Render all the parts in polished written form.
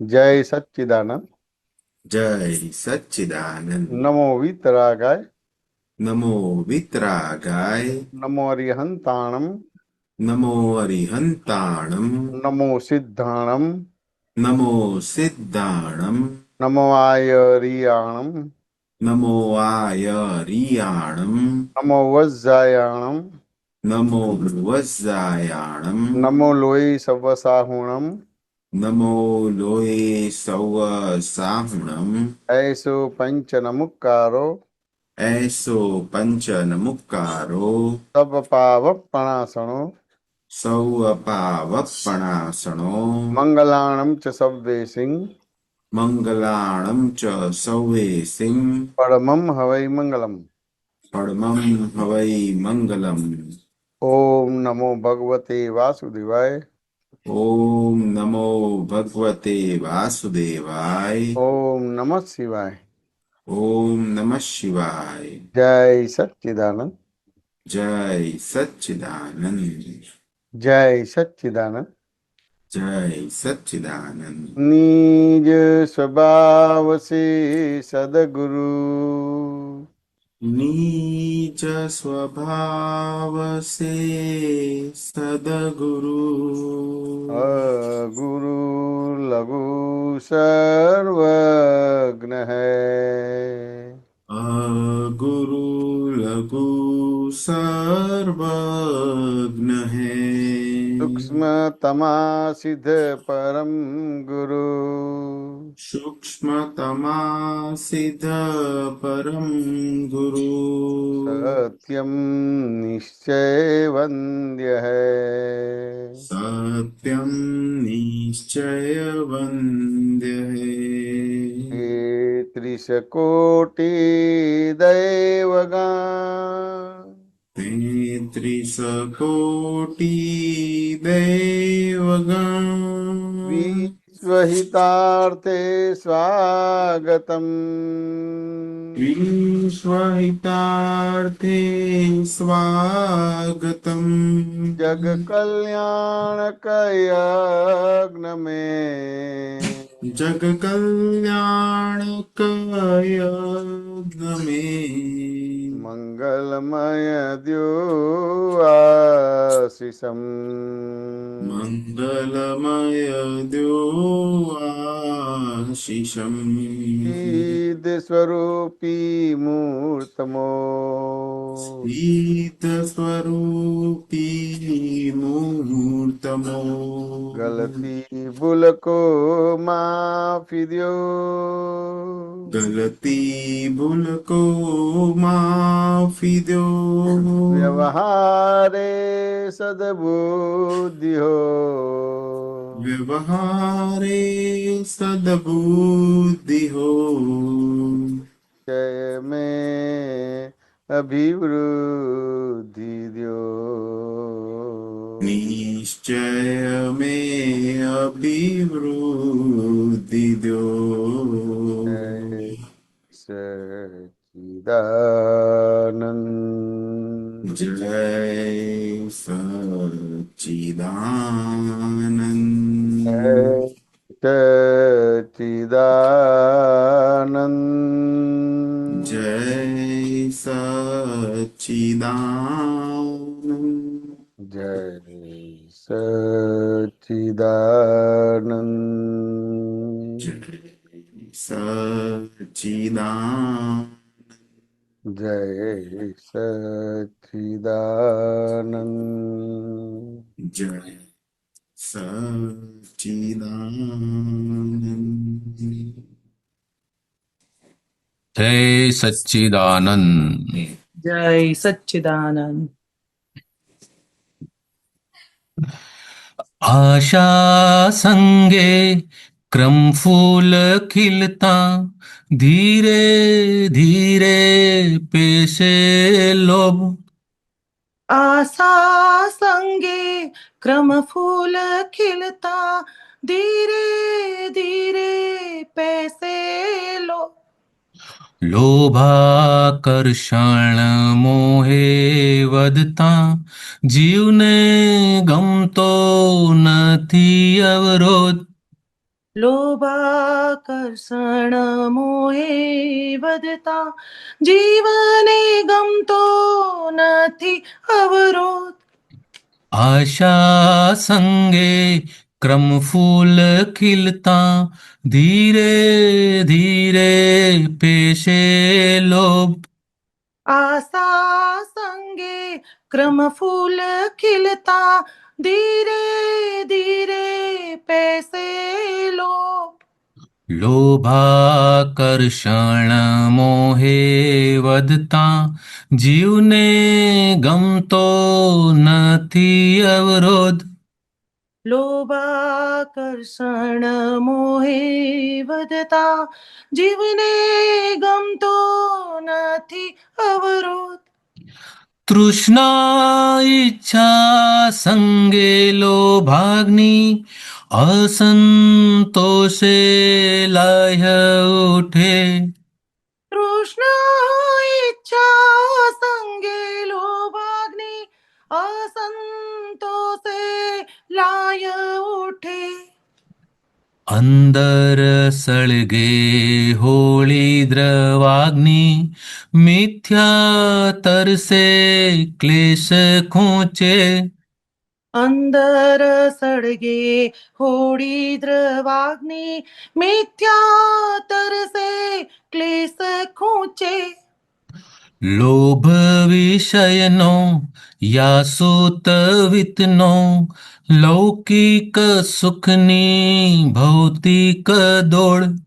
જય સચ્ચિદાનંદ. જય સચ્ચિદાનંદ. નમો વિતરાગાય. નમો વિતરાગાય. નમો અરિહંતાણમ. નમો અરિહંતાણમ. નમો સિદ્ધાણમ. નમો સિદ્ધાણમ. નમો આયરિયાણમ. નમો આયરિયાણમ. નમો વજ્જાયાણમ. નમો વજ્જાયાણમ. નમો લોહી સવસાહુણમ. નમો લોહે સૌ સાહુણમ. એસો પંચ નમુકારો. એસો પંચ નમુકારો. તબ પાવપણાસણો. સૌ પાવપણાસણો. મંગલાણમ ચ સવ્વેસિંહ. મંગલાણમ ચ સૌવે સિંહ. પરમમ હવૈ મંગલમ. પરમં હવૈ મંગલમ. ઓમ નમો ભગવતે વાસુદેવાય. ઓમ નમો ભગવતે વાસુદેવાય. ઓમ નમઃ શિવાય. ઓમ નમઃ શિવાય. જય સચ્ચિદાનંદ. જય સચ્ચિદાનંદ. જય સચ્ચિદાનંદ. જય સચ્ચિદાનંદ. નિજ સ્વભાવ સે સદગુરુ. નીચ સ્વભાવ સે સદગુરુ. ગુરુ લઘુ સર્વજ્ઞ હૈ. ગુરુ લઘુ સર્વજ્ઞ હૈ. સૂક્ષ્મ તમા સિદ્ધ પરમ ગુરુ. સૂક્ષ્મતમા સિદ્ધ પરમ ગુરુ. સત્યમ નિશ્ચય વંદ્ય હૈ. સત્યમ નિશ્ચય વંદ્ય હૈ. ત્રિશકોટિ દૈવગણ. 33 કોટી દૈવગણ. વિશ્વહિતાર્થે સ્વાગતમ. વિશ્વહિતાર્થે સ્વાગતમ. જગ કલ્યાણક યજ્ઞ મેં. જગ કલ્યાણક યજ્ઞ મેં. મંગલમય દ્યો આશીષમ. મંગલમય દ્યો આશીષમ. સિદ્ધ સ્વરૂપી મૂર્તમો. સિદ્ધ સ્વરૂપી મૂર્તમો. ગલતી ભૂલકો માફી દ્યો. ગલતી ભૂલકો માફી દો. વ્યવહારે સદબુદ્ધિ હો. વ્યવહારે સદબુદ્ધિ હો. જય મેં અભિવૃદ્ધિ દ્યો. નિશ્ચય મેં અભિવૃદ્ધિ દો. સચ્ચિદાનંદ. જય સચ્ચિદાનંદ. સચ્ચિદાનંદ. જય સચ્ચિદાનંદ. જય સચ્ચિદાનંદ. જય સચ્ચિદાનંદ. જય સચ્ચિદાનંદ. જય સચ્ચિદાનંદ. જય સચ્ચિદાનંદ. જય સચ્ચિદાનંદ. आशा संगे क्रम फूल खिलता धीरे धीरे पेशे लोभ. आशा संगे क्रम फूल खिलता धीरे धीरे पैसे लो. લોભાકર્ષણ મોહે વધતા જીવને ગમતો નથી અવરોધ. લોભાકર્ષણ મોહે વધતા જીવને ગમતો નથી અવરોધ. આશા સંગે ક્રમફૂલ ખીલતા ધીરે ધીરે પેશે લોભ. આશા સંગે ક્રમ ફૂલ ખिलता ધીરે ધીરે પૈસે લોભ. લોભાકર્ષણ મોહે વધતા જીવને ગમતો નથી અવરોધ. લોભાકર્ષણ મોહે વધતા જીવને ગમતો નથી અવરોધ. તૃષ્ણા ઈચ્છા સંગે લોભાગ્નિ અસંતોષે લાહ્ય ઉઠે. તૃષ્ણા ઈચ્છા સંગે લોભાગ્નિ અસંતોષે લાય ઉઠે. અંદર સળગે હોળી દ્રવાગ્નિ મિથ્યા તરસે ક્લેશ ખૂંચે. અંદર સળગે હોળી દ્રવાગ્નિ મિથ્યા તરસે ક્લેશ ખૂંચે. લોભ વિષયનો યાસુત વિતનો લૌકિક સુખની ભૌતિક દોડ.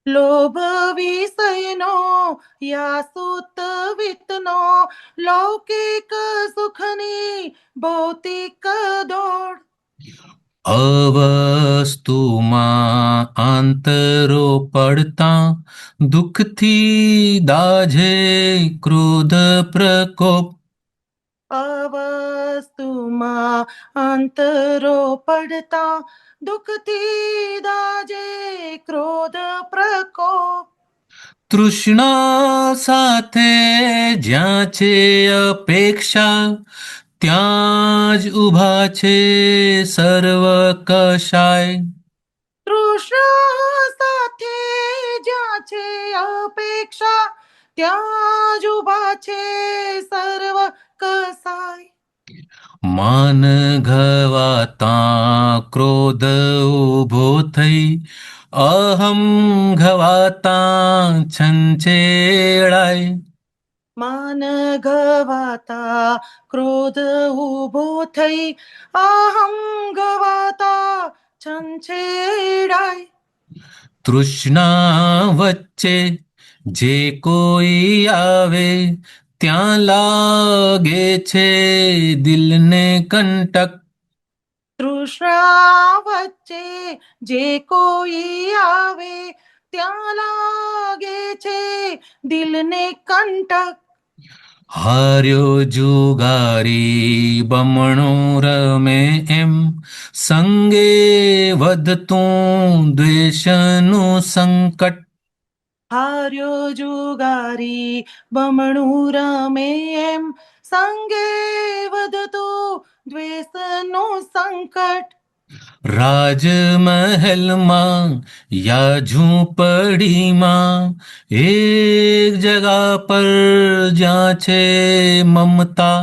લોભ વિષયનો યાસુત વિતનો લૌકિક સુખની ભૌતિક દોડ. અવસ્તુમાં આંતરો પડતા દુઃખથી દાઝે ક્રોધ પ્રકોપ. અવસ્તુમાં અંતરો પડતા દુઃખથી દાજે ક્રોધ પ્રકોપ. તૃષ્ણા સાથે જ્યાં છે અપેક્ષા ત્યાં જ ઊભા છે સર્વ કશાય. તૃષ્ણા સાથે જ્યાં છે અપેક્ષા ત્યાં જ ઉભા છે સર્વ કસાય. માન ઘવાતા ક્રોધ ઉભો થઈ અહમ ઘવાતા છંછેડાય. માન ગવાતા ક્રોધ ઉભો થઈ અહમ ગવાતા છંછેડાય. તૃષ્ણા વચ્ચે જે કોઈ આવે ત્યાં લાગે છે દિલને કંટક. તૃષ્ણા વચ્ચે જે કોઈ આવે ત્યાં લાગે છે દિલને કંટક. હાર્યો જુગારી બમણો રમે એમ સંગે વધતું દ્વેષનું સંકટ. હાર્યો જુગારી બમણું રમે એમ સંગે વધતું દ્વેષનું સંકટ. રાજમહેલમાં યા ઝૂંપડીમાં એક જગા પર જ્યાં છે મમતા.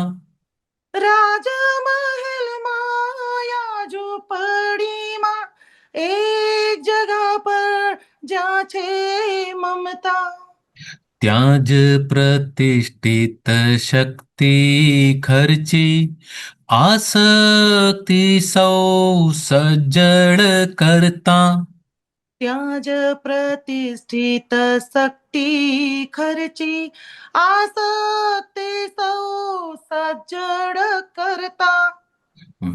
રાજમહેલમાં યા ઝૂંપડીમાં એક જગા પર જ્યાં છે મમતા. ત્યાં જ પ્રતિષ્ઠિત શક્તિ ખર્ચી આસક્તિ સૌ સજ્જડ કરતા. ત્યાં જ પ્રતિષ્ઠિત શક્તિ ખર્ચી આસક્તિ સૌ સજ્જડ કરતા.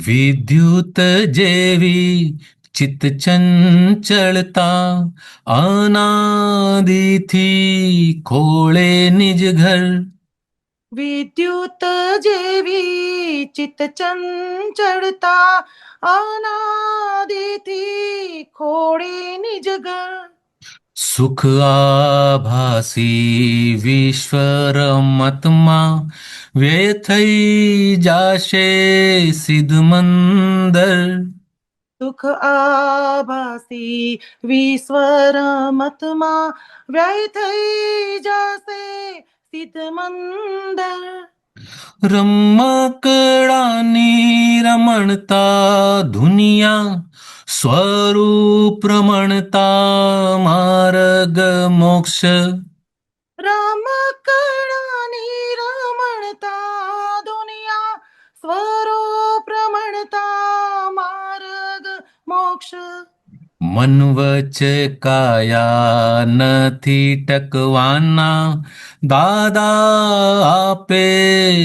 વિદ્યુત જેવી ચિત્ત ચંચળતા અનાદિથી ખોળે નિજ ઘર. વિદ્યુત જેવી ચિત્ત ચંચળતા અનાદિથી ખોળે નિજ ઘર. સુખ આભાસી વિશ્વ રમતમાં વ્યય થઈ જાશે સિદ્ધ મંદર. સુખ આભાસી વિશ્વરમતમાં વ્યય થઈ જશે સિદ્ધ મંદર. રમકડાની રમણતા દુનિયા સ્વરૂપ રમણતા માર્ગ મોક્ષ. રમકડાની રમણતા દુનિયા સ્વરૂપ રમણતા માર્ગ મોક્ષ. મન વચ કાયા નથી ટકવાના દાદા આપે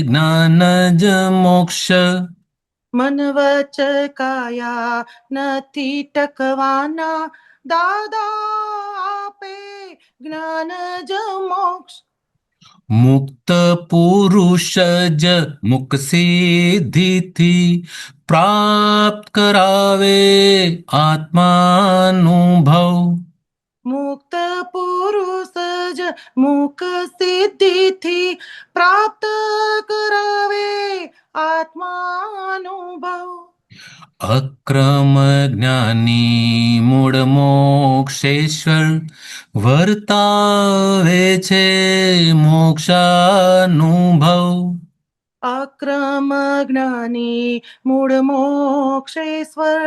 જ્ઞાન જ મોક્ષ. મન વચ કાયા નથી ટકવાના દાદા આપે જ્ઞાન જ મોક્ષ. મુક્ત પુરુષ જ મુખ સિદ્ધિથી પ્રાપ્ત કરાવે આત્માનુભવ. મુક્ત પુરુષ જ મુખ સિદ્ધિથી પ્રાપ્ત કરાવે આત્માનુભવ. અક્રમ જ્ઞાની મૂળ મોક્ષેશ્વર વર્તાવે છે મોક્ષાનુભવ. અક્રમ જ્ઞાની મૂળ મોક્ષેશ્વર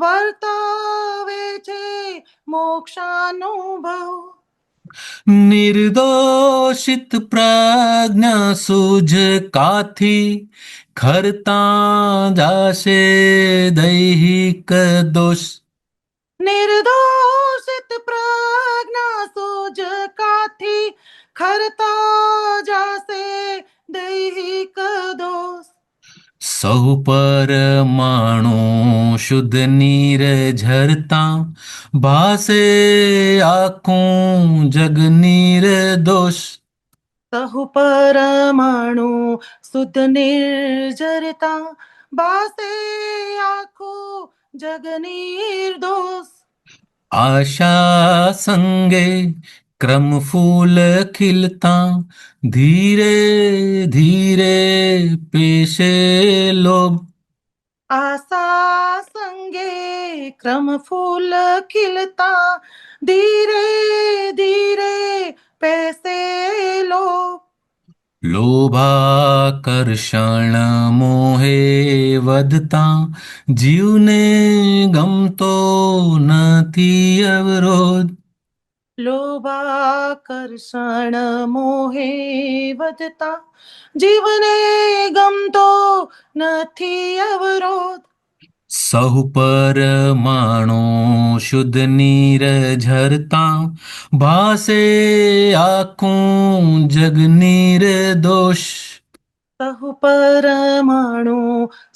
વર્તાવે છે મોક્ષાનુભવ. નિર્દોષિત પ્રજ્ઞા સૂઝકાથી ખરતા જાશે દૈહિક દોષ. નિર્દોષિત પ્રજ્ઞા સૂઝકાથી ખરતા જાશે દૈહિક દોષ. સહુ પરમાણુ શુદ્ધ નીર ઝરતા ભાસે આખું જગ નિર્દોષ. સહુ પરમાણુ શુદ્ધ નિર્જરતા ભાસે આખું જગ નિર્દોષ. આશા સંગે ક્રમ ફૂલ ખીલતા ધીરે ધીરે પેશે લોભ. આશા સંગે ક્રમ ફૂલ ખીલતા ધીરે ધીરે પેસે લોભ. લોભાકર્ષણ મોહે વધતા જીવને ગમતો નથી અવરોધ. લોભાકર્ષણ મોહે વધતા જીવને ગમતો નથી અવરોધ. સહુ પરમાણુ શુદ્ધ નીર ઝરતા ભાસે આખું જગ નિર્દોષ. સહુ પરમાણુ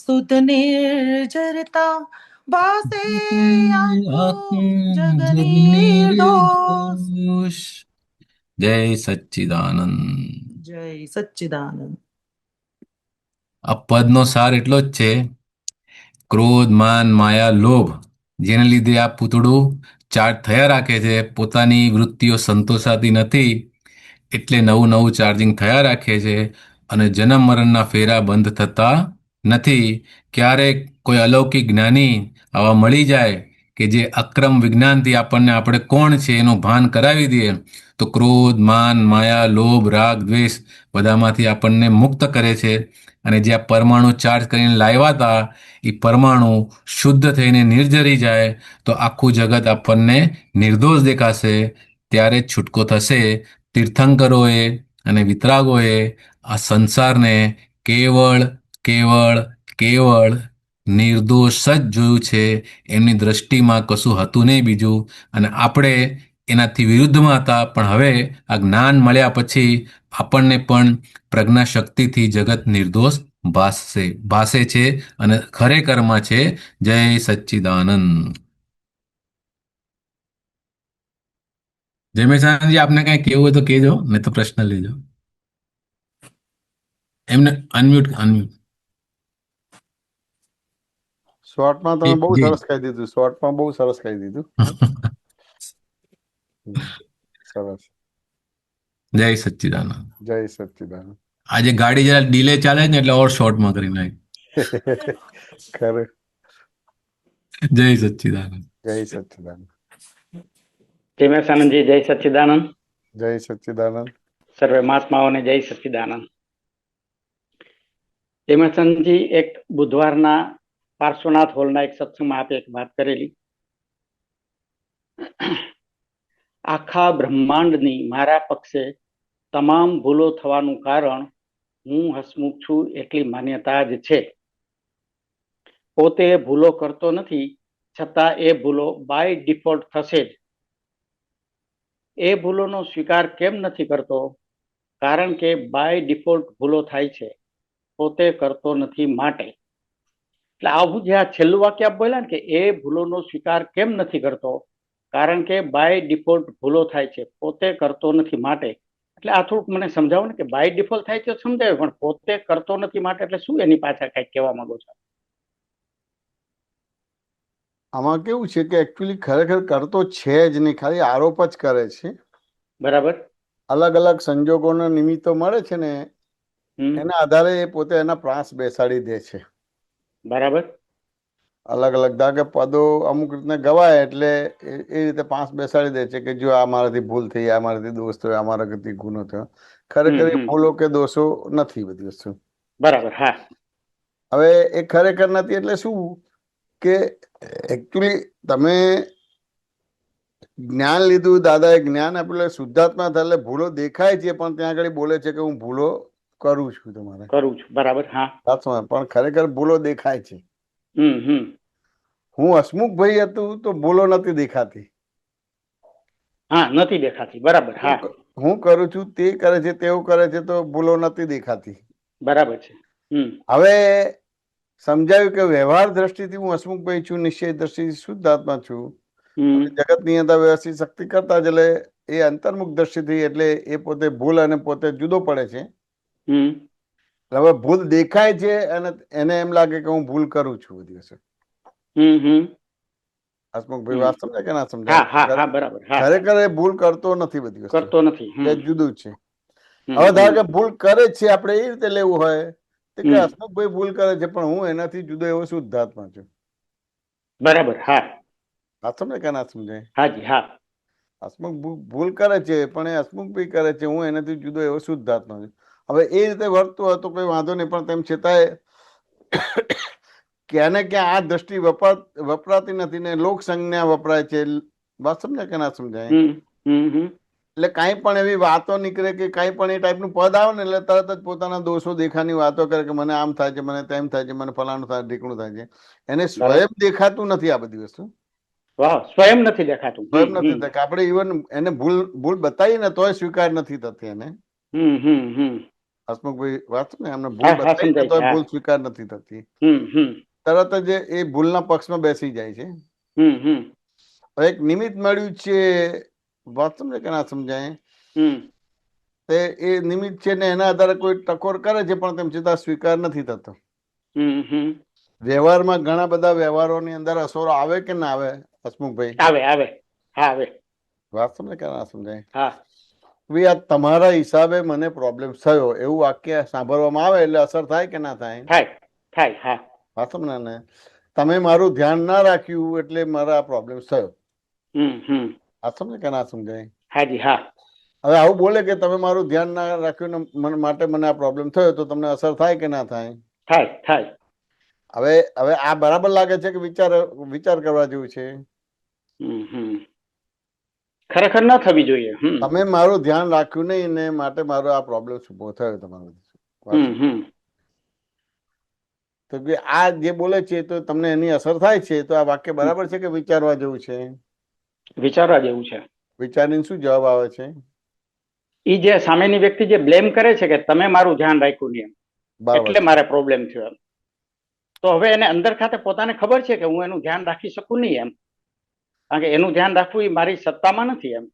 શુદ્ધ નિર્જરતા ભાસે આખું જગ નિર્દોષ. જય સચ્ચિદાનંદ. જય સચ્ચિદાનંદ. આ પદનો સાર એટલો જ છે, ક્રોધ માન માયા લોભ જેને લીધે આ પૂતળું ચાર્જ થયા રાખે છે, પોતાની વૃત્તિઓ સંતોષાતી નથી, એટલે નવું નવું ચાર્જિંગ થયા રાખે છે અને જન્મ મરણના ફેરા બંધ થતા નથી. ક્યારેક કોઈ અલૌકિક જ્ઞાની આવા મળી જાય કે જે અક્રમ વિજ્ઞાનથી આપણને આપણે કોણ છે એનું ભાન કરાવી દે તો ક્રોધ માન માયા લોભ રાગ દ્વેષ બધામાંથી આપણને મુક્ત કરે છે. અને જે આ પરમાણુ ચાર્જ કરીને લાવ્યા હતા એ પરમાણુ શુદ્ધ થઈને નિર્જરી જાય તો આખું જગત આપણને નિર્દોષ દેખાશે. ત્યારે જ છૂટકો થશે. તીર્થંકરોએ અને વિતરાગોએ આ સંસારને કેવળ કેવળ કેવળ નિર્દોષ જ જોયું છે. એમની દ્રષ્ટિમાં કશું હતું નહીં બીજું, અને આપણે એનાથી વિરુદ્ધમાં હતા. પણ હવે આ જ્ઞાન મળ્યા પછી આપણને પણ પ્રજ્ઞાશક્તિથી જગત નિર્દોષ ભાસે છે અને ખરેખરમાં છે. જય સચ્ચિદાનંદ. જય મેશાનજી, આપને કઈ કહેવું હોય તો કહેજો, નહીં તો પ્રશ્ન લેજો. એમને અનમ્યુટ. શોર્ટમાં તમે બહુ જી. સરસ કહી દીધું. શોર્ટમાં બહુ સરસ કહી દીધું. સરસ. જય સચ્ચિદાનંદ. જય સચ્ચિદાનંદ. આજે ગાડી જરા ડીલે ચાલે છે ને એટલે ઓર શોર્ટમાં કરી નાખી. ખરે જય સચ્ચિદાનંદ. જય સચ્ચિદાનંદ. હેમેશાનંદજી જય સચ્ચિદાનંદ. જય સચ્ચિદાનંદ. સર્વે મહાત્માઓને જય સચ્ચિદાનંદ. હેમેશાનંદજી, એક બુધવારના પાર્શ્વનાથ હોલના એક સત્સંગમાં આપે એક વાત કરેલી, આખા બ્રહ્માંડની મારા પક્ષે તમામ ભૂલો થવાનું કારણ હું હસમુખ છું એટલી માન્યતા જ છે. પોતે ભૂલો કરતો નથી, છતાં એ ભૂલો બાય ડિફોલ્ટ થશે જ. એ ભૂલોનો સ્વીકાર કેમ નથી કરતો? કારણ કે બાય ડિફોલ્ટ ભૂલો થાય છે, પોતે કરતો નથી માટે. એટલે આવું જે આ છેલ્લું વાક્ય આપ બોલ્યા ને કે એ ભૂલોનો સ્વીકાર કેમ નથી કરતો, કારણ કે બાય ડિફોલ્ટ ભૂલો થાય છે, પોતે કરતો નથી માટે. એટલે આ થોડુંક મને સમજાવો ને કે બાય ડિફોલ્ટ થાય છે સમજાવે, પણ પોતે કરતો નથી માટે એટલે શું એની પાછળ કઈક કહેવા માંગો છો? આમાં કેવું છે કે એકચ્યુઅલી ખરેખર કરતો છે જ નહીં, ખાલી આરોપ જ કરે છે. બરાબર. અલગ અલગ સંજોગોના નિમિત્તો મળે છે ને હમ. એના આધારે એ પોતે એના પ્રાસ બેસાડી દે છે. બરાબર. અલગ અલગ ધારો કે પદો અમુક રીતને ગવાય એટલે એ રીતે પાંચ બેસાડી દે છે કે જો આ મારાથી ભૂલ થઈ, આ મારાથી દોષ થયો, આ મારાથી ગુનો થયો. ખરેખર એ ભૂલો કે દોષો નથી બધી વસ્તુ. બરાબર. હા. હવે એ ખરેખર નથી એટલે શું કે એકચ્યુઅલી તમે જ્ઞાન લીધું, દાદાએ જ્ઞાન આપેલું, શુદ્ધાત્મા થાય એટલે ભૂલો દેખાય છે, પણ ત્યાં આગળ બોલે છે કે હું ભૂલો કરું છું, તમારે કરું છું. બરાબર. હા. પણ ખરેખર ભૂલો દેખાય છે. હમ. હું હસમુખભાઈ હતું તો ભૂલો નથી દેખાતી. હા, નથી દેખાતી. બરાબર. હા. હું કરું છું તે કરે છે, તેવું કરે છે તો ભૂલો નથી દેખાતી. બરાબર છે. હવે સમજાયું કે વ્યવહાર દ્રષ્ટિથી હું હસમુખભાઈ છું, નિશ્ચય દ્રષ્ટિથી શુદ્ધ આત્મા છું. જગત નિયંતા વ્યવસ્થિત શક્તિ કરતા જ એટલે એ અંતર્મુખ દ્રષ્ટિથી એટલે એ પોતે ભૂલ અને પોતે જુદો પડે છે. હવે ભૂલ દેખાય છે અને એને એમ લાગે કે હું ભૂલ કરું છું બધી વસ્તુ. હસમુખભાઈ વાત સમજે કે ના સમજાય? બરાબર. ખરેખર એ ભૂલ કરતો નથી, બધી વસ્તુ કરતો નથી. એ જુદું છે. હવે ધારો કે ભૂલ કરે છે, આપણે એ રીતે લેવું હોય કે હસમુખભાઈ ભૂલ કરે છે પણ હું એનાથી જુદો એવો શુદ્ધ આત્મા છું. બરાબર. હા. વાત સમજે કે ના સમજાય? હાજી. હા. હસમુખ ભૂલ કરે છે પણ એ હસમુખભાઈ કરે છે, હું એનાથી જુદો એવો શુદ્ધ આત્મા છું. હવે એ રીતે વર્તતું હોય તો કોઈ વાંધો નહીં, પણ તેમ છતાંય ક્યાં ને ક્યાં આ દ્રષ્ટિ વપરાતી નથી ને લોક સંજ્ઞા વપરાય છે. વાત સમજાય કે ના સમજાય? એટલે કાંઈ પણ એવી વાતો નીકળે કે કાંઈ પણ એ ટાઈપનું પદ આવે ને એટલે તરત જ પોતાના દોષો દેખાની વાતો કરે કે મને આમ થાય છે, મને તેમ થાય છે, મને ફલાણું થાય, ઢીકણું થાય છે. એને સ્વયં દેખાતું નથી આ બધી વસ્તુ. સ્વયં નથી દેખાતું. સ્વયં નથી દેખાતું. આપણે ઇવન એને ભૂલ બતાવીએ ને તોય સ્વીકાર નથી થતી એને. હસમુખભાઈ વાત ને એમને ભૂલ બતાવી તો ભૂલ સ્વીકાર નથી થતી. તરત જ એ ભૂલના પક્ષમાં બેસી જાય છે. એક નિમિત્ત મળ્યું છે, વાત સમજે કે ના સમજાય? એ નિમિત્ત છે ને એના આધારે કોઈ ટકોર કરે છે પણ તેમ છતાં સ્વીકાર નથી થતો. વ્યવહારમાં ઘણા બધા વ્યવહારોની અંદર અસરો આવે કે ના આવે હસમુખભાઈ? આવે. વાત સમજે કે ના સમજાય? હા. આ તમારા હિસાબે મને પ્રોબ્લેમ થયો એવું વાક્ય સાંભળવામાં આવે એટલે અસર થાય કે ના થાય? થાય. હા. વાત સમજે ને? તમે મારું ધ્યાન ના રાખ્યું એટલે મારા પ્રોબ્લેમ થયો. વાત સમજે કે ના સમજાય? હાજી. હા. હવે આવું બોલે કે તમે મારું ધ્યાન ના રાખ્યું માટે મને આ પ્રોબ્લેમ થયો, તો તમને અસર થાય કે ના થાય? થાય. હવે આ બરાબર લાગે છે કે વિચાર કરવા જેવું છે? ખરેખર ન થવી જોઈએ. તમે મારું ધ્યાન રાખ્યું નહીં ને માટે મારો આ પ્રોબ્લેમ ઉભો થયો તમારો. તો કે આ જે બોલે છે તો તમને એની અસર થાય છે, તો આ વાક્ય બરાબર છે કે વિચારવા જેવું છે? વિચારવા જેવું છે. વિચારીને શું જવાબ આવે છે? ઈ જે સામેની વ્યક્તિ જે બ્લેમ કરે છે કે તમે મારું ધ્યાન રાખ્યું નહીં એટલે મારે પ્રોબ્લેમ થયો એમ, તો હવે એને અંદર ખાતે પોતાને ખબર છે કે હું એનું ધ્યાન રાખી શકું નહીં એમ, કારણ કે એનું ધ્યાન રાખવું એ મારી સત્તામાં નથી એમ.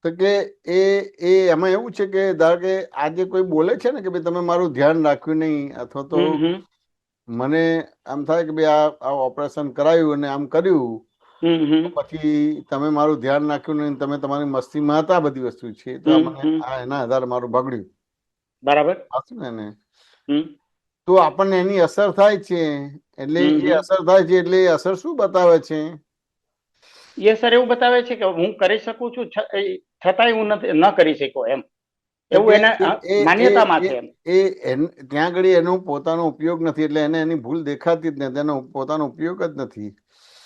તો કે એ એમાં એવું છે કે ધારો કે આજે કોઈ બોલે છે ને કે ભાઈ તમે મારું ધ્યાન રાખ્યું નહીં, અથવા તો મને આમ થાય કે ભાઈ આ ઓપરેશન કરાયું અને આમ કર્યું, પછી તમે મારું ધ્યાન રાખ્યું નહીં, તમે તમારી મસ્તીમાં હતા, બધી વસ્તુ છે, તો એના આધારે મારું બગડ્યું. બરાબર. ને તો આપણને એની અસર થાય છે, એટલે એ અસર થાય છે એટલે એ અસર શું બતાવે છે? એ સર એવું બતાવે છે કે હું કરી શકું છું છતાંય હું ન કરી શક્યો એમ, એવું એના માન્યતામાં છે એમ. ત્યાં આગળ એનો પોતાનો ઉપયોગ નથી એટલે એને એની ભૂલ દેખાતી જ નથી, એનો પોતાનો ઉપયોગ જ નથી.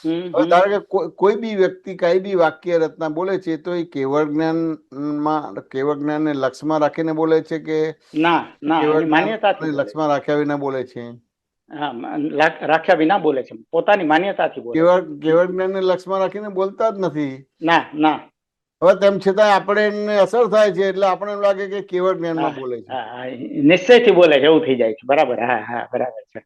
હવે ધારો કે કોઈ બી વ્યક્તિ કઈ બી વાક્ય રચના બોલે છે તો એ કેવળ જ્ઞાનને લક્ષમાં રાખીને બોલે છે કે ના ના, એની માન્યતાથી બોલે છે. લક્ષમાં રાખ્યા વિના બોલે છે? હા, રાખ્યા વિના બોલે છે, પોતાની માન્યતાથી બોલે છે. કેવળ જ્ઞાનને લક્ષમાં રાખીને બોલતા જ નથી. ના ના. હવે તેમ છતાં આપણે એને અસર થાય છે એટલે આપણે એમ લાગે કે કેવળ જ્ઞાનમાં બોલે છે. નિશ્ચયથી બોલે છે એવું થઈ જાય છે. બરાબર. હા હા, બરાબર છે.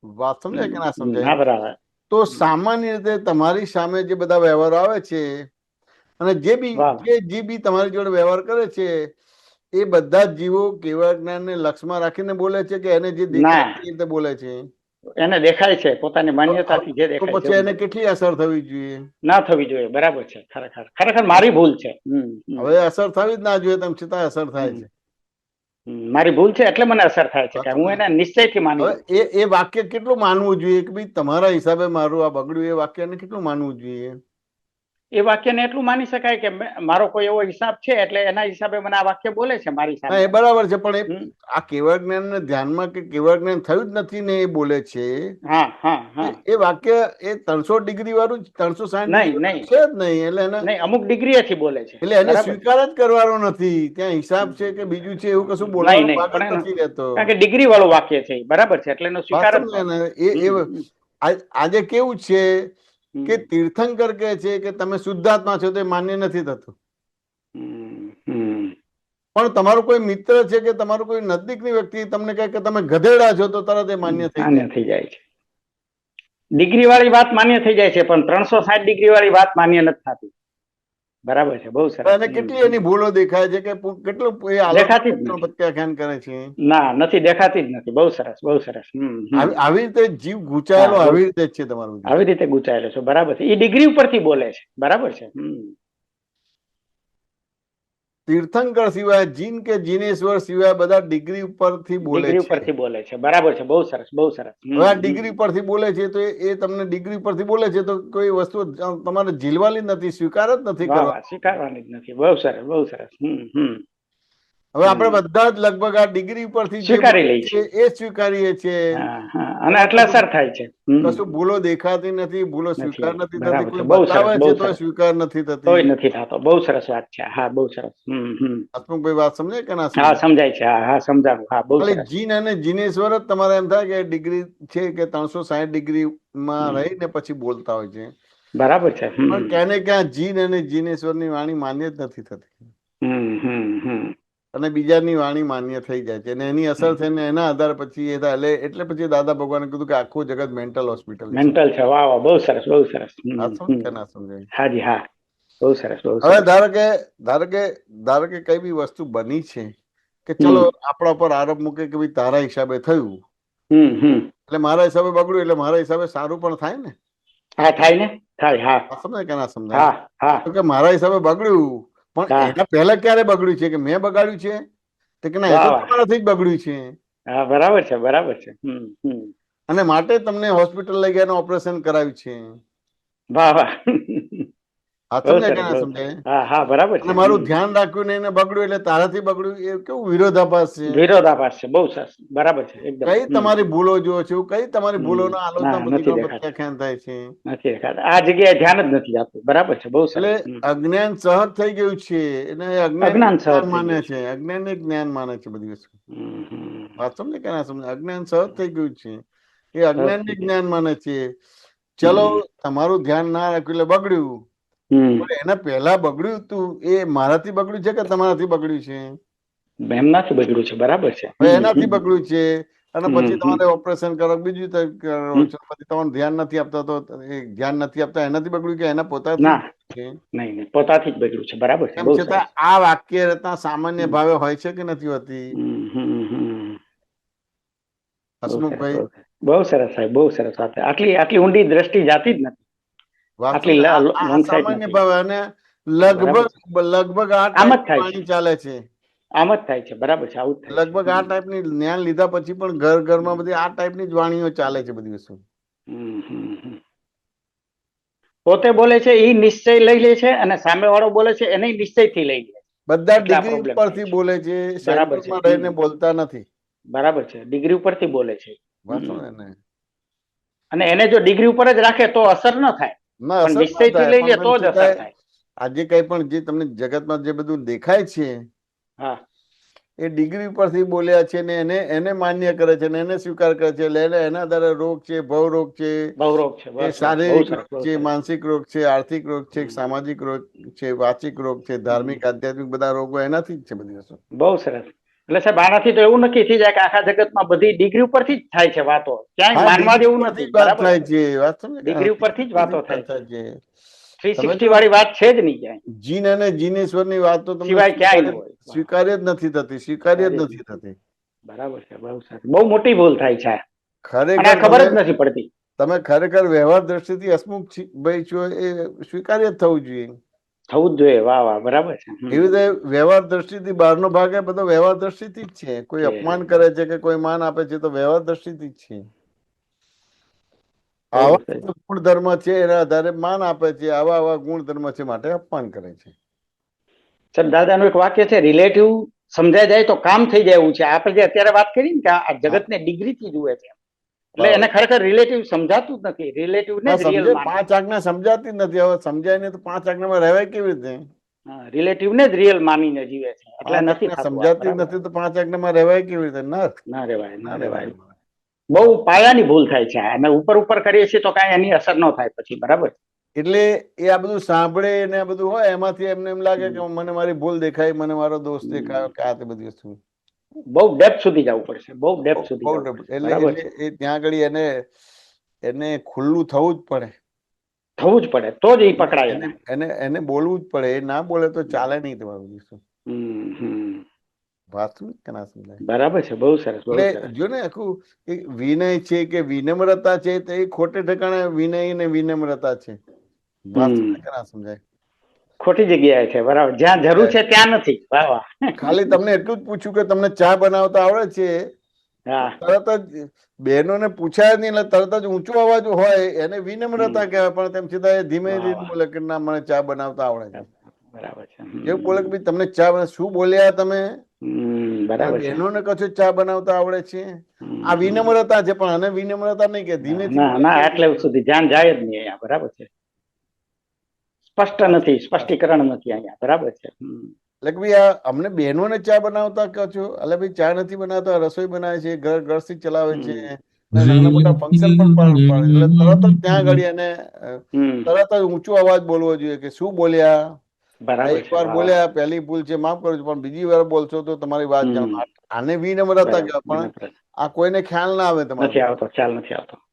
વાત સમજાય કે ના સમજાય? હા, બરાબર. તો સામાન્ય રીતે તમારી સામે જે બધા વ્યવહારો આવે છે અને જે બી તમારી જોડે વ્યવહાર કરે છે એ બધા જ જીવો કેવળ જ્ઞાનને લક્ષમાં રાખીને બોલે છે કે એને જે દેખાય એ રીતે બોલે છે? એને દેખાય છે પોતાની માન્યતાથી જે દેખાય છે. તો પછી એને કેટલી અસર થવી જોઈએ? ના થવી જોઈએ. બરાબર છે. ખરેખર મારી ભૂલ છે. હવે અસર થવી જ ના જોઈએ, તેમ છતાં અસર થાય છે. મારી ભૂલ છે એટલે મને અસર થાય છે કે હું એને નિશ્ચયથી માનું. હવે એ વાક્ય કેટલું માનવું જોઈએ કે ભાઈ તમારા હિસાબે મારું આ બગડ્યું, એ વાક્યને કેટલું માનવું જોઈએ? એ વાક્યને એટલું માની શકાય કે મારો કોઈ એવો હિસાબ છે એટલે એના હિસાબે મને આ વાક્ય બોલે છે મારી સામે. એ બરાબર છે, પણ આ કેવળ જ્ઞાનને ધ્યાનમાં કે કેવળ જ્ઞાન થયું જ નથી ને એ બોલે છે. હા હા હા. એ વાક્ય એ 360 ડિગ્રી વાળું 360 નહીં છે જ નહીં, એટલે એને અમુક ડિગ્રીએથી બોલે છે એટલે એને સ્વીકાર જ કરવાનો નથી. ત્યાં હિસાબ છે કે બીજું છે એવું કશું બોલવાનું બાકી નથી રહેતો, કારણ કે ડિગ્રી વાળું વાક્ય છે. બરાબર છે, એટલે એનો સ્વીકાર આજે કેવું છે કે તીર્થંકર કહે છે કે તમે શુદ્ધાત્મા છો તો એ માન્ય નથી થતું. પણ તમારો કોઈ મિત્ર છે કે તમારું કોઈ નજીકની વ્યક્તિ તમને કહે કે તમે ગધેડા છો તો તરત એ માન્ય થઈ જાય છે. ડિગ્રી વાળી વાત માન્ય થઈ જાય છે પણ 360 ડિગ્રી વાળી વાત માન્ય નથી થતી. બરાબર છે, બહુ સરસ. અને કેટલી એની ભૂલો દેખાય છે કે કેટલું દેખાતી જ નથી, પ્રત્યાખ્યાન કરે છે. ના, નથી દેખાતી જ નથી. બહુ સરસ, બહુ સરસ. આવી રીતે જીવ ગુચાયેલો આવી રીતે જ છે તમારું, આવી રીતે ગુચાયેલો છે. બરાબર છે, એ ડિગ્રી ઉપરથી બોલે છે. બરાબર છે. તીર્થંકર સિવાય જીન કે જીનેશ્વર સિવાય બધા ડિગ્રી ઉપરથી બોલે છે. ડિગ્રી ઉપરથી બોલે છે. બરાબર છે, બહુ સરસ, બહુ સરસ. હવે આ ડિગ્રી પરથી બોલે છે તો એ તમને ડિગ્રી પરથી બોલે છે તો કોઈ વસ્તુ તમારે ઝીલવાની નથી, સ્વીકાર જ નથી કરવાનો. સ્વીકારવાની જ નથી. બહુ સરસ, બહુ સરસ. હવે આપણે બધા જ લગભગ આ ડિગ્રી પરથી સ્વીકારી લઈએ છીએ, એ સ્વીકારીએ છીએ અને આટલા અસર થાય છે. કશું ભૂલો દેખાતી નથી, ભૂલો સ્વીકાર નથી થતી, કોઈ બતાવે છે તો સ્વીકાર નથી થતી, તોય નથી થતો. બહુ સરસ વાત છે. હા, બહુ સરસ. હસમુખભાઈ વાત સમજાય કે ના? હા, સમજાય છે. હા, સમજાવું. હા, બહુ સરસ. જીન અને જીનેશ્વર જ તમારે એમ થાય કે ડિગ્રી છે કે 360 ડિગ્રી માં રહીને પછી બોલતા હોય છે. બરાબર છે. પણ ક્યાં ને ક્યાં જીન અને જીનેશ્વર ની વાણી માન્ય જ નથી થતી અને બીજાની વાણી માન્ય થઈ જાય છે અને એની અસર થઈને એના આધાર પછી એ થાય. એટલે પછી દાદા ભગવાને કીધું કે આખું જગત મેન્ટલ હોસ્પિટલ છે. વાહ વાહ, બહુ સરસ, બહુ સરસ. ના સમજાય? હાજી, હા, બહુ સરસ, બહુ હવે સરસ. ધારો કે કઈ બી વસ્તુ બની છે કે ચલો આપણા પર આરોપ મૂકે કે ભાઈ તારા હિસાબે થયું, એટલે મારા હિસાબે બગડ્યું, એટલે મારા હિસાબે સારું પણ થાય ને? હા, થાય ને, થાય. હા, સમજાય કે ના સમજાય? હા, કે મારા હિસાબે બગડ્યું, પણ એના પહેલા ક્યારે બગડ્યું છે કે મેં બગાડ્યું છે? તો કે ના, એ તો તમારાથી જ બગડ્યું છે. હા, બરાબર છે, બરાબર છે. અને માટે તમને હોસ્પિટલ લઈ ગયા, ઓપરેશન કરાવ્યું છે. વાહ વાહ, સમજાય કે ના સમજાય? હા હા, બરાબર છે. અને મારું ધ્યાન રાખ્યું ને એને બગડ્યું એટલે તારાથી બગડ્યું, એ કેવું વિરોધાભાસ છે. વિરોધાભાસ છે. બહુ સરસ, બરાબર છે. એકદમ. કઈ તમારી ભૂલો જો છે, કઈ તમારી ભૂલોના આલોચના બધી પ્રત્યાખ્યાન થાય છે. નથી દેખાતા. આ જગ્યાએ ધ્યાન જ નથી આપતું. બરાબર છે, બહુ સરસ. એટલે અજ્ઞાન સહજ થઈ ગયું છે એને અજ્ઞાન માને છે, અજ્ઞાન ને જ્ઞાન માને છે બધી વસ્તુ. વાત સમજે કે ના સમજે? અજ્ઞાન સહજ થઈ ગયું છે, એ અજ્ઞાન ને જ્ઞાન માને છે. ચલો, તમારું ધ્યાન ના રાખ્યું એટલે બગડ્યું, પણ એના પહેલા બગડ્યું તું એ મારાથી બગડ્યું છે કે તમારાથી બગડ્યું છે? એમનાથી બગડ્યું છે. બરાબર છે, એનાથી બગડ્યું છે. અને પછી તમારે ઓપરેશન કરો, બીજું કરો છો, પછી તમારું ધ્યાન નથી આપતા, તો ધ્યાન નથી આપતા એનાથી બગડ્યું કે એના પોતાથી? નહીં, પોતાથી જ બગડ્યું છે. બરાબર છે. એમ છતાં આ વાક્ય રચના સામાન્ય ભાવે હોય છે કે નથી હોતી? હસમુખભાઈ, બહુ સરસ સાહેબ, બહુ સરસ વાત. આટલી ઊંડી દ્રષ્ટિ જાતી જ નથી. સામાન્ય ભાવે અને લગભગ આ વાણી ચાલે છે. આમ જ થાય છે, બરાબર છે, આવું જ થાય છે. લગભગ આ ટાઈપની જ્ઞાન લીધા પછી પણ ઘર ઘરમાં બધી આ ટાઈપની જ વાણીઓ ચાલે છે બધી વસ્તુ. પોતે બોલે છે એ નિશ્ચય લઈ લે છે અને સામેવાળો બોલે છે એને નિશ્ચયથી લઈ લે છે. બધા એટલે આ ડિગ્રી problem ઉપરથી થાય છે. બોલે છે, બરાબર છે. સેન્ટરમાં રહીને બોલતા નથી. બરાબર છે, ડિગ્રી ઉપરથી બોલે છે. વાંચો ને અને એને જો ડિગ્રી ઉપર જ રાખે તો અસર ન થાય, ના પણ અસર ના નિશ્ચયથી થાય, લઈ લે પણ તો જ અસર છતાંય થાય. આજે કઈ પણ જે તમને જગતમાં જે બધું દેખાય છે હા, એ ડિગ્રી ઉપરથી બોલ્યા છે ને એને માન્ય કરે છે ને એને સ્વીકાર કરે છે. એટલે એના દ્વારા રોગ છે, ભવ રોગ છે, બહુરોગ છે, એ બસ બહુ શારીરિક સરસ, રોગ બહુ છે, સરસ. માનસિક રોગ છે, આર્થિક રોગ છે, સામાજિક રોગ છે, વાચિક રોગ છે, ધાર્મિક આધ્યાત્મિક બધા રોગો એનાથી જ છે બધી વસ્તુ. બહુ સરસ. એટલે સાહેબ આનાથી તો એવું નક્કી થઈ જાય કે આખા જગતમાં બધી ડિગ્રી ઉપરથી જ થાય છે વાતો, ક્યાંય હા, માનવા ડિગ્રી જેવું ઉપરથી નથી. જ વાત બરાબર થાય છે, છે. વાત સમજે કે ડિગ્રી ઉપરથી જ વાતો ઉપરથી થાય જ છે. છે. તમે 360 જો વાળી વાત છે જ નહીં ક્યાંય, જીન અને જીનેશ્વરની વાત તો તમને સિવાય ક્યાંય ન હોય. સ્વીકાર્ય જ નથી થતી, સ્વીકાર્ય જ નથી થતી. બરાબર છે, બહુ સરસ. બહુ મોટી ભૂલ થાય છે આ. અને ખરેખર આ ખબર જ નથી પડતી. તમે ખરેખર વ્યવહાર દ્રષ્ટિથી હસમુખ ભાઈ છો એ સ્વીકાર્ય જ થવું જોઈએ. થવું જ જોઈએ. વાહ વાહ, બરાબર છે. એવી રીતે વ્યવહાર દ્રષ્ટિથી બહારનો ભાગ એ બધો વ્યવહાર દ્રષ્ટિથી જ છે. કોઈ અપમાન કરે છે કે કોઈ માન આપે છે તો વ્યવહાર દ્રષ્ટિથી જ છે. આવા ગુણધર્મ છે એના આધારે માન આપે છે, આવા આવા ગુણધર્મ છે માટે અપમાન કરે છે. સર દાદાનું એક વાક્ય છે, રિલેટિવ સમજાય જાય તો કામ થઈ જાય એવું છે. આપણે જે અત્યારે વાત કરી ને કે આ જગતને ડિગ્રીથી જુએ છે, એટલે એને ખરેખર રિલેટિવ સમજાતું જ નથી. રિલેટિવને જ રિયલ માને. પાંચ આજ્ઞા સમજાતી જ નથી. હવે સમજાય ને તો પાંચ આજ્ઞામાં રહેવાય કેવી રીતે? રિલેટિવને જ રિયલ માનીને જીવે છે, એટલે પાંચ નથી આજ્ઞા થતું. સમજાતી જ નથી તો પાંચ આજ્ઞામાં રહેવાય કેવી રીતે? ના રેવાય, ના રેવાય. બહુ પાયાની ભૂલ થાય છે અને ઉપર ઉપર કરીએ છીએ તો કાંઈ એની અસર ન થાય પછી. બરાબર. એટલે એ આ બધું સાંભળે ને આ બધું હોય એમાંથી એમને એમ લાગે કે મને મારી ભૂલ દેખાય, મને મારો દોષ દેખાયો કે આ તે બધી વસ્તુ. બહુ ડેપ્થ સુધી જવું પડશે, બહુ ડેપ્થ સુધી જવું પડશે. એટલે બરાબર એટલે છે. એ ત્યાં આગળ એને ખુલ્લું થવું જ પડે. થવું જ પડે તો જ એ પકડાય. એને બોલવું જ પડે. એ ના બોલે તો ચાલે નહીં તમારું વસ્તુ. વાત શું કે ના સમજાય? બરાબર છે, બહુ સરસ, બહુ સરસ. એટલે જો ને આખું વિનય છે કે વિનમ્રતા છે તો એ ખોટે ઠેકાણે વિનય ને વિનમ્રતા છે. વાત કે ના સમજાય? ખોટી જગ્યાએ છે. બરાબર. જ્યાં જરૂર છે ત્યાં નથી. વાહ વાહ. ખાલી તમને એટલું જ પૂછ્યું કે તમને ચા બનાવતા આવડે છે, તરત જ બહેનોને પૂછાય નહીં એટલે તરત જ ઊંચો અવાજ હોય એને વિનમ્રતા કહેવાય. પણ તેમ છતાં એ ધીમે ધીમે બોલે કે ના મને ચા બનાવતા આવડે છે. બરાબર છે. એવું બોલે કે ભાઈ તમને ચા શું બોલ્યા તમે? બરાબર છે. બહેનોને કહો છો ચા બનાવતા આવડે છે. આ વિનમ્રતા છે પણ આને વિનમ્રતા નહીં કે ધીમેથી ના ના, આટલે સુધી ધ્યાન જાય જ નહીં અહીંયા. બરાબર છે. સ્પષ્ટ નથી, સ્પષ્ટીકરણ નથી અહીંયા. બરાબર છે. એટલે કે ભાઈ અમને બહેનોને ચા બનાવતા કહો છો? એટલે ભાઈ ચા નથી બનાવતા, રસોઈ બનાવે છે, ઘર ગૃહસ્થી ચલાવે છે, નાના મોટા ફંક્શન પણ પાડે. એટલે તરત જ ત્યાં આગળ એને તરત જ ઊંચો અવાજ બોલવો જોઈએ કે શું બોલ્યા? એક વાર બોલ્યા, પહેલી ભૂલ છે, માફ કરું છું, પણ બીજી વાર બોલશો તો તમારી વાત જાણો. આને વિનમ્રતા કહેવાય. પણ આ કોઈને ખ્યાલ ના આવે તમારો. નથી આવતો, ખ્યાલ નથી આવતો.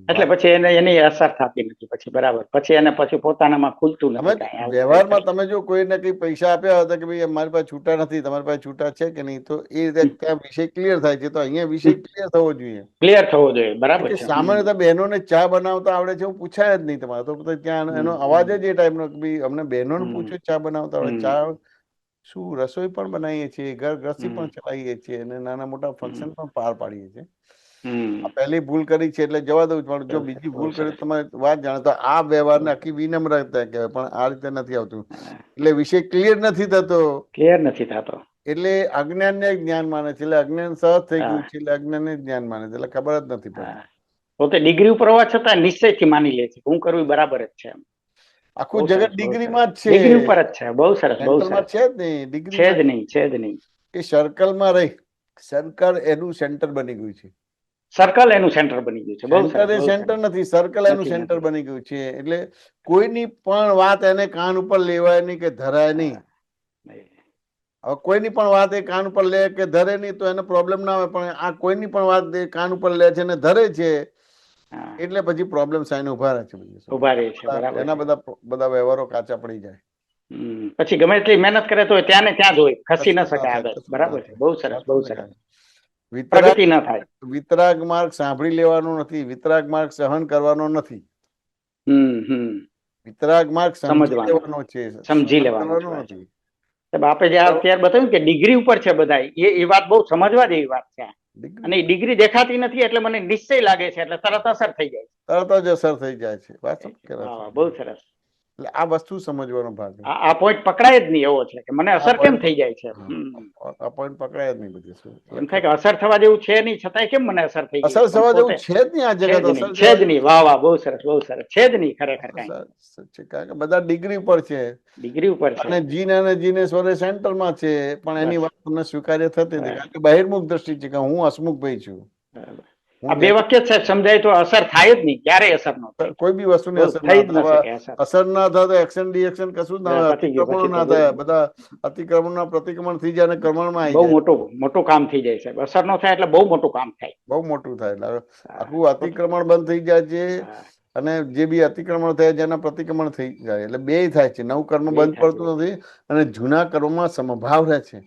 એટલે પછી એને એની અસર થતી નથી પછી. બરાબર. પછી એને પછી પોતાનામાં ખુલતું નથી. વ્યવહારમાં તમે જો કોઈને કઈ પૈસા આપ્યા હતા કે ભાઈ મારી પાસે છૂટા નથી, તમારી પાસે છૂટા છે કે નહીં, તો એ રીતે ત્યાં વિષય ક્લિયર થાય છે. તો અહીંયા વિષય ક્લિયર થવો જોઈએ. ક્લિયર થવો જોઈએ. બરાબર છે. સામાન્ય રીતે બહેનોને ચા બનાવતા આવડે છે એવું પૂછાય જ નહીં તમારે. તો ત્યાં એનો અવાજ જ એ ટાઈપનો કે ભાઈ અમને બહેનોને પૂછ્યું ચા બનાવતા આવડે? ચા શું રસોઈ પણ બનાવીએ છીએ, ઘર ગૃહસ્થી પણ ચલાવીએ છીએ અને નાના મોટા ફંક્શન પણ પાર પાડીએ છીએ. પહેલી ભૂલ કરી છે એટલે જવા દઉં, પણ જો બીજી ભૂલ કરી તમારી વાત જાણે તો આ વ્યવહારને આખી વિનમ્રતા કહેવાય. પણ આ રીતે નથી આવતું એટલે વિષય ક્લિયર નથી થતો. ક્લિયર નથી થતો એટલે અજ્ઞાનને જ્ઞાન માને છે. એટલે અજ્ઞાન સહજ થઈ ગયું છે એટલે અજ્ઞાનને જ્ઞાન માને છે. એટલે ખબર જ નથી પડતી. પોતે ડિગ્રી ઉપર હોવા છતાં નિશ્ચયથી માની લે છે હું કરવું બરાબર જ છે. આખું જગત ડિગ્રીમાં જ છે. ડિગ્રી ઉપર જ છે. બહુ સરસ, બહુ સરસ. છે જ નહીં, ડિગ્રી છે જ નહીં, છે જ નહીં. એ સર્કલમાં રહી સર્કલ એનું સેન્ટર બની ગયું છે. સર્કલ એનું સેન્ટર બની ગયું છે. બહુ સરસ. સેન્ટર એ સેન્ટર નથી, સર્કલ એનું સેન્ટર બની ગયું છે. એટલે કોઈની પણ વાત એને કાન ઉપર લેવાય નહીં કે ધરાય નહીં. હવે કોઈની પણ વાત એ કાન ઉપર લે કે ધરે નહીં તો એને પ્રોબ્લેમ ના આવે. પણ આ કોઈની પણ વાત એ કાન ઉપર લે છે ને ધરે છે એટલે પછી પ્રોબ્લેમ સાઈને ઉભા રહે છે. એના બધા વ્યવહારો કાચા પડી જાય. પછી ગમે એટલી મહેનત કરે તો ત્યાં ને ત્યાં જ હોય, ખસી ન શકે આગળ. બરાબર છે. બહુ સરસ, બહુ સરસ. પ્રગતિ ન થાય. વિતરાગ માર્ગ સાંભળી લેવાનો નથી, વિતરાગ માર્ગ સહન કરવાનો નથી. વિતરાગ માર્ગ સમજી લેવાનો છે, સમજી લેવાનો નથી. સાહેબ આપે જે અત્યારે બતાવ્યું કે ડિગ્રી ઉપર છે બધા, એ વાત બહુ સમજવા જેવી વાત છે. અને એ ડિગ્રી દેખાતી નથી એટલે મને નિશ્ચય લાગે છે, એટલે તરત અસર થઈ જાય છે. તરત જ અસર થઈ જાય છે. વાત સમજ કે વાહ, ના વાહ, સમજ? બહુ સરસ. એટલે આ વસ્તુ સમજવાનો ભાગ છે. આ પોઈન્ટ પકડાય જ નહીં એવો છે કે મને અસર કેમ થઈ જાય છે. આ પોઈન્ટ પકડાય જ નહીં બધી શું. એમ થાય કે અસર થવા જેવું છે નહીં, છતાંય કેમ મને અસર થઈ ગઈ. અસર થવા પણ જેવું પોતે છે જ નહીં આ છે જગત. જ અસર નહીં, છે જ નહીં. વાહ વાહ, બહુ સરસ, બહુ સરસ. છે જ નહીં ખરેખર કાંઈ. છે કારણ કે બધા ડિગ્રી પર છે ડિગ્રી ઉપર છે. અને જીનેશ્વરે સેન્ટરમાં છે, પણ એની બસ. વાત તમને સ્વીકાર્ય થતી નથી કારણ કે બહિર્મુખ દ્રષ્ટિ છે કે હું હસમુખભાઈ છું. બરાબર. હું આ બે વાક્ય જ સાહેબ સમજાય તો અસર થાય જ નહીં, ક્યારેય અસર ન થાય. કોઈ બી વસ્તુની બહુ અસર થઈ ના જ ન થાય. શકે અસર. અસર ના થાય તો એક્શન રિએક્શન કશું જ ના હોય. પતી ગયું, અતિક્રમણો પછી ના તો થાય. બધા અતિક્રમણના પ્રતિક્રમણ થઈ જાય અને કર્મણમાં આવી બહુ જાય. મોટું કામ થઈ જાય સાહેબ. અસર ન થાય એટલે બહુ મોટું કામ થાય. બહુ મોટું થાય. એટલે હવે હા. આખું અતિક્રમણ બંધ થઈ જાય છે હા. અને જે બી અતિક્રમણ થયા છે એના પ્રતિક્રમણ થઈ જાય. એટલે બે થાય છે. નવું કર્મ બેય બંધ થાય પડતું નથી અને જૂના કર્મમાં સમભાવ રહે છે.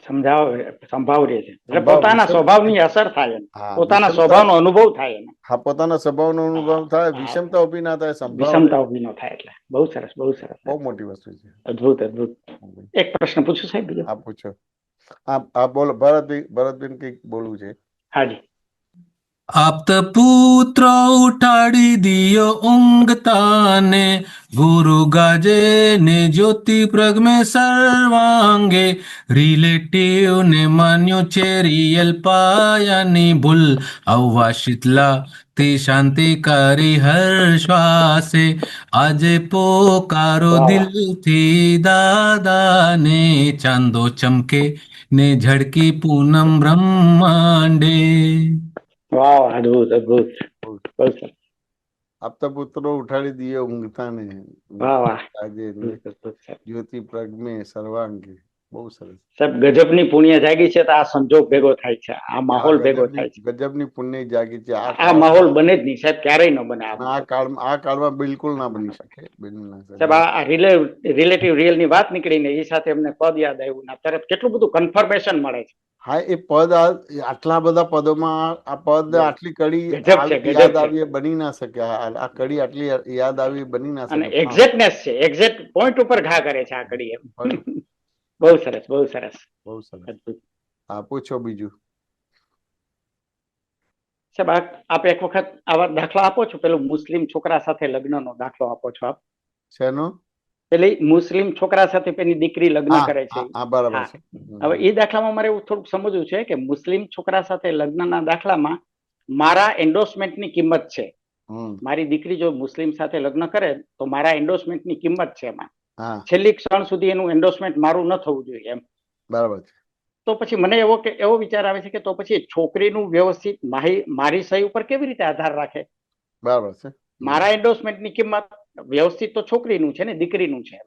સંભાવ રહે છે. એટલે સંભાવ પોતાના વિષમ- સ્વભાવની અસર થાય એને. હા, પોતાના વિષમતા- સ્વભાવનો અનુભવ થાય એને. હા, પોતાના સ્વભાવનો અનુભવ થાય. હા. વિષમતા ઉભી ના થાય. સંભાવ રહે. વિષમતા ઉભી ન થાય. એટલે બહુ સરસ, બહુ સરસ. બહુ મોટી વસ્તુ છે. અદભુત, અદભુત. એક પ્રશ્ન પૂછું સાહેબ બીજો? આ પૂછો. આ બોલો. ભરતભાઈ કંઈક બોલવું છે. હાજી. આપતા પુત્ર ઉઠાડી દિયો ઊંઘતાને, ગુરુ ગાજે ને જ્યોતિ પ્રગમે સર્વાંગે, રિલેટિવ ને માન્યો છે રિયલ પાયાની ભૂલ, અવવા શીતલા તે શાંતિકારી હર્ષવાસે, આજે પોકારો વાહ, વાહ. દિલથી દાદાને, ચાંદો ચમકે ને ઝડકી પૂનમ બ્રહ્માંડે. વાહ, વાહ, અદભુત, અદભુત. બહુ સરસ. આપતા પુત્રો ઉઠાડી દિયો ઊંઘતાને, વાહ, વાહ. આજે અદભુત, અદભુત સાહેબ. જ્યોતિ પ્રગમે સર્વાંગે. બહુ સરસ. સાહેબ ગજબની પુણ્ય જાગી છે તો આ સંજોગ ભેગો થાય છે, આ માહોલ ભેગો થાય છે. ગજબની પુણ્ય જાગી છે. આ માહોલ બને જ નહીં સાહેબ, ક્યારેય ન બને આ માહોલ. આ કાળમાં બિલકુલ ના બની શકે. બિલકુલ ના શકે. સાહેબ આ રિલેટિવ રિયલ ની વાત નીકળીને એ સાથે એમને પદ યાદ આવ્યું ને તરત કેટલું બધું કન્ફર્મેશન મળે છે. હા, એ પદ આટલા બધા પદોમાં આ પદ આટલી કડી ગજબ છે, ગજબ યાદ છે. આવી બની ના શકે. આ કડી આટલી યાદ આવી બની ના અને શકે. એક્ઝેક્ટનેસ છે, એક્ઝેક્ટ પોઈન્ટ ઉપર ઘા કરે છે આ કડી એમ. બહુ સરસ, બહુ સરસ. બહુ સરસ. અદભુત. હા, પૂછો બીજું. સાહેબ આપ એક વખત આવા દાખલો આપો છો, પેલું મુસ્લિમ છોકરા સાથે લગ્નનો દાખલો આપો છો આપ. શેનો? પેલી મુસ્લિમ છોકરા સાથે પેલી દીકરી લગ્ન કરે છે. હા, બરાબર હા. છે. હવે એ દાખલામાં મારે એવું થોડુંક સમજવું છે કે મુસ્લિમ છોકરા સાથે લગ્નના દાખલામાં મારા એન્ડોર્સમેન્ટની કિંમત છે. મારી દીકરી જો મુસ્લિમ સાથે લગ્ન કરે તો મારા એન્ડોર્સમેન્ટની કિંમત છે એમાં. હા, છેલ્લી ક્ષણ સુધી એનું એન્ડોર્સમેન્ટ મારું ન થવું જોઈએ એમ. બરાબર છે. તો પછી મને એવો વિચાર આવે છે કે તો પછી છોકરીનું વ્યવસ્થિત મારી સહી ઉપર કેવી રીતે આધાર રાખે? બરાબર છે. મારા એન્ડોર્સમેન્ટની કિંમત વ્યવસ્થિત તો છોકરીનું છે ને, દીકરીનું છે.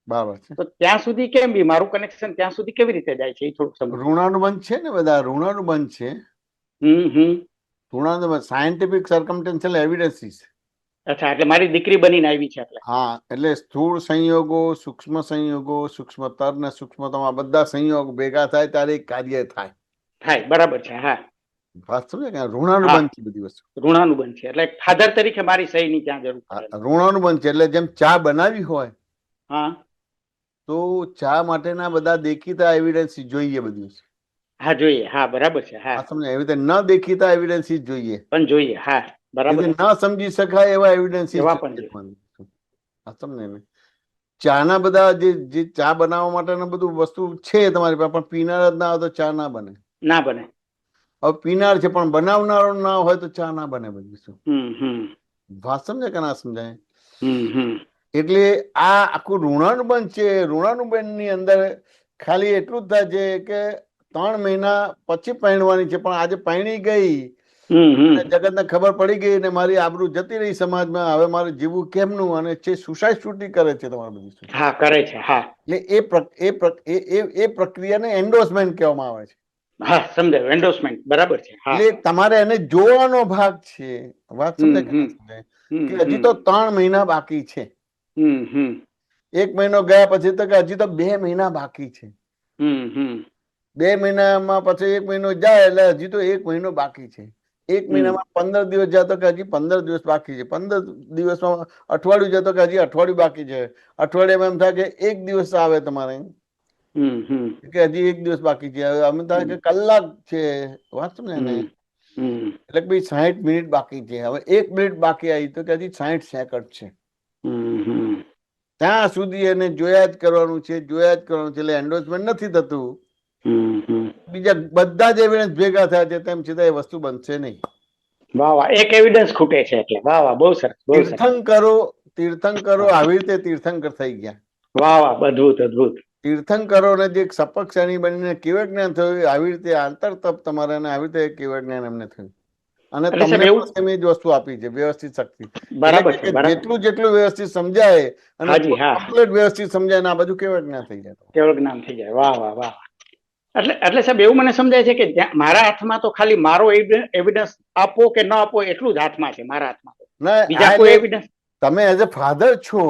બરાબર છે. તો ત્યાં સુધી કેમ બી મારું કનેક્શન ત્યાં સુધી કેવી રીતે જાય છે એ થોડુંક સમજ. ઋણાનુબંધ છે ને, બધા ઋણાનુબંધ છે. ઋણાનુબંધ સાયન્ટિફિક સર્કમટેન્શિયલ એવિડન્સીસ. અચ્છા, એટલે મારી દીકરી બનીને આવી છે એટલે. હા, એટલે સ્થૂળ સંયોગો, સૂક્ષ્મતર ને સૂક્ષ્મતમ બધા સંયોગ ભેગા થાય ત્યારે એક કાર્ય થાય. બરાબર છે. હા, વાત સમજે કે ઋણાનુબંધ છે બધી વસ્તુ. ઋણાનુબંધ છે એટલે ફાધર તરીકે મારી સહીની ત્યાં જરૂર પડે. ઋણાનુબંધ છે એટલે જેમ ચા બનાવી હોય હા, તો ચા માટેના બધા દેખીતા એવિડન્સ જોઈએ બધું. હા, જોઈએ. હા, બરાબર છે. હા, સમજે એવી રીતે ન દેખીતા એવિડન્સ જોઈએ. પણ જોઈએ. હા, બરાબર. ન સમજી શકાય એવા એવિડન્સ સમજે ને. ચાના બધા જે ચા બનાવવા માટેના બધું વસ્તુ છે તમારી પાસે, પણ પીનાર જ ના હોય તો ચા ના બને. ના બને. હવે પીનાર છે પણ બનાવનારો ના હોય તો ચા ના બને બધું. વાત સમજે કે ના સમજાય? એટલે આ આખું ઋણાનુબંધ છે. ઋણાનુબંધ ની અંદર ખાલી એટલું જ થાય છે કે 3 મહિના પછી પરણવાની છે, પણ આજે પરણી ગઈ, જગત ને ખબર પડી ગઈ ને મારી આબરૂ જતી રહી સમાજમાં. હવે મારે જીવવું કેમનું? અને છે સુસાઇડ શૂટિંગ કરે છે તમારે બધું. હા, કરે છે. હા, એટલે એ પ્રક્રિયાને એન્ડોર્સમેન્ટ કહેવામાં આવે છે. હા, સમજાયું. એન્ડોર્સમેન્ટ બરાબર છે. હા, એટલે તમારે એને જોવાનો ભાગ છે. વાત સમજાય કે ના સમજાય? કે હજી તો 3 મહિના બાકી છે. 1 મહિનો ગયા પછી તો કે હજી તો 2 મહિના બાકી છે. 2 મહિનામાં પછી 1 મહિનો જાય એટલે હજી તો 1 મહિનો બાકી છે. 1 મહિનામાં 15 દિવસ જાય તો કે હજી 15 દિવસ બાકી છે. 15 દિવસમાં અઠવાડિયું જાય તો કે હજી અઠવાડિયું બાકી છે. અઠવાડિયામાં એમ થાય કે 1 દિવસ આવે તમારે કે હજી એક દિવસ બાકી છે. હવે અમે તારે કે કલાક છે વાંચો ને એને, એટલે કે ભાઈ 60 મિનિટ બાકી છે. હવે 1 મિનિટ બાકી આવી તો કે હજી 60 સેકન્ડ છે. ત્યાં સુધી એને જોયા જ કરવાનું છે, જોયા જ કરવાનું છે. એટલે એન્ડોર્સમેન્ટ નથી થતું. બીજા બધા જ એવિડન્સ ભેગા થયા છે તેમ છતાં એ વસ્તુ બનશે નહીં. વાહ વાહ, એક એવિડન્સ ખૂટે છે એટલે. વાહ વાહ, બહુ સરસ, બહુ સરસ. તીર્થંકરો આવી રીતે તીર્થંકર થઈ ગયા. વાહ વાહ, અદભુત અદભુત. તીર્થંકરોને જે સપક્ષણી બનીને કેવળ જ્ઞાન થયું, આવી રીતે આંતર તપ તમારે આવી રીતે કેવળ જ્ઞાન એમને થયું. અને એટલે તમને સાહેબ એવું પણ એમ જ વસ્તુ આપી છે, વ્યવસ્થિત શક્તિ. બરાબર એટલે છે, કે બરાબર. જેટલું વ્યવસ્થિત સમજાય અને હાજી, હા, કમ્પ્લીટ વ્યવસ્થિત સમજાય ને આ બધું કેવળ જ્ઞાન થઈ જાય. કેવળ જ્ઞાન થઈ જાય. વાહ વાહ વાહ. એટલે સાહેબ એવું મને સમજાય છે કે મારા હાથમાં તો ખાલી મારો એવિડન્સ આપો કે ન આપો એટલું જ હાથમાં છે, મારા હાથમાં. ના બીજા આ કોઈ એટલે એવિડન્સ? તમે એઝ એ ફાધર છો,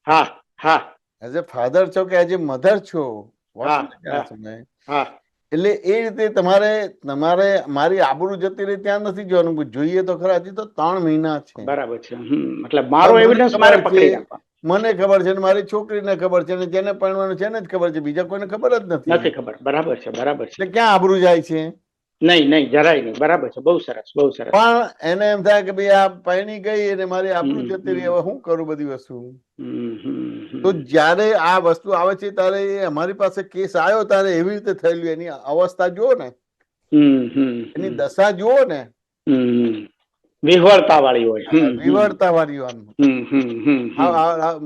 હા હા એઝ એ ફાધર છો કે એઝ એ મધર છો, હા હા સમજાય. હા. એટલે એ રીતે તમારે મારી આબરૂ જતી રહી ત્યાં નથી જોવાનું. જોઈએ તો ખરા, હજી તો 3 મહિના છે. બરાબર છે. મતલબ મારો એવિડન્સ મારે પકડી રાખવાનો. મને ખબર છે ને મારી છોકરીને ખબર છે ને જેને પરણવાનું છે એને જ ખબર છે, બીજા કોઈને ખબર જ નથી. નથી ખબર. બરાબર છે, બરાબર છે. એટલે ક્યાં આબરૂ જાય છે? નહીં નહીં, જરાય નહીં. બરાબર છે, બહુ સરસ, બહુ સરસ. પણ એને એમ થાય કે ભાઈ આ પરણી ગઈ અને મારી આબરૂ જતી રહી, હવે શું કરું બધી વસ્તુ. તો જ્યારે આ વસ્તુ આવે છે ત્યારે અમારી પાસે કેસ આવ્યો ત્યારે એવી રીતે થયેલું. એની અવસ્થા જુઓ ને, એની દશા જુઓ ને, વિહવળતા વાળી હોય. વિવળતા વાળી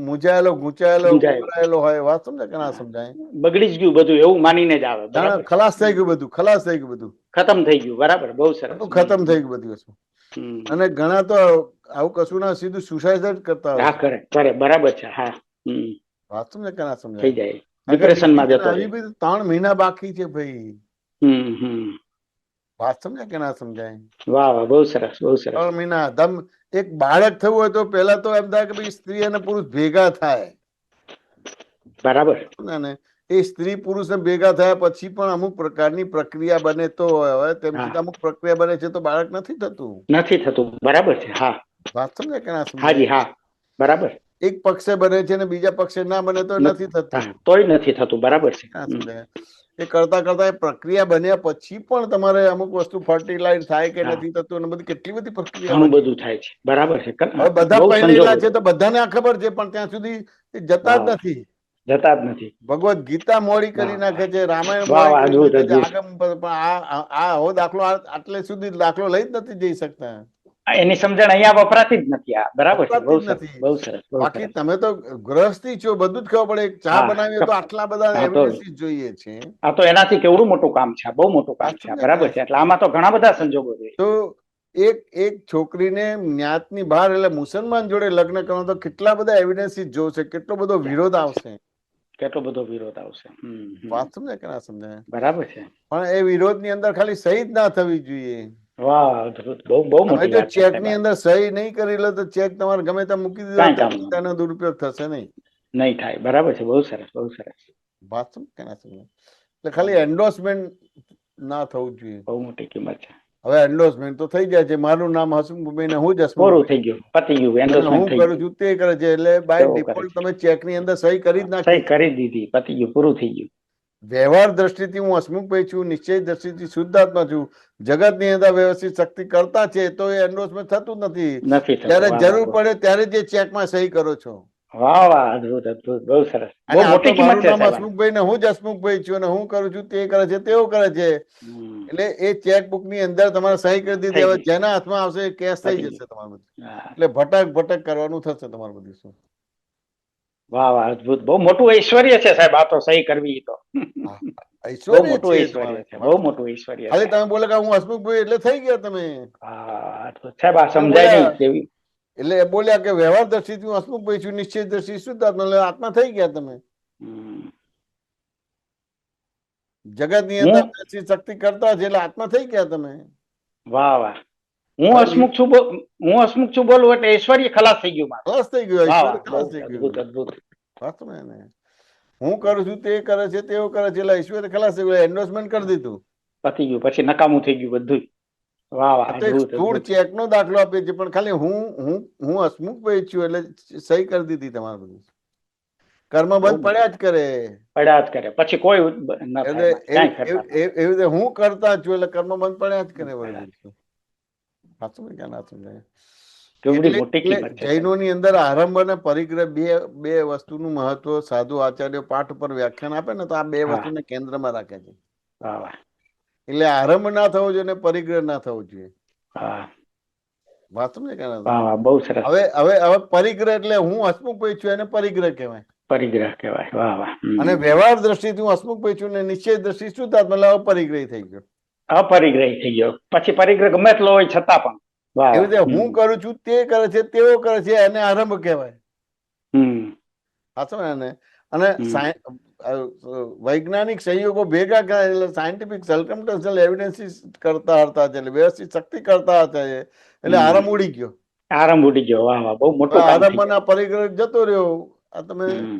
મૂંઝાયેલો ગૂંચાયેલો હોય. વાત સમજાય કે ના સમજાય? બગડી જ ગયું બધું એવું માનીને જ આવે. બરાબર. ખલાસ થઈ ગયું બધું, ખલાસ થઈ ગયું બધું, ખતમ થઈ ગયું. બરાબર, બહુ સરસ. ખતમ થઈ ગયું બધી વસ્તુ. અને ઘણા તો આવું કશું ના સીધું સુસાઇડ જ કરતા હોય. હા, કરે. બરાબર છે. હા. વાત સમજાય કે ના થઈ સમજાય? જાય. ડિપ્રેશનમાં જતો રહે. 3 મહિના બાકી છે ભાઈ. વાત સમજાય કે ના સમજાય? વાહ વાહ, બહુ સરસ, બહુ સરસ. 3 મહિના. એક બાળક થવું હોય તો પેલા તો એમ થાય કે ભાઈ સ્ત્રી અને પુરુષ ભેગા થાય. બરાબર. એ સ્ત્રી પુરુષ ભેગા થયા પછી પણ અમુક પ્રકારની પ્રક્રિયા બને તો હવે તેમ છતાં અમુક પ્રક્રિયા બને છે તો બાળક નથી થતું. નથી થતું. બરાબર છે. હા. વાત સમજાય કે ના સમજાય? હાજી, હા. બરાબર. એક પક્ષે બને છે ને બીજા પક્ષે ના બને તો નથી થતું. તોય નથી થતું. બરાબર છે. એ કરતા કરતા એ પ્રક્રિયા બન્યા પછી પણ તમારે અમુક વસ્તુ ફર્ટિલાઇઝ થાય કે નથી થતું અને બધી કેટલી બધી પ્રક્રિયા ઘણું બધું થાય છે. બરાબર છે. હવે બધા પહેરેલા છે તો બધાને આ ખબર છે પણ ત્યાં સુધી જતા જ નથી. જતા જ નથી. ભગવદ ગીતા મોડી કરી નાખે છે, રામાયણ વાહ, મોડી કરી નાખે છે, અદભુત. આગમ પણ આ હો દાખલો આટલે સુધી દાખલો લઈ જ નથી જઈ શકતા. એની સમજણ અહીંયા વપરાતી જ નથી. આ બરાબર છે. બહુ સરસ, નથી. બહુ સરસ. બાકી તમે તો ગૃહસ્થી છો, બધું જ ખબર પડે. ચા બનાવીએ તો આટલા બધા એવિડન્સીસ જોઈએ છે. આ તો એનાથી કેવડું મોટું કામ છે. બહુ મોટું કામ છે. બરાબર છે. એટલે આમાં તો ઘણા બધા સંજોગો છે. તો એક છોકરીને જ્ઞાતની બહાર એટલે મુસલમાન જોડે લગ્ન કરવાનું તો કેટલા બધા એવિડન્સીસ જોશે, કેટલો બધો વિરોધ આવશે. કેટલો બધો વિરોધ આવશે. વાત સમજાય કે ના સમજાય? બરાબર છે. પણ એ વિરોધ ની અંદર ખાલી સહી જ ના થવી જોઈએ. વાહ, બહુ મોટી વાત છે. ચેક ની અંદર સહી નહીં કરી લો તો ચેક તમારે ગમે ત્યાં મૂકી દીધો તેનો દુરુપયોગ થશે નહીં. નહીં થાય. બરાબર છે. બહુ સરસ, બહુ સરસ. વાત સમજ કે ના સમજાય? એટલે ખાલી એન્ડોર્સમેન્ટ ના થવું જોઈએ. બહુ મોટી કિંમત છે. હવે એન્ડોર્સમેન્ટ તો થઈ જાય છે. મારું નામ હસમુખભાઈ ને હું જ પૂરું થઈ ગયું, પતી ગયું. એન્ડોર્સમેન્ટ થઈ હું કરું છું તે કરે છે એટલે બાય ડિફોલ્ટ તમે ચેક ની અંદર સહી કરી જ નાખી. સહી કરી દીધી, પતી ગયું, પૂરું થઈ ગયું. વ્યવહાર દ્રષ્ટિથી હું હસમુખભાઈ છું, નિશ્ચય દ્રષ્ટિથી શુદ્ધાત્મા છું. જગત ની અંદર વ્યવસ્થિત શક્તિ કરતા છે તો એ એન્ડોર્સમેન્ટ થતું નથી. જ્યારે જરૂર પડે ત્યારે જે ચેકમાં સહી કરો છો. વાહ વાહ, અદભુત અદભુત, બહુ સરસ. બહુ મોટી કિંમત છે. હસમુખભાઈ ને હું જ હસમુખભાઈ છું અને હું કરું છું તે કરે છે તેવું કરે છે. એટલે એ ચેકબુક ની અંદર તમારે સહી કરી દીધી. હવે જેના હાથમાં આવશે એ કેશ થઈ જશે તમારું. એટલે ભટક કરવાનું થશે તમારું બધું. વાહ વાહ, અદભુત. બહુ મોટું ઐશ્વર્ય છે સાહેબ. આ તો સહી કરવી તો બહુ મોટું ઐશ્વર્ય છે. બહુ મોટું ઐશ્વર્ય. ખાલી તમે બોલે કે હું હસમુખભાઈ એટલે થઈ ગયા તમે. સાહેબ આ સમજાય નહીં કેવી. એટલે બોલ્યા કે વ્યવહાર દ્રષ્ટિથી હું હસમુખભાઈ છું, નિશ્ચય દ્રષ્ટિ શુદ્ધાત્મા, આત્મા થઈ ગયા તમે. જગત ની અંદર શક્તિ કરતા છે એટલે આત્મા થઈ ગયા તમે. વાહ વાહ. હું હસમુખ છું બોલું એટલે ઐશ્વર્ય ખલાસ થઈ ગયું. ખલાસ થઈ ગયું. ઐશ્વર્ય ખલાસ થઈ ગયું. અદભુત. વાત ને હું કરું છું તે કરે છે તેવું કરે છે એટલે ઐશ્વર્ય ખલાસ થઈ ગયું. એન્ડોર્સમેન્ટ કરી દીધું, પતી ગયું. પછી નકામું થઈ ગયું બધું. વાહ વાહ, અદભુત. સ્થૂળ ચેક નો દાખલો આપે છે પણ ખાલી હું હસમુખભાઈ છું એટલે સહી કરી દીધી તમારે બધું. કર્મ બંધ પડ્યા જ કરે. પડ્યા જ કરે, પછી કોઈ ન એટલે થાય, કાંઈ ફેરફાર ન થાય. એવી રીતે હું કરતા છું એટલે કર્મ બંધ પડ્યા જ કરે વળી. સાચું કે ના સમજાય? કેવડી એટલે મોટી કિંમત છે. જૈનોની અંદર આરંભ અને પરિગ્રહ બે વસ્તુનું મહત્વ સાધુ આચાર્ય પાઠ ઉપર વ્યાખ્યાન આપે ને તો આ બે હા. વસ્તુને કેન્દ્રમાં રાખે છે. વાહ વાહ. એટલે આરંભ ના થવો જોઈએ અને પરિગ્રહ ના થવો જોઈએ. હા વાત સમજે કે ના? વાહ વાહ, બહુ સરસ. હવે પરિગ્રહ એટલે હું હસમુખ છું એને પરિગ્રહ કહેવાય. પરિગ્રહ કહેવાય. વાહ વાહ. અને વ્યવહાર દ્રષ્ટિથી હું હસમુખ છું ને નિશ્ચય દ્રષ્ટિ શુદ્ધાત્મા એટલે અપરિગ્રહી થઈ ગયો. અપરિગ્રહી થઈ ગયો. પછી પરિગ્રહ ગમે એટલો હોય છતાં પણ. વાહ એવી રીતે વાહ. હું કરું છું તે કરે છે તેઓ કરે છે એને આરંભ કહેવાય. સાચો ને? અને વૈજ્ઞાનિક સંયોગો ભેગા કરે એટલે સાયન્ટિફિક સર્કમસ્ટન્શિયલ એવિડન્સીસ કરતા હતા છે, એટલે વ્યવસ્થિત શક્તિ કરતા હતા છે, એટલે આરંભ ઉડી ગયો. આરંભ ઉડી ગયો. વાહ વાહ, બહુ મોટું કામ થઈ આરંભ ના પરિગ્રહ જતો રહ્યો. આ તમે ગયું.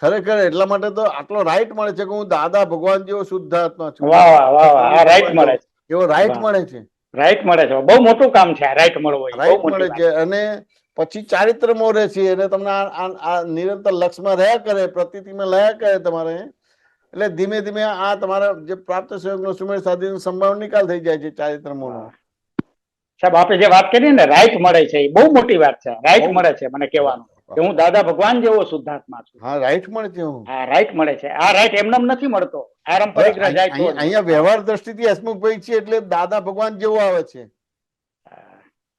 ખરેખર એટલા માટે તો આટલો રાઈટ મળે છે કે હું દાદા ભગવાન જેવો શુદ્ધાત્મા છું. વાહ વાહ વાહ વાહ, આ રાઈટ મળે છે. એવો રાઈટ વાહ. મળે છે. રાઈટ મળે છે. બહુ મોટું કામ છે આ રાઈટ મળવો, એ બહુ રાઈટ મોટી મળે વાત. છે. અને પછી ચારિત્રમાં રહે છે અને તમને આ નિરંતર લક્ષમાં રહ્યા કરે, પ્રતીતિમાં રહ્યા કરે તમારે, એટલે ધીમે ધીમે આ તમારા જે પ્રાપ્ત સંયોગનો સુમેળ સાધીનો સંભાવ નિકાલ થઈ જાય છે ચારિત્રમોનો. સાહેબ આપણે જે વાત કરી ને રાઈટ મળે છે એ બહુ મોટી વાત છે. રાઈટ મળે છે મને કહેવાનું કે હું દાદા ભગવાન જેવો શુદ્ધાત્મા છું. હા, રાઈટ મળે છે. હા, રાઈટ મળે છે. આ રાઈટ એમનેમ નથી મળતો. આરંભ પરિગ્રહ જાય તો જ. અહીંયા વ્યવહાર દ્રષ્ટિથી હસમુખભાઈ છે એટલે દાદા ભગવાન જેવો આવે છે.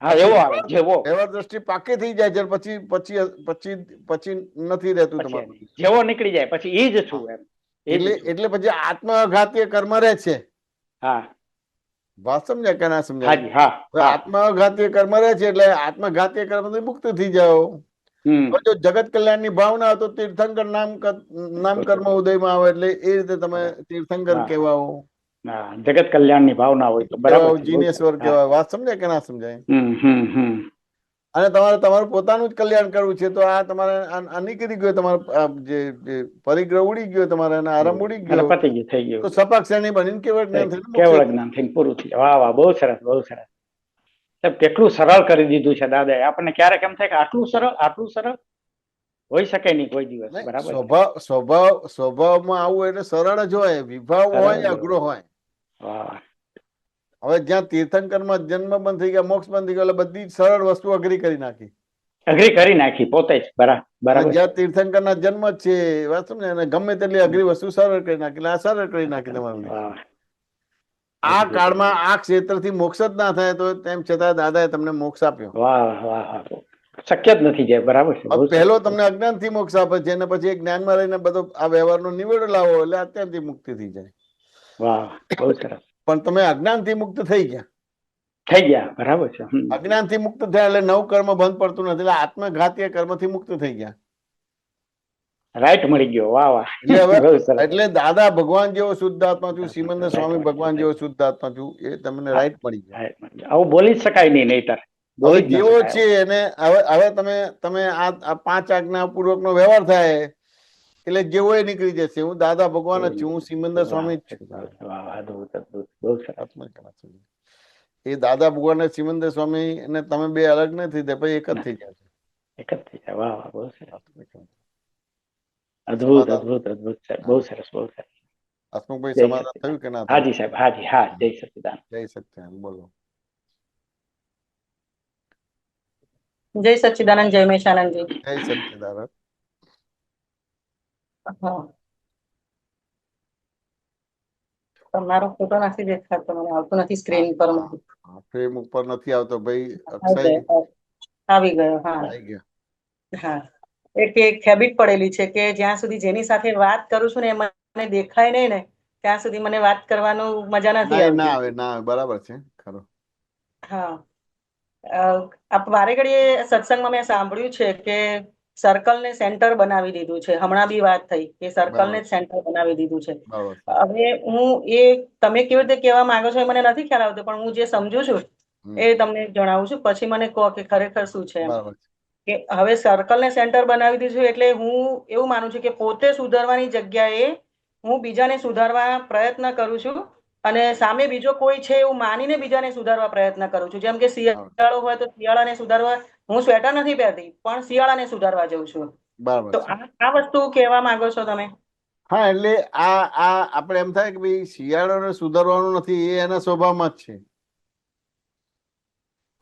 હા, એવો આવે જેવો. વ્યવહાર દ્રષ્ટિ પાકે થઈ જાય છે પછી પછી પછી પછી નથી રહેતું તમારું. જેવો નીકળી જાય પછી ઈ જ છું એમ. એટલે પછી આત્મઘાતીય કર્મ રહે છે. હા, વાત સમજાય કે ના સમજાય? હાજી. હા હા. આત્મઘાતીય કર્મ રહે છે એટલે આત્મઘાતીય કર્મથી મુક્ત થઈ જાઓ. જો જગત કલ્યાણની ભાવના તો તીર્થંકર નામ કર્મ ઉદયમાં આવે એટલે એ રીતે તમે તીર્થંકર કહેવાઓ. જગત કલ્યાણની ભાવના હોય તો બરાબર છે. જીનેશ્વર કહેવાય. વાત સમજાય કે ના સમજાય? હમ. અને તમારે તમારું પોતાનું જ કલ્યાણ કરવું છે તો આ તમારે આ નીકળી ગયો, તમારો જે પરિગ્રહ ઉડી ગયો, તમારે આરંભ ઉડી એટલે ગયો પતી ગયું, થઈ ગયું. તો સપાક શ્રેણી બનીને કેવળ જ્ઞાન થઈને કેવળ જ્ઞાન થઈને પૂરું થઈ જાય. વાહ વાહ, બહુ સરસ, બહુ સરસ. સાહેબ કેટલું સરળ કરી દીધું છે દાદાએ. આપણને ક્યારેક એમ થાય કે આટલું સરળ હોઈ શકે નહીં કોઈ દિવસ. બરાબર છે. સ્વભાવમાં આવું એટલે સરળ જ હોય. વિભાવ હોય, અઘરો હોય. વાહ. હવે જ્યાં તીર્થંકરમાં જન્મ બંધ થઈ ગયા, મોક્ષ બંધ થઈ ગયો, એટલે બધી સરળ વસ્તુ અઘરી કરી નાખી. અઘરી કરી નાખી પોતે જ. બરાબર. જ્યાં તીર્થંકરના જન્મ જ છે વાત સમજે, અને ગમે તેટલી અઘરી વસ્તુ સરળ કરી નાખી. એટલે આ સરળ કરી નાખી તમારું. આ કાળમાં આ ક્ષેત્રથી મોક્ષ જ ના થાય તો તેમ છતાં દાદાએ તમને મોક્ષ આપ્યો. વાહ વાહ, શક્ય જ નથી. જાય બરાબર છે. પહેલો તમને અજ્ઞાનથી મોક્ષ આપે છે અને પછી જ્ઞાનમાં રહીને બધો આ વ્યવહારનો નિવેડો લાવો એટલે અત્યારથી મુક્તિ થઈ જાય. વાહ, બહુ સરસ. પણ તમે અજ્ઞાનથી મુક્ત થઈ ગયા. બરાબર છે. અજ્ઞાનથી મુક્ત થયા એટલે નવ કર્મ બંધ પડતું નથી, એટલે આત્મઘાતીય કર્મથી મુક્ત થઈ ગયા. રાઈટ મળી ગયો. વાહ વાહ. એટલે હવે એટલે દાદા ભગવાન જેવો શુદ્ધાત્મા છું, સિમંદર સ્વામી ભગવાન જેવો શુદ્ધાત્મા છું, એ તમને રાઈટ મળી ગયા. આવું બોલી જ શકાય નહીં નહીતર. હવે જેવો છે એને હવે તમે આ 5 આજ્ઞા પૂર્વકનો વ્યવહાર થાય એટલે જેવો એ નીકળી જશે. હું દાદા ભગવાન જ છું, હું સિમંદર સ્વામી જ છું. એ દાદા ભગવાન ને સિમંદર સ્વામી અને તમે બે અલગ નથી થયા, પછી એક જ થઈ જશે. એક જ થઈ જાય. વાહ વાહ, બહુ સરસ. અદ્ભુત અદ્ભુત અદ્ભુત સાહેબ, બહુ સરસ, બહુ સરસ. હસમુખભાઈ સમાધાન થયું કે ના? હાજી સાહેબ, હાજી. હા, જય સચ્ચિદાનંદ. જય સચ્ચિદાનંદ. બોલો. જય સચ્ચિદાનંદ, જય મેશાનંદજી. જય સચ્ચિદાનંદ. તમારો ફોટો નથી દેખાતો, મને આવતો નથી સ્ક્રીન પર. ફ્રેમ ઉપર નથી આવતો ભાઈ. અક્ષય આવી ગયો. હા, આવી ગયો. હા. એક હેબિટ પડેલી છે કે જ્યાં સુધી જેની સાથે વાત કરું છું ને એ મને દેખાય નહીં ને ત્યાં સુધી મને વાત કરવાનું મજા નથી આવતી. ના આવે. બરાબર છે. ખરું. હા. વારે ઘડીએ સત્સંગમાં મેં સાંભળ્યું છે કે સર્કલ ને સેન્ટર બનાવી દીધું છે. હમણાં બી વાત થઈ કે સર્કલ ને સેન્ટર બનાવી દીધું છે. હવે હું તમે કેવી રીતે કહેવા માંગો છો એ મને નથી ખ્યાલ આવતો, પણ હું જે સમજુ છું એ તમને જણાવું છું, પછી મને કહો કે ખરેખર શું છે. કે હવે સર્કલ ને સેન્ટર બનાવી દીધું એટલે હું એવું માનું છું કે પોતે સુધારવાની જગ્યાએ હું બીજાને સુધારવા પ્રયત્ન કરું છું અને સામે બીજો કોઈ છે એવું માનીને બીજાને સુધારવા પ્રયત્ન કરું છું. જેમ કે શિયાળો હોય તો શિયાળાને સુધારવા હું સ્વેટર નથી પહેરતી, પણ શિયાળાને સુધારવા જઉં છું. બરાબર તો છે. આ વસ્તુ કહેવા માંગો છો તમે? હા, એટલે આ આપણે એમ થાય કે ભાઈ શિયાળોને સુધારવાનું નથી, એ એના સ્વભાવમાં જ છે.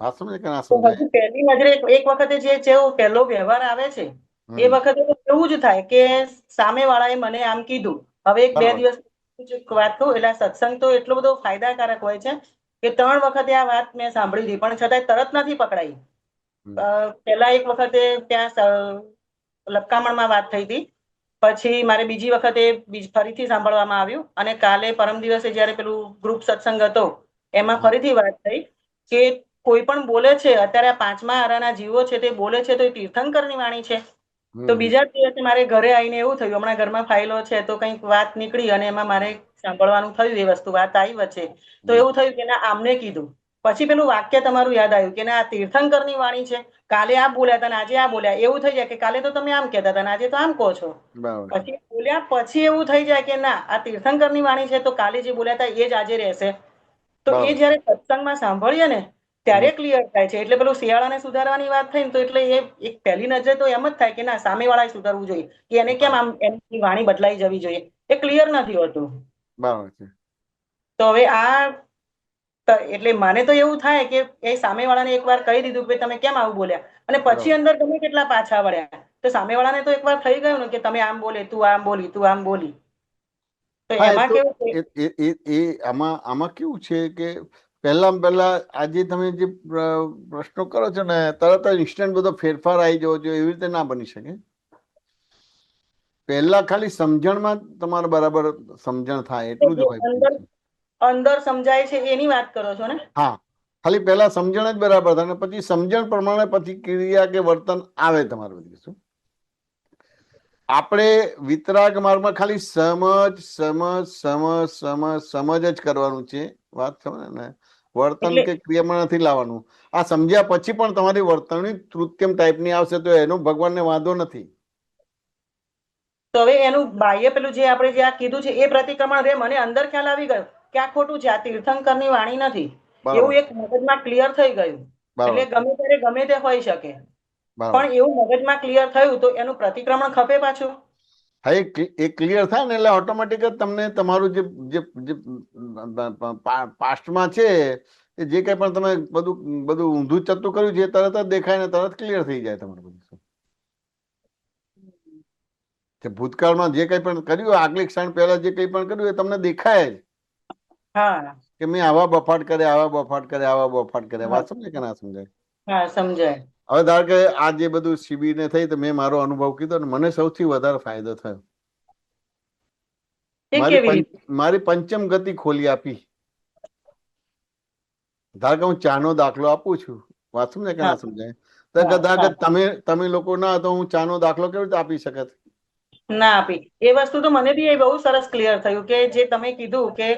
વાત સમજે કે ના તો સમજાય? હજુ પહેલી નજરે એક વખતે જેવો પહેલો વ્યવહાર આવે છે એ વખતે તો એવું જ થાય કે સામેવાળાએ મને આમ કીધું. હવે એક બે બરાબર. દિવસ વાત કહું, એટલે આ સત્સંગ તો એટલો બધો ફાયદાકારક હોય છે કે 3 વખતે આ વાત મેં સાંભળી હતી, પણ છતાંય તરત નથી પકડાઈ. પહેલા એક વખતે ત્યાં લક્કામણમાં વાત થઈ હતી, પછી મારે બીજી વખતે ફરીથી સાંભળવામાં આવ્યું, અને કાલે પરમ દિવસે જ્યારે પેલું ગ્રુપ સત્સંગ હતો એમાં ફરીથી વાત થઈ કે કોઈ પણ બોલે છે, અત્યારે આ 5મા આરાના જીવો છે તે બોલે છે તો એ તીર્થંકરની વાણી છે. તો બીજા જ દિવસે મારે ઘરે આવીને એવું થયું, હમણાં ઘરમાં ફાઇલો છે તો કંઈક વાત નીકળી અને એમાં મારે સાંભળવાનું થયું, એ વસ્તુ વાત આવી વચ્ચે, તો એવું થયું કે ના આમને કીધું. પછી પેલું વાક્ય તમારું યાદ આવ્યું કે ના આ તીર્થંકરની વાણી છે, કાલે આ બોલ્યા હતા ને આજે આ બોલ્યા, એવું થઈ જાય કે કાલે તો તમે આમ કહેતા હતા ને આજે તો આમ કહો છો. બરાબર. પછી બોલ્યા પછી એવું થઈ જાય કે ના આ તીર્થંકરની વાણી છે તો કાલે જે બોલ્યા હતા એ જ આજે રહેશે. તો એ બરાબર. જયારે સત્સંગમાં સાંભળીએ ને ત્યારે ક્લિયર થાય છે. એટલે પેલું શિયાળાને સુધારવાની વાત થઈ ને તો એટલે એ એક પહેલી નજરે તો એમ જ થાય કે ના સામેવાળાએ સુધારવું જોઈએ, કે એને કેમ આમ એની વાણી બદલાઈ જવી જોઈએ, એ ક્લિયર નથી હોતું. બરાબર છે. તો હવે એટલે મને તો એવું થાય કે એ સામેવાળાને એકવાર કહી દીધું કે તમે કેમ આવું બોલ્યા, અને પછી અંદર તમે કેટલા પાછા વળ્યા, તો સામેવાળાને તો એકવાર થઈ ગયું ને કે તમે આમ બોલે, તું આમ બોલી, તું આમ બોલી. તો હા, એમાં કેવું છે, આમાં કેવું છે કે પહેલા આજે તમે જે પ્રશ્નો કરો છો ને તરત જ ઇન્સ્ટન્ટ બધો ફેરફાર આવી જવો જોઈએ એવી રીતે ના બની શકે. પહેલા ખાલી સમજણમાં તમારે બરાબર સમજણ થાય એટલું જ હોય છે. અંદર સમજાય છે એની વાત કરો છો ને? હા, ખાલી પહેલા સમજણ જ બરાબર થાય ને પછી સમજણ પ્રમાણે પછી ક્રિયા કે વર્તન આવે તમારું બધું. શું આપણે વિતરાગ માર્ગમાં ખાલી સમજ જ કરવાનું છે, વાત સમજે ને, વર્તન કે ક્રિયામાં નથી લાવવાનું. આ સમજ્યા પછી પણ તમારી વર્તણની કૃત્રિમ ટાઈપની આવશે તો એનો ભગવાનને વાંધો નથી. તો હવે એનું બાહ્ય પેલું જે આપણે જે આ કીધું છે એ પ્રતિક્રમણ રે, મને અંદર ખ્યાલ આવી ગયો કે આ ખોટું છે, આ તીર્થંકરની વાણી નથી, એવું એક મગજમાં ક્લિયર થઈ ગયું. એટલે ગમે ત્યારે ગમે તે હોઈ શકે, પણ એવું મગજમાં ક્લિયર થયું તો એનું પ્રતિક્રમણ ખપે પાછું. હા, એ ક્લિયર થાય ને એટલે ઓટોમેટિક જ તમને તમારું જે પાસ્ટમાં છે જે કંઈ પણ તમે બધું ઊંધું ચત્તું કર્યું છે તરત જ દેખાય ને તરત ક્લિયર થઈ જાય તમારું બધું. કે ભૂતકાળમાં જે કંઈ પણ કર્યું, આગલી ક્ષણ પહેલા જે કંઈ પણ કર્યું એ તમને દેખાય જ. હા, કે મેં આવા બફાટ કર્યા, વાત સમજે કે ના સમજાય? હા, સમજાય. હવે ધારો કે આ જે બધું શિબિર ને થઈ તો મેં મારો અનુભવ કીધો ને, મને સૌથી વધારે ફાયદો થયો. મારી પંચમ ગતિ ખોલી આપી. ધારો કે હું ચાનો દાખલો આપું છું, વાત સમજે કે ના સમજાય? તો કદાચ તમે લોકો ના તો હું ચાનો દાખલો કેવી રીતે આપી શકત? ના આપી. એ વસ્તુ તો મને બી બહુ સરસ ક્લિયર થયું કે જે તમે કીધું કે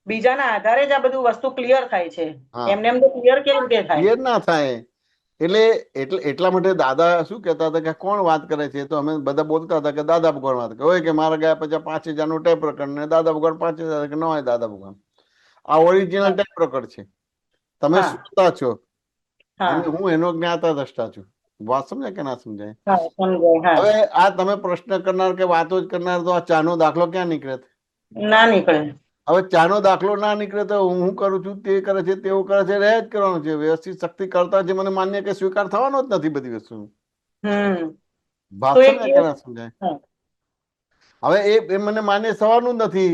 બીજાના આધારે જ આ બધું વસ્તુ ક્લિયર થાય છે, એમને એમ તો ક્લિયર કેવી રીતે થાય? ક્લિયર ના થાય. એટલા માટે દાદા શું કહેતા હતા કે કોણ વાત કરે છે, તો અમે બધા બોલતા હતા કે દાદા ભગવાન વાત કરે કે મારા ગયા પછી 5,000 નું ટેપ રેકર્ડ ને દાદા ભગવાન 5,000 કે ન હોય. દાદા ભગવાન આ ઓરિજિનલ ટેપ રેકર્ડ છે, તમે સુતા છો અને હું એનો જ્ઞાતા દ્રષ્ટા છું. વાત સમજાય કે ના સમજાય? હવે આ તમે પ્રશ્ન કરનાર કે વાતો જ કરનાર તો આ ચાનો દાખલો ક્યાં નીકળે? ના નીકળે. હવે ચાનો દાખલો ના નીકળે તો હું કરું છું, તે કરે છે, તેવું કરે છે, રહે જ કરવાનું છે. વ્યવસ્થિત શક્તિ કરતા જે મને માન્ય કે સ્વીકાર થવાનો જ નથી બધી વસ્તુ. વાત સમજાય કે ના સમજાય? હવે એ મને માન્ય થવાનું જ નથી.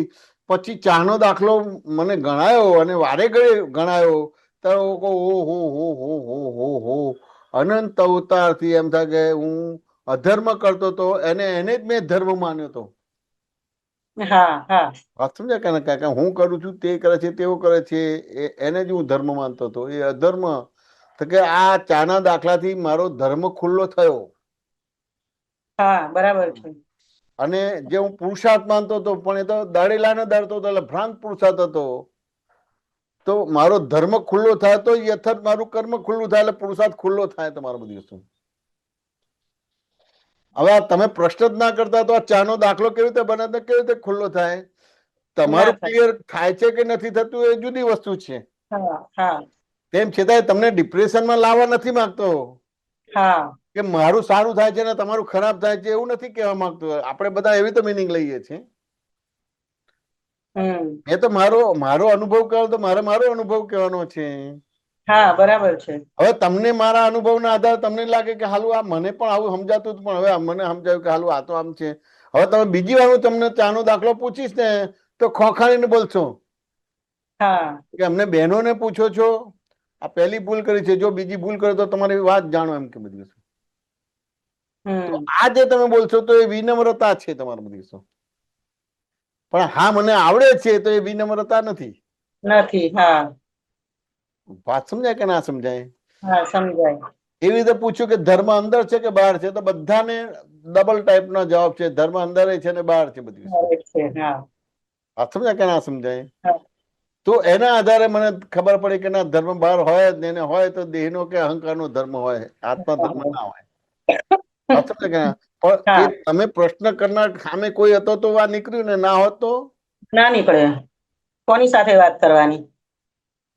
પછી ચાનો દાખલો મને ગણાયો અને વારે ઘડે ગણાયો તો હો અનંત અવતારથી એમ થાય કે હું અધર્મ કરતો હતો, એને જ મેં ધર્મ માન્યો હતો. વાત સમજાય કે હું કરું છું, તે કરે છે, તેવું કરે છે, એને જ હું ધર્મ માનતો હતો. એ અધર્મ તો કે આ ચાના દાખલાથી મારો ધર્મ ખુલ્લો થયો. બરાબર છે. અને જે હું પુરુષાર્થ માનતો હતો પણ એ તો દાડેલા ને દાડતો હતો એટલે ભ્રાંત પુરુષાર્થ હતો. તો મારો ધર્મ ખુલ્લો થાય તો યથાર્થ મારું કર્મ ખુલ્લું થાય એટલે પુરુષાર્થ ખુલ્લો થાય તમારો બધી વસ્તુ. હવે તમે પ્રશ્ન જ ના કરતા તો આ ચાનો દાખલો કેવી રીતે બને, કેવી રીતે ખુલ્લો થાય? તમારું ક્લિયર થાય છે કે નથી થતું એ જુદી વસ્તુ છે. તેમ છતાંય તમને ડિપ્રેશનમાં લાવવા નથી માંગતો. કે મારું સારું થાય છે ને તમારું ખરાબ થાય છે એવું નથી કહેવા માંગતો. આપણે બધા એવી તો મિનિંગ લઈએ છીએ. એ તો મારો અનુભવ કહો તો મારો અનુભવ કહેવાનો છે. હા બરાબર છે. હવે તમને મારા અનુભવના આધારે તમને લાગે કે હાલું આ મને પણ આવું સમજાતું હતું, પણ હવે મને સમજાયું કે હાલું આ તો આમ છે. હવે તમે બીજી વાર હું તમને ચાનો દાખલો પૂછીશ ને તો ખોખાણીને બોલશો હા કે અમને બહેનોને પૂછો છો, આ પહેલી ભૂલ કરી છે, જો બીજી ભૂલ કરે તો તમારી વાત જાણો એમ કે બધી વસ્તુ. તો આ જે તમે બોલશો તો એ વિનમ્રતા છે તમારી બધી વસ્તુ. પણ હા મને આવડે છે તો એ વિનમ્રતા નથી. નથી. હા વાત સમજાય કે ના સમજાય? હા સમજાય. એવી રીતે પૂછ્યું કે ધર્મ અંદર છે કે બહાર છે, તો બધાને ડબલ ટાઈપનો જવાબ છે, ધર્મ અંદર છે ને બહાર છે બધી વસ્તુ. બરાબર છે. હા વાત સમજાય કે ના સમજાય? હા. તો એના આધારે મને ખબર પડી કે ના ધર્મ બહાર હોય જ નહીં, હોય તો દેહનો કે અહંકારનો ધર્મ હોય, આત્મા ધર્મ ના હોય. વાત સમજાય કે ના? પણ એ હા તમે પ્રશ્ન કરનાર સામે કોઈ હતો તો આ નીકળ્યું ને, ના હોત તો ના નીકળે. કોની સાથે વાત કરવાની?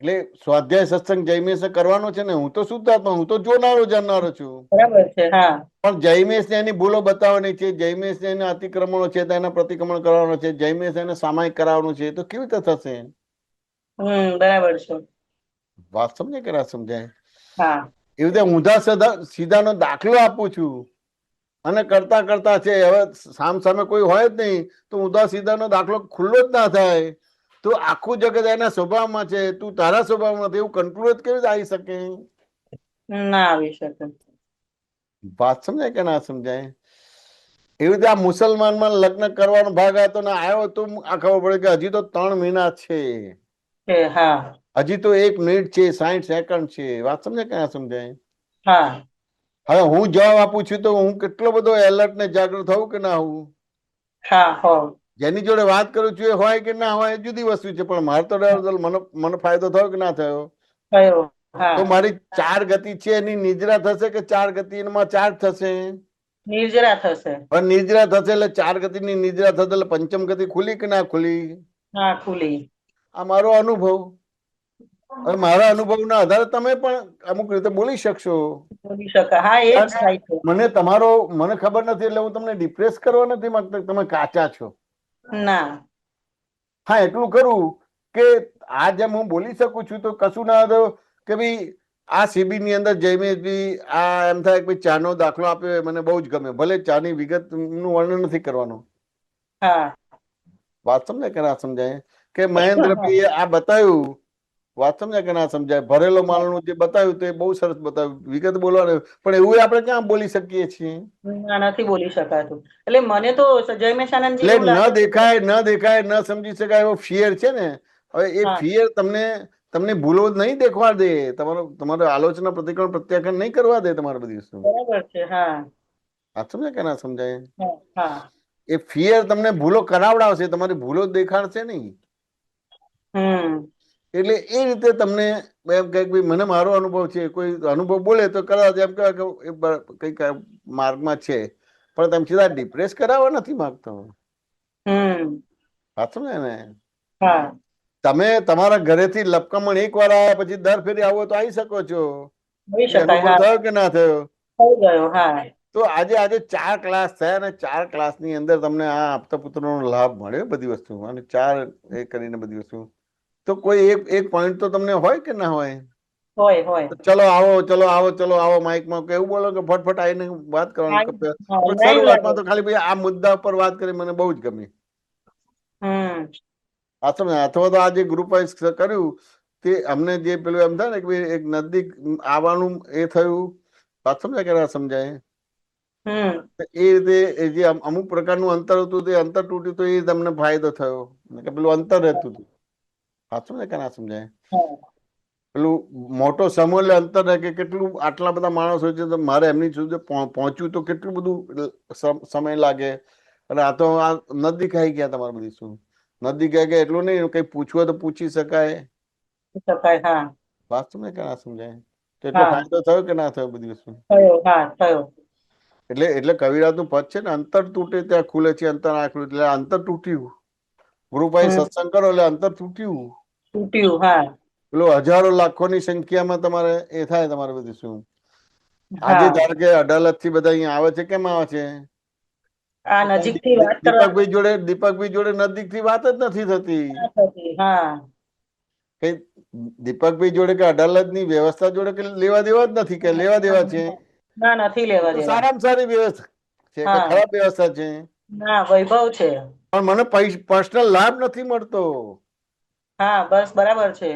એટલે સ્વાધ્યાય સત્સંગ જૈમેશ કરવાનો છે ને. હું તો શુદ્ધાત્મા, હું તો જોનારો જાણનારો છું. બરાબર છે. હા પણ જૈમેશ ને એની ભૂલો બતાવવાની છે, જૈમેશ ને એના અતિક્રમણો છે તેના પ્રતિક્રમણ કરવાનો છે, જૈમેશ એને સામાયિક કરાવવાનું છે. તો કેવી રીતે થશે? બરાબર છે. વાત સમજાય કે ના સમજાય? હા એવી રીતે ઊંધા સીધાનો દાખલો આપું છું અને કરતા કરતા છે. હવે સામે કોઈ હોય જ નહીં તો ઊંધા સીધાનો દાખલો ખુલ્લો જ ના થાય. તો આખું જગત એના સ્વભાવમાં છે, તું તારા સ્વભાવમાં, એવું કન્ક્લુડ કેવી રીતે આવી શકે? ના આવી શકે. વાત સમજાય કે ના સમજાય? એવી રીતે આ મુસલમાનમાં લગ્ન કરવાનો ભાગ હતો ને આવ્યો તો આ ખબર પડે કે હજી તો 3 મહિના છે, હા હજી તો 1 મિનિટ છે, 60 સેકન્ડ છે. વાત સમજાય કે ના સમજાય? હા હવે હું જવાબ આપું છું તો હું કેટલો બધો એલર્ટ ને જાગૃત થવું કે ના હોવું? હા હો. જેની જોડે વાત કરું છું એ હોય કે ના હોય એ જુદી વસ્તુ છે, પણ મારે તો મને ફાયદો થયો કે ના થયો? થયો. તો હા મારી 4 ગતિ છે એની નિદ્રા થશે કે 4 ગતિ એમાં ચાર્જ થશે? નિર્જરા થશે. પણ નિદ્રા થશે એટલે 4 ગતિની નિદ્રા થશે એટલે પંચમ ગતિ ખુલી કે ના ખુલી? હા ખુલી. આ મારો અનુભવ. હવે મારા અનુભવના આધારે તમે પણ અમુક રીતે બોલી શકશો. બોલી શકે. હા એ જ થાય છે. મને ખબર નથી એટલે હું તમને ડિપ્રેસ કરવા નથી માંગતો કે તમે કાચા છો. ના. હા એટલું કરું કે આ જેમ હું બોલી શકું છું તો કશું ના હતો કે ભાઈ આ શિબિર ની અંદર જયમેશભાઈ આ એમ થાય કે ભાઈ ચાનો દાખલો આપ્યો મને બહુ જ ગમે, ભલે ચાની વિગત નું વર્ણન નથી કરવાનું. હા વાત સમજાય કે ના સમજાય? કે મહેન્દ્રભાઈ આ બતાવ્યું, વાત સમજાય કે ના સમજાય? ભરેલો માલનું જે બતાવ્યું તે બહુ સરસ બતાવ્યું, વિગત બોલવાનું, પણ એવું આપણે ક્યાં બોલી શકીએ છીએ? ના નથી બોલી શકાતું. એટલે મને તો જયમેશાનંદજી એટલે એવું લાગે છે. ન દેખાય ન સમજી શકાય એવો ફિયર છે ને. હવે એ હા ફિયર તમને ભૂલો નહીં દેખવા દે, તમારો આલોચના પ્રતિક્રમણ પ્રત્યાખ્યાન નહીં કરવા દે તમારી બધી વસ્તુ. બરાબર છે. હા આ સમજાય કે ના સમજાય? હા એ ફિયર તમને ભૂલો કરાવડાવશે, તમારી ભૂલો દેખાડશે નહીં. એટલે એ રીતે તમને એમ કહે કે મને મારો અનુભવ છે, કોઈ અનુભવ બોલે તો કદાચ એમ કહેવાય કે કંઈક માર્ગમાં છે, પણ તમે સીધા ડિપ્રેસ કરાવવા નથી માંગતો. વાત સમજાય ને? હા તમે તમારા ઘરેથી લપકમણ 1 વાર આવ્યા પછી દર ફેરી આવો તો આવી શકો છો. બોલી એ શકાય. અનુભવ હા થયો કે ના થયો? થઈ ગયો. હા તો આજે 4 ક્લાસ થયા અને 4 ક્લાસની અંદર તમને આ આપતા પુત્રનો લાભ મળ્યો બધી વસ્તુ, અને 4 એ કરીને બધી વસ્તુ. તો કોઈ એક પોઈન્ટ તો તમને હોય કે ના હોય? હોય હોય. ચલો આવો માઇકમાં કેવું બોલો કે ફટફટ આવીને વાત કરવાનું. પણ લાઈવ લાગે. શરૂઆતમાં તો ખાલી ભાઈ આ મુદ્દા પર વાત કરી મને બહુ જ ગમી. અથવા તો આ જે ગ્રુપ વાઇઝ કર્યું તે અમને જે પેલું એમ થાય ને કે એક નજદીક આવવાનું એ થયું. વાત સમજાય કે ના સમજાય? એ રીતે જે અમુક પ્રકારનું અંતર હતું તે અંતર તૂટ્યું તો એ તમને ફાયદો થયો કે પેલું અંતર રહેતું હતું. વાત સમજાય કે ના સમજાય? પેલું મોટો સમૂહ એટલે અંતર રહે કે કેટલું આટલા બધા માણસો છે તો મારે એમની સુધી પહોંચવું તો કેટલું બધું સમય લાગે. અને આ તો આ નજીક આવી ગયા તમારે બધી શું નજીક આવી ગયા એટલું નહીં, કઈ પૂછવું હોય તો પૂછી શકાય. હા વાત સમજાય કે ના સમજાય? તો એટલો ફાયદો થયો કે ના થયો બધી વસ્તુ? થયો. હા થયો. એટલે કવિરાજનું પદ છે ને, અંતર તૂટે ત્યાં ખુલે છે અંતર આખલું. એટલે અંતર તૂટ્યું. ગુરુભાઈ સત્સંગ કરો એટલે અંતર તૂટ્યું. તૂટ્યું. હા પેલો હજારો લાખોની સંખ્યામાં તમારે એ થાય તમારે બધી શું. આજે હા ધારો કે અડાલજ થી બધા અહીંયા આવે છે, કેમ આવે છે? આ નજીકથી વાત કરવા દીપકભાઈ જોડે નજીક થી વાત જ નથી થતી. થતી. હા કઈ દીપકભાઈ જોડે કે અડાલજ ની વ્યવસ્થા જોડે કે લેવા દેવા જ નથી, કે લેવા દેવા છે ના નથી લેવા તો દેવા. સારામાં સારી વ્યવસ્થા છે કે હા ખરાબ વ્યવસ્થા છે? ના વૈભવ છે. પણ મને પર્સનલ લાભ નથી મળતો. હા બસ બરાબર છે.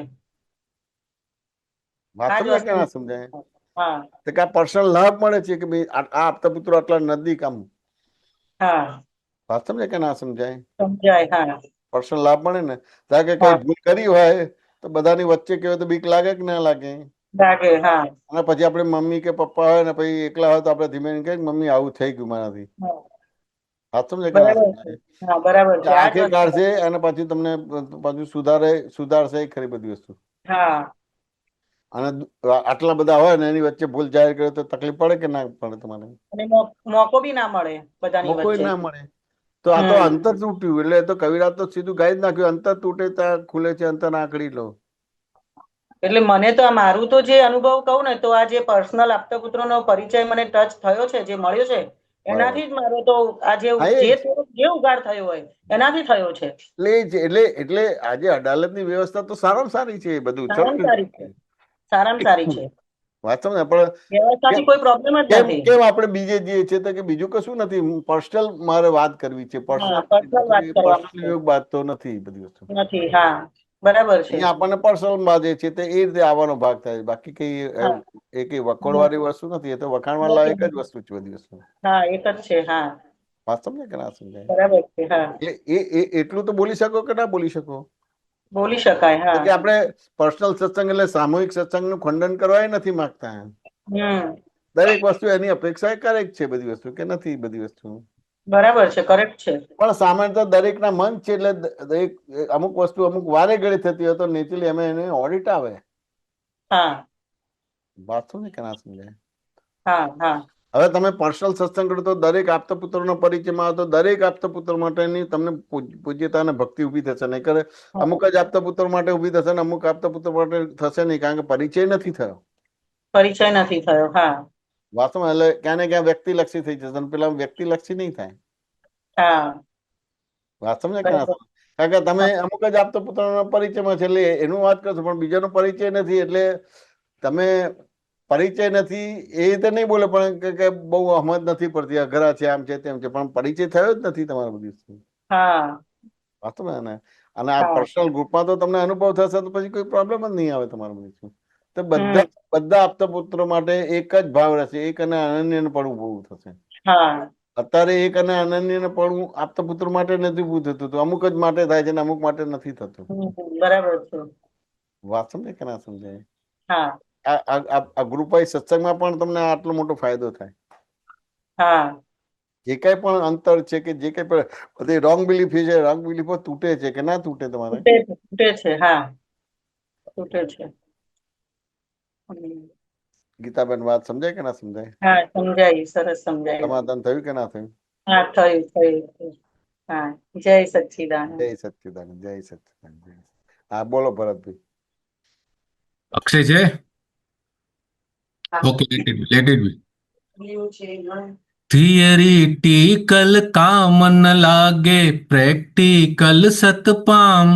વાત આ જ સમજાય કે વસ્તુ ના છે. સમજાય? હા તો કે આ પર્સનલ લાભ મળે છે કે ભાઈ આ આપતા પુત્રો આટલા નજીક આમ. હા વાત સમજાય કે ના સમજાય? સમજાય. હા પર્સનલ લાભ મળે ને, કારણ કે કઈ હા ભૂલ કરી હોય તો બધાની વચ્ચે કહેવાય તો બીક લાગે કે ના લાગે? લાગે. હા અને પછી આપણે મમ્મી કે પપ્પા હોય ને પછી એકલા હોય તો આપણે ધીમે ધીમે કહીએ કે મમ્મી આવું થઈ ગયું મારાથી. હા. વાત સમજાય કે ના બરાબર છે. સમજાય? હા બરાબર છે. આ જ આંખે વસ્તુ. કાઢશે અને પછી તમને પાછું સુધારશે એ ખરી બધી વસ્તુ. હા અને આટલા બધા હોય ને એની વચ્ચે ભૂલ જાહેર કરે તો તકલીફ પડે કે ના પડે તમારે? અને મોકો બી ના મળે બધાની મોકો વચ્ચે. ના મળે. તો આ તો અંતર તૂટ્યું, એટલે તો કવિરાજ તો સીધું ગાઈ જ નાખ્યું, અંતર તૂટે ત્યાં ખુલે છે અંતર આંકડી લો. એટલે મને તો આ મારું તો જે અનુભવ કહું ને, તો આ જે પર્સનલ આપતા પુત્રનો પરિચય મને ટચ થયો છે, જે મળ્યો છે, બરાબર. એનાથી જ મારો તો આ જે હા એ જે જ. થોડો જે ઉગાડ થયો હોય એનાથી થયો છે. એટલે આજે અદાલતની વ્યવસ્થા તો સારામાં સારી છે, બધું સારામાં સરસ સારી છે. સારામાં સારી છે. વાત સમજે. પણ વ્યવસ્થાથી કોઈ પ્રોબ્લેમ જ કેમ નથી. કેમ આપણે બીજે જઈએ છીએ તો કે બીજું કશું નથી, પર્સનલ મારે વાત કરવી છે, હા પર્સનલ વાત કરવાની છે. પર્સનલ વાત તો નથી બધી વસ્તુ. નથી. હા બરાબર છે. અહીંયા આપણને પર્સનલ માં જે છે તે એ રીતે આવવાનો ભાગ થાય, બાકી કઈ હા એ કઈ વખોડવાની વસ્તુ નથી, એ તો વખાણવા લાયક જ વસ્તુ છે બધી વસ્તુ. હા એક જ છે. હા વાત સમજે કે ના સમજાય? બરાબર છે. હા એટલું તો બોલી શકો કે ના બોલી શકો? બોલી શકાય. તો હા કે આપણે પર્સનલ સત્સંગ એટલે સામૂહિક સત્સંગનું ખંડન કરવા નથી માંગતા. હમ દરેક વસ્તુ એની અપેક્ષા એ કરેક્ટ છે, બધી વસ્તુ કે નથી બધી વસ્તુ. બરાબર છે. કરેક્ટ છે. પણ સામાન્ય દરેકના મન છે, એટલે દરેક અમુક વસ્તુ અમુક વારે ઘડી થતી હોય તો નેચરલી એમાં એને ઓડિટ આવે. હા વાત સમજે કે ના સમજાય? હા હા હવે તમે પર્સનલ સત્સંગ કરો તો દરેક આપતા પુત્રનો પરિચયમાં આવે તો દરેક આપતા પુત્ર માટેની તમને પૂજ્યતા અને ભક્તિ ઉભી થશે નહીં. કરે અમુક જ આપતા પુત્ર માટે ઉભી થશે ને અમુક આપતા પુત્ર માટે થશે નહીં, કારણ કે પરિચય નથી થયો. પરિચય નથી થયો. હા વાસ્તવમાં એટલે ક્યાં ને ક્યાં વ્યક્તિલક્ષી થઈ જશે, પેલા વ્યક્તિલક્ષી નહીં થાય. હા વાત સમજે કે ના બરાબર. સમજે? કારણ કે તમે અમુક જ આપતા પુત્રના પરિચયમાં છે એટલે એનું વાત કરશો, પણ બીજાનો પરિચય નથી એટલે તમે પરિચય નથી એ રીતે નહીં બોલે, પણ કે બહુ અહમદ નથી પડતી, અઘરા છે, આમ છે તેમ છે, પણ પરિચય થયો જ નથી તમારા બધી. હા વાસ્તવમાં ને અને આ હા પર્સનલ ગ્રુપમાં તો તમને અનુભવ થશે તો પછી કોઈ પ્રોબ્લેમ જ નહીં આવે તમારા બધી. તો હમ બધા આપતા પુત્રો માટે એક જ ભાવ રહેશે, એક અને અનન્ય પણ ઉભું થશે. હા અત્યારે એક અને અનન્ય પણ આપતા પુત્ર માટે નથી ઉભું થતું, તો અમુક જ માટે થાય છે ને અમુક માટે નથી થતું. બરાબર છે. વાત સમજે કે ના સમજાય? હા આ ગ્રુપ વાઇઝ સત્સંગમાં પણ તમને આટલો મોટો ફાયદો થાય. હા જે કઈ પણ અંતર છે કે જે કઈ પણ બધી રોંગ બિલીફ છે, રોંગ બિલીફો તૂટે છે કે ના તૂટે તમારે? તૂટે છે. હા તૂટે છે. ગીતાબેન વાત સમજાય કે ના સમજાય? હા સમજાય. સરસ સમજાય. સમાધાન થયું કે ના થયું? હા થયું થયું. હા જય સચ્ચિદાનંદ. જય સચ્ચિદાનંદ, જય સચ્ચિદાનંદ. હા બોલો ભરતભાઈ. અક્ષય છે? Okay, let it be. Theoretical કામ ન લાગે, પ્રેક્ટિકલ સતપામ.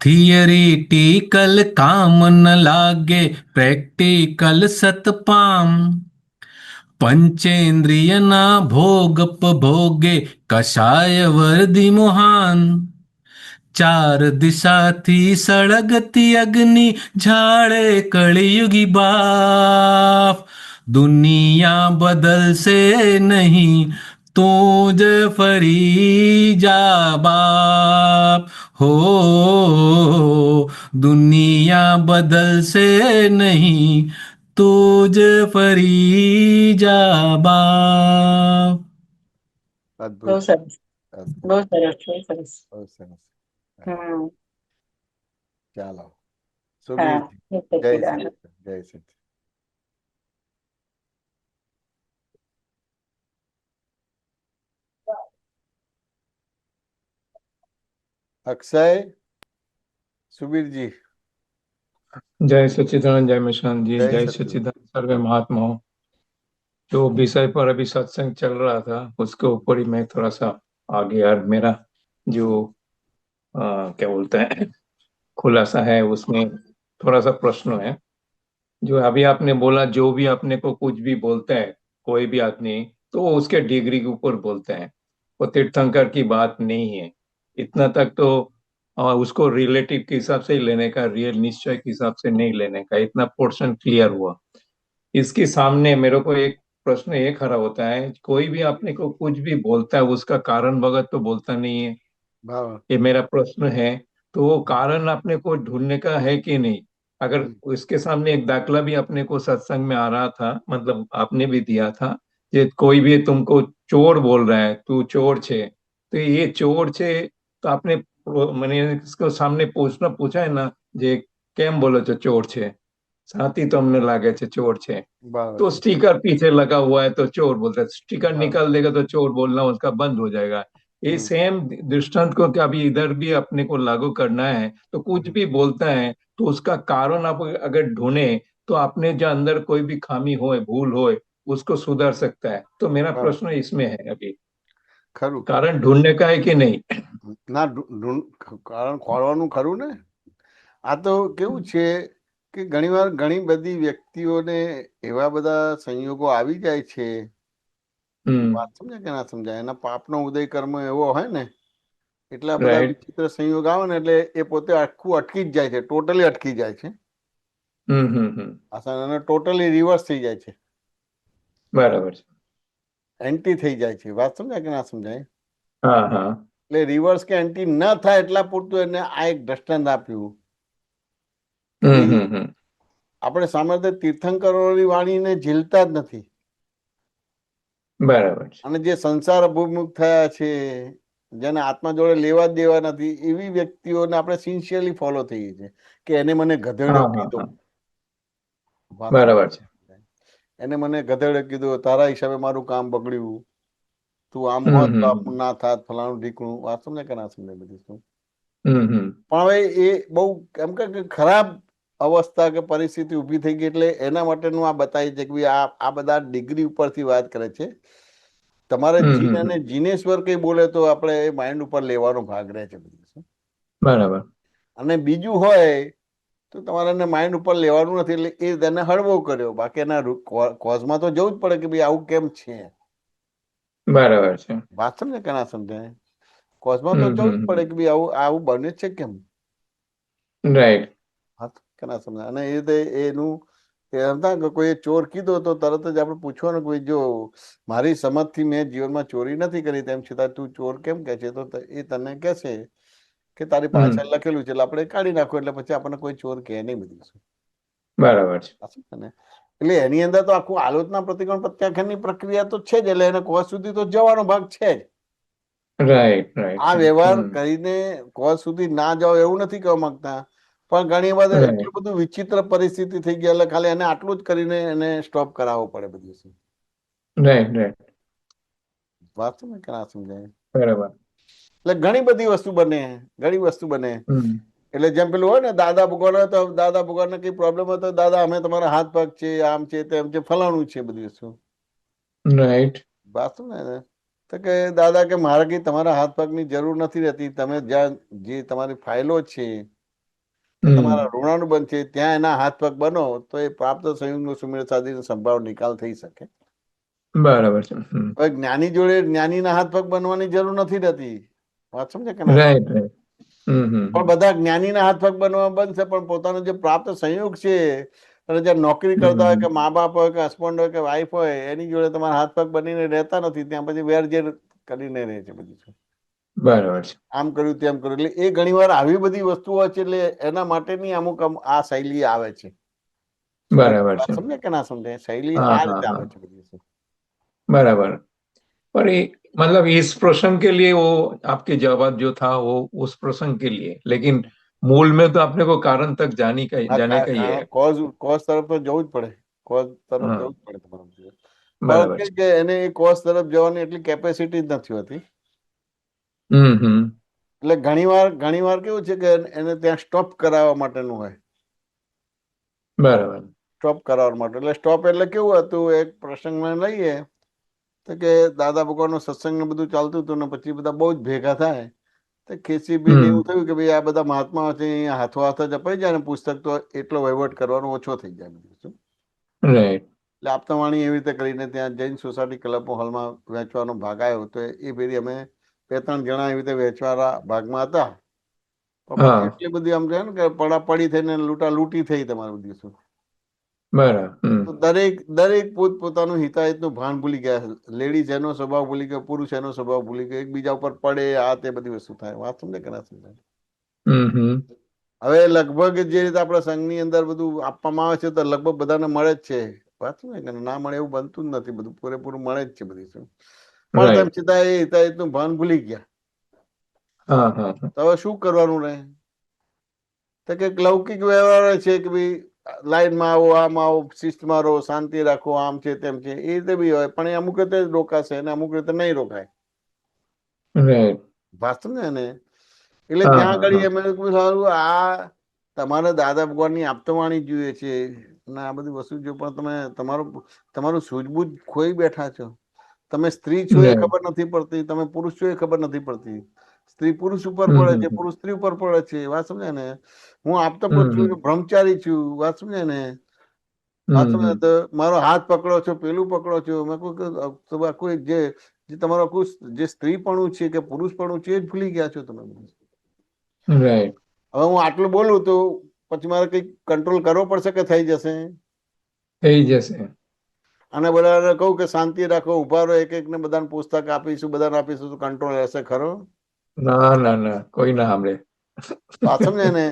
થિયરિટિકલ કામ ન લાગે, પ્રેક્ટિકલ સતપામ. પંચેન્દ્રિયના ભોગે કષાય વર્ધી મોહાન. ચાર દિશાથી સળગતી અગ્નિ ઝાડે કળિયુગી બાપ. દુનિયા બદલશે નહીં, તું જ ફરી જા બાપ. હો દુનિયા બદલશે નહીં, તું જ ફરી જા બાપ. બહુ અદભુત. સરસ. અદભુત. બહુ સરસ. બહુ સરસ. બહુ સરસ. હમ ચાલો હા સુબીરજી, જય જય સચ્ચિદાનંદ. સચિદાનંદ, જય સચિદાનંદ. અક્ષય, સુબીરજી, જય સચ્ચિદાનંદ, જય મિશાનજી, જય જય સચિદાનંદ. સચ્ચિદાનંદ. सर्वे महात्माओं, जो विषय पर अभी सत्संग चल रहा था उसके ऊपर ही मैं थोड़ा सा आगे, और मेरा जो क्या बोलते हैं खुलासा है उसमें थोड़ा सा प्रश्न है। जो अभी आपने बोला, जो भी अपने को कुछ भी बोलता है कोई भी आदमी, तो वो उसके डिग्री के ऊपर बोलते हैं, वो तीर्थंकर की बात नहीं है। इतना तक तो उसको रिलेटिव के हिसाब से ही लेने का, रियल निश्चय के हिसाब से नहीं लेने का। इतना पोर्शन क्लियर हुआ। इसके सामने मेरे को एक प्रश्न ये खड़ा होता है, कोई भी अपने को कुछ भी बोलता है उसका कारण वगैरह तो बोलता नहीं है, बराबर। ये मेरा प्रश्न है। तो वो कारण अपने को ढूंढने का है कि नहीं? अगर उसके सामने एक दाखला भी अपने को सत्संग में आ रहा था, मतलब आपने भी दिया था, कि कोई भी तुमको चोर बोल रहा है, तू चोर छे, तो ये चोर छे, तो आपने मैंने इसको सामने पूछा है ना, जे केम बोलो છો ચોર છે, સાથી તમને લાગે છે ચોર છે, बराबर तो છે स्टिकर पीछे लगा हुआ है तो चोर बोलता है, स्टिकर बराबर। निकाल देगा तो चोर बोलना उसका बंद हो जाएगा। ये सेम दृष्टांत को क्या अभी इधर भी अपने को लागू करना है, तो कुछ भी बोलता है तो उसका कारण आप अगर ढूंढे तो अपने जो अंदर कोई भी खामी होए, भूल होए, उसको सुधार सकता है। तो मेरा बराबर। प्रश्न इसमें है अभी, ખરું कारण ढूंढने का है कि नहीं? ના કારણ ખોળવાનું ખરું ને. આ તો કેવું છે કે ઘણીવાર ઘણી બધી વ્યક્તિઓને એવા બધા સંયોગો આવી જાય છે, વાત સમજાય કે ના સમજાય, એના પાપનો ઉદય કર્મ એવો હોય ને, એટલે આ બધા રાઈટ. વિચિત્ર સંયોગ આવે ને એટલે એ પોતે આખું અટકી જ જાય છે, ટોટલી અટકી જાય છે. અને ટોટલી રિવર્સ થઈ જાય છે, બરાબર છે. એન્ટી થઈ જાય છે. વાત સમજાય કે ના સમજાય? હા હા એટલે રિવર્સ કે એન્ટી ન થાય એટલા પૂરતું એને આ એક દ્રષ્ટાંત આપ્યું. આપણે સામાન્ય તીર્થંકરોની વાણીને ઝીલતા જ નથી, બરાબર છે. અને જે સંસાર અભિમુખ થયા છે, જેને આત્મા જોડે લેવા જ દેવા નથી, એવી વ્યક્તિઓને આપણે સિન્સિયરલી ફોલો થઈએ છીએ કે એને મને ગધેડો હા હા કીધો. હા વાત બરાબર છે. એને મને ગધેડો કીધો, તારા હિસાબે મારું કામ બગડ્યું, તું આમ હોત તો આપણું ના થાત, ફલાણું ઢીકણું. વાત સમજે કે ના સમજે બધી શું? પણ હવે એ બહુ એમ કે ખરાબ અવસ્થા કે પરિસ્થિતિ ઊભી થઈ ગઈ, એટલે એના માટેનું આ બતાવી છે કે ભાઈ આ બધા ડિગ્રી ઉપરથી વાત કરે છે. તમારે જીન અને જીનેશ્વર કઈ બોલે તો આપણે એ માઇન્ડ ઉપર લેવાનો ભાગ રહે છે બધું. બરાબર. અને બીજું હોય તો તમારે એને માઇન્ડ ઉપર લેવાનું નથી, એટલે એ તેને હળવો કર્યો. બાકી એના કોઝમાં તો જવું જ પડે કે ભાઈ આવું કેમ છે. બરાબર છે. વાત સમજે કે ના સમજાય? કોઝમાં તો જવું જ પડે કે ભાઈ આવું આવું બને છે કેમ. રાઈટ. હા કે ના સમજાય? અને એ રીતે એનું કે કોઈ ચોર કીધો તો તરત જ આપણે પૂછવાનું કે જો મારી સમજથી મેં જીવનમાં ચોરી નથી કરી, તેમ છતાં તું ચોર કેમ કે છે? તો એ તને કહેશે કે તારી પાછળ લખેલું છે, એટલે આપણે કાઢી નાખો, એટલે પછી આપણને કોઈ ચોર કહે નહીં. બધું બરાબર છે. એટલે એની અંદર તો આખું આલોચના પ્રતિકોણ પ્રત્યાખ્યાનની પ્રક્રિયા તો છે જ, એટલે એને કોઝ સુધી તો જવાનો ભાગ છે જ. Right right. આ વ્યવહાર કરીને કોઝ સુધી ના જાઓ એવું નથી કહેવા માંગતા, પણ ઘણી વાર એટલું બધું વિચિત્ર પરિસ્થિતિ થઈ ગઈ એટલે ખાલી એને આટલું જ કરીને એને સ્ટોપ કરાવવો પડે બધું. Right right. વાત સમજ કે ના સમજાય? બરાબર. એટલે ઘણી બધી વસ્તુ બને, ઘણી વસ્તુ બને. એટલે જેમ પેલું હોય ને, દાદા ભગવાન હોય તો દાદા ભગવાનને કઈ પ્રોબ્લેમ હોય તો દાદા અમે તમારા હાથ પગ છે, આમ છે, તેમ છે, ફલાણું છે, બધી વસ્તુ. રાઈટ. વાત ને તો કે દાદા કે મારે કઈ તમારા હાથ પગની જરૂર નથી રહેતી, તમે જ્યાં જે તમારી ફાઇલો છે, તમારા ઋણાનુબંધ છે, ત્યાં એના હાથ પગ બનો તો એ પ્રાપ્ત સંયોગનો સુમેળ સાધીને સંભાવ નિકાલ થઈ શકે. બરાબર છે. હવે જ્ઞાની જોડે જ્ઞાનીના હાથ પગ બનવાની જરૂર નથી રહેતી. વાત સમજે કે ના? Right right. પણ બધા જ્ઞાનીના હાથ પગ બનવા બનશે, પણ પોતાનો જે પ્રાપ્ત સંયોગ છે, અને જ્યાં નોકરી કરતા હોય કે મા બાપ હોય કે હસબન્ડ હોય કે વાઈફ હોય, એની જોડે તમારા હાથ પગ બનીને રહેતા નથી, ત્યાં પછી વેરઝેર કરીને રહે છે બધું. બરાબર છે. આમ કર્યું તેમ કર્યું, એટલે એ ઘણી વાર આવી બધી વસ્તુઓ છે, એટલે એના માટેની અમુક આ શૈલી આવે છે. બરાબર છે. समझे कि ना समझे? शैली आ રીતે આવે છે બધી વસ્તુ. बराबर. पर ये मतलब इस प्रश्न के लिए वो आपके जवाब जो था वो उस प्रश्न के लिए, लेकिन मूल में तो आपने को कारण तक जाने का ही है. કોઝ તરફ તો જવું જ પડે, કોઝ તરફ જવું જ પડે તમારે. બરાબર પણ કે એને એ કોઝ તરફ જવાની એટલી કેપેસિટી જ નથી હોતી. એટલે ઘણીવાર કેવું છે કે એને ત્યાં સ્ટોપ કરાવવા માટેનું હોય. બરાબર. સ્ટોપ કરાવવા માટે. એટલે સ્ટોપ એટલે કેવું હતું, એક પ્રસંગમાં લઈએ તો કે દાદા ભગવાનનો સત્સંગ ને બધું ચાલતું હતું ને પછી બધા બહુ જ ભેગા થાય તો ખેંચીબીને એવું થયું કે ભાઈ આ બધા મહાત્માઓ છે, અહીંયા હાથો હાથ જ અપાઈ જાય ને પુસ્તક તો એટલો વહીવટ કરવાનો ઓછો થઈ જાય બધું. રાઈટ. એટલે આપતાવાણી એવી રીતે કરીને ત્યાં જૈન સોસાયટી ક્લબ હોલમાં વેચવાનો ભાગ આવ્યો તો એ ફેરી અમે 2-3 જણા એવી રીતે વેચવાના ભાગમાં હતા. પણ હા. પછી એટલી બધી આમ છે ને કે પડાપડી થઈને લૂંટી થઈ તમારે બધી વસ્તુ. બરાબર. તો દરેક પોતપોતાનું હિતાહિતનું ભાન ભૂલી ગયા. લેડીઝ એનો સ્વભાવ ભૂલી ગયો, પુરુષ એનો સ્વભાવ ભૂલી ગયો, એકબીજા ઉપર પડે આ તે બધી વસ્તુ થાય. વાત સમજે કે ના સમજાય? હવે લગભગ જે રીતે આપણા સંઘની અંદર બધું આપવામાં આવે છે તો લગભગ બધાને મળે જ છે. વાત સમજે કે ના મળે એવું બનતું જ નથી, બધું પૂરેપૂરું મળે જ છે બધી વસ્તુ. પણ તેમ છતાં એ હિતાહિતનું ભાન ભૂલી ગયા. તો હવે શું કરવાનું રહે? તો કે લૌકિક વ્યવહાર છે કે ભાઈ લાઈનમાં આવો, આમ આવો, શિસ્તમાં રહો, શાંતિ રાખો, આમ છે તેમ છે, એ રીતે બી હોય. પણ એ અમુક રીતે રોકાશે અને અમુક રીતે નહીં રોકાય. વાત સમજે ને? એટલે ત્યાં આગળ એમ સારું આ તમારે દાદા ભગવાનની આપતવાણી જોઈએ છે અને આ બધી વસ્તુ જો પણ તમે તમારું સૂઝબૂઝ ખોઈ બેઠા છો. તમે સ્ત્રી છો એ ખબર નથી પડતી, તમે પુરુષ છો એ ખબર નથી પડતી. સ્ત્રી પુરુષ ઉપર પડે છે, પુરુષ સ્ત્રી ઉપર પડે છે. વાત સમજે ને? હું આપતો છું, બ્રહ્મચારી છું. વાત સમજે ને? વાત સમજે તો મારો હાથ પકડો છો, પેલું પકડો છો. મેં કોઈ જે તમારો જે સ્ત્રીપણું છે કે પુરુષપણું છે એ જ ભૂલી ગયા છો તમે. હવે હું આટલું બોલું તો પછી મારે કઈ કંટ્રોલ કરવો પડશે કે થઈ જશે? થઈ જશે. અને બધાને કહું કે શાંતિ રાખો, ઉભા રહો, એક એક ને બધાને પુસ્તક આપીશું, બધાને આપીશું તો કંટ્રોલ રહેશે ખરો? ના, કોઈ ના સાંભળે. વાત સમજે ને?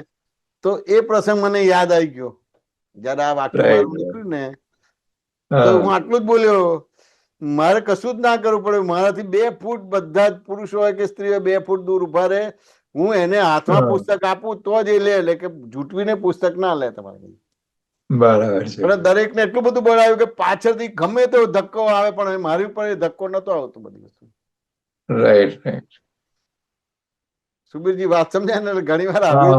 તો એ પ્રસંગ મને યાદ આવી ગયો જયારે આ વાક્ય મારું નીકળ્યું ને તો હું આટલું જ બોલ્યો. મારે કશું જ ના કરવું પડે. મારાથી 2 ફૂટ બધા જ પુરુષો હોય કે સ્ત્રીઓ 2 ફૂટ દૂર ઉભા રહે, હું એને હાથમાં પુસ્તક આપું તો જ એ લે. એટલે કે જૂટવીને પુસ્તક ના લે તમારે. બરાબર છે. પણ દરેકને એટલું બધું બનાવ્યું કે પાછળથી ગમે તેવો ધક્કો આવે પણ મારી ઉપર એ ધક્કો નતો આવતો બધી વસ્તુ. રાઈટ. સુબીરજી વાત સમજાય ને? ઘણી વાર આવી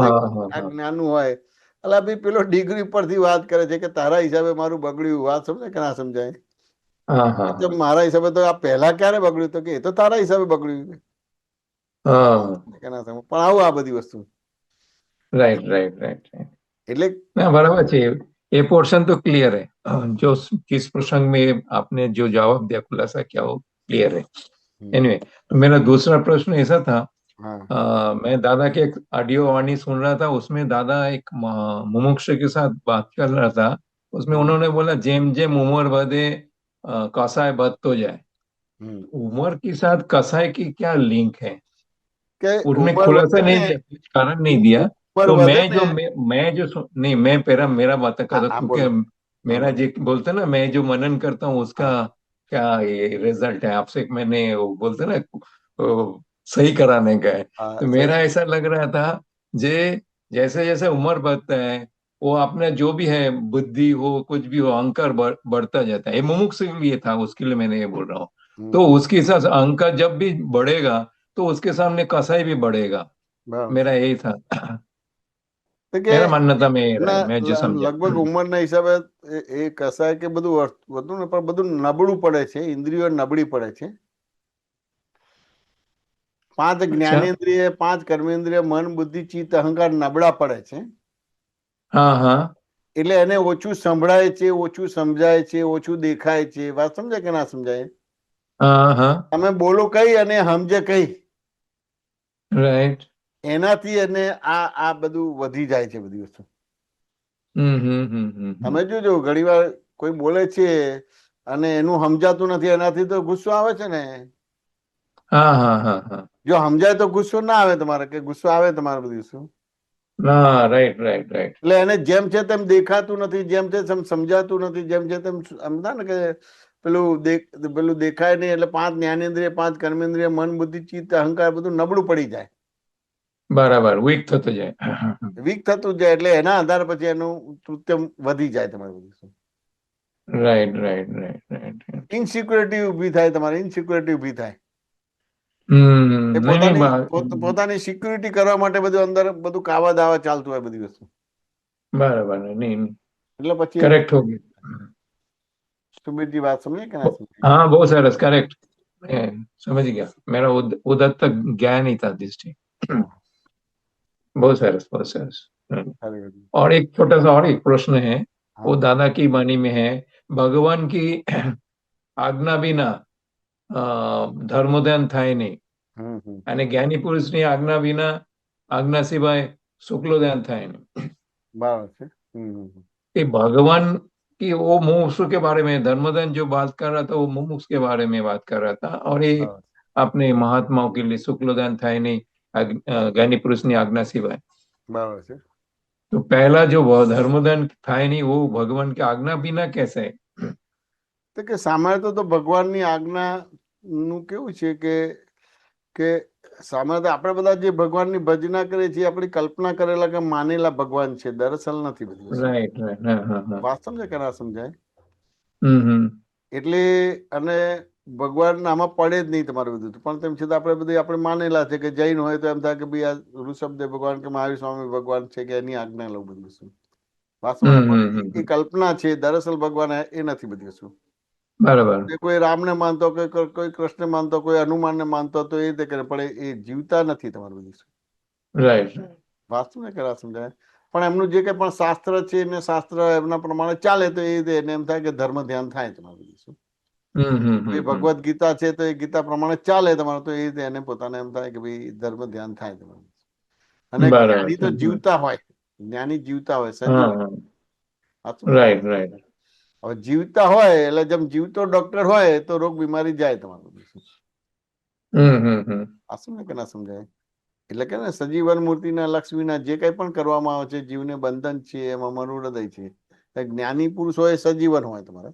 આ જ્ઞાનનું હોય એટલે ભાઈ પેલો ડિગ્રી પરથી વાત કરે છે કે તારા હિસાબે મારું બગડ્યું. વાત સમજે કે ના સમજાય? મારા હિસાબે તો આ પહેલા ક્યારે બગડ્યું? તો કે એ તો તારા હિસાબે બગડ્યું. પણ આવું આ બધી વસ્તુ. राइट. એટલે ना बराबर चाहिए. ये पोर्शन तो क्लियर है. जो किस प्रसंग में आपने जो जवाब दिया, खुलासा किया, वो क्लियर है. एनीवे, मेरा दूसरा प्रश्न ऐसा था, मैं दादा के एक ऑडियो वाणी सुन रहा था, उसमें दादा एक मुमुक्षु के साथ बात कर रहा था. उसमें उन्होंने बोला जेम जेम उम्र बढ़े कसाय बढ़तो जाए. उम्र के साथ कसाय की क्या लिंक है? उसने खुलासा नहीं दिया, कुछ कारण नहीं दिया. तो मेरा बात कर रहा हूँ क्योंकि मेरा जो बोलते ना, मैं जो मनन करता हूँ उसका क्या ये रिजल्ट है आपसे मैंने बोलते ना सही कराने का है. तो मेरा ऐसा लग रहा था जैसे जैसे उम्र बढ़ता है वो आपने जो भी है बुद्धि हो कुछ भी हो अहंकार बढ़ता जाता है. ये मुमुक्षु के लिए था, उसके लिए मैंने ये बोल रहा हूँ. तो उसके हिसाब से अहंकार जब भी बढ़ेगा तो उसके सामने कसाई भी बढ़ेगा. मेरा यही था. मेरा मानना था. मैं जो समझा લગભગ ઉંમરના હિસાબે એ કસાય કે બધું વધુ ને પણ બધું નબળું પડે છે. ઇન્દ્રિયો નબળી પડે છે. 5 જ્ઞાનેન્દ્રિય, 5 કર્મેન્દ્રિય, મન, બુદ્ધિ, ચિત્ત, અહંકાર નબળા પડે છે. એટલે એને ઓછું સંભળાય છે, ઓછું સમજાય છે, ઓછું દેખાય છે. વાત સમજાય કે ના સમજાય? તમે બોલો કઈ અને સમજે કઈ, રાઈટ. એનાથી એને આ બધું વધી જાય છે બધી વસ્તુ. તમે જોજો ઘણી વાર કોઈ બોલે છે અને એનું સમજાતું નથી, એનાથી તો ગુસ્સો આવે છે ને. જો સમજાય તો ગુસ્સો ના આવે તમારે, કે ગુસ્સો આવે તમારે બધી વસ્તુ. રાઈટ. એટલે એને જેમ છે તેમ દેખાતું નથી, જેમ છે તેમ સમજાતું નથી, જેમ છે તેમ સમજા ને કે પેલું દેખાય નહીં. એટલે 5 જ્ઞાનેન્દ્રિય, 5 કર્મેન્દ્રિય, મન, બુદ્ધિ, ચિત્ત, અહંકાર બધું નબળું પડી જાય. બરાબર. વીક થતું જાય. વીક થતું જાય એટલે એના આધારે પછી એનું કૃત્ય વધી જાય તમારું. રાઈટ. ઇનસિક્યોરિટી ઉભી થાય, તમારી ઇનસિક્યોરિટી ઉભી થાય. પોતાની સિક્યુરિટી કરવા માટે બધું અંદર બધું કાવા દાવા ચાલતું હોય બધી વસ્તુ. બરાબર. નહીં એટલે પછી करेक्ट हो गया। સુબીરજી વાત સમજે કે ના સમજે? हाँ बहुत सरस करेक्ट, समझ गया। मेरा उधर तक गया नहीं था दृष्टि। હા, बहुत सरस, बहुत सरस। ખરેખર. और एक छोटा सा और एक प्रश्न है, वो હા, दादा की वाणी में है, भगवान की આજ્ઞા વિના ધર્મોધ્યાન થાય નહીં, અને જ્ઞાની પુરુષની આજ્ઞા વિના આજ્ઞા સિવાય શુક્લોધ્યાન થાય નહીં। બરાબર છે. ये भगवान की वो मुमुक्षु के बारे में, धर्मोधन जो बात कर रहा था वो मुमुक्ष के बारे में बात कर रहा था, और ये બરાબર अपने महात्माओं के लिए शुक्लोधन था ही नहीं ज्ञानी पुरुष ની આજ્ઞા સિવાય। બરાબર છે. तो पहला जो धर्मोधन था ही नहीं, वो भगवान की आज्ञा बिना कैसे? તો કે સામાન્ય તો ભગવાનની આજ્ઞાનું કેવું છે કે સામાન્ય આપણે બધા જે ભગવાનની ભજના કરીએ છીએ આપણી કલ્પના કરેલા કે માનેલા ભગવાન છે, દરઅસલ નથી બધું. રાઈટ રાઈટ, હા હા હા, વાત સમજે કે ના સમજાય? હમ એટલે અને ભગવાન આમાં પડે જ નહીં તમારું બધું, પણ તેમ છતાં આપણે બધું આપણે માનેલા છે કે જૈન હોય તો એમ થાય કે ભાઈ આ ઋષભદેવ ભગવાન કે મહાવીર સ્વામી ભગવાન છે કે એની આજ્ઞા લઉં બધું શું. વાત સમજે? પણ એ કલ્પના છે, દરઅસલ ભગવાન એ નથી બધી વસ્તુ. બરાબર, કોઈ રામને માનતો, કોઈ કૃષ્ણ માનતો, કોઈ હનુમાનને માનતો, તો એ રીતે કરે, પણ એ જીવતા નથી તમારું બધું. રાઈટ, વાસ્તુ ને કરા સમજાય? પણ એમનું જે કઈ પણ શાસ્ત્ર છે ને શાસ્ત્ર એમના પ્રમાણે ચાલે તો એ રીતે એને એમ થાય કે ધર્મ ધ્યાન થાય તમારું બધું. એ ભગવદ ગીતા છે તો એ ગીતા પ્રમાણે ચાલે તમારું, તો એ રીતે એને પોતાને એમ થાય કે ભાઈ ધર્મ ધ્યાન થાય તમારું. અને જ્ઞાની તો જીવતા હોય, જ્ઞાની જીવતા હોય, સજીવ. રાઈટ રાઈટ, હવે જીવતા હોય એટલે જેમ જીવતો ડોક્ટર હોય તો રોગ બીમારી જાય તમારું. આ સમજે કે ના સમજાય? એટલે કે ને સજીવન મૂર્તિના લક્ષ્મીના જે કઈ પણ કરવામાં આવે છે, જીવને બંધન છે, એમાં મારું હૃદય છે. જ્ઞાની પુરુષ હોય સજીવન હોય તમારે.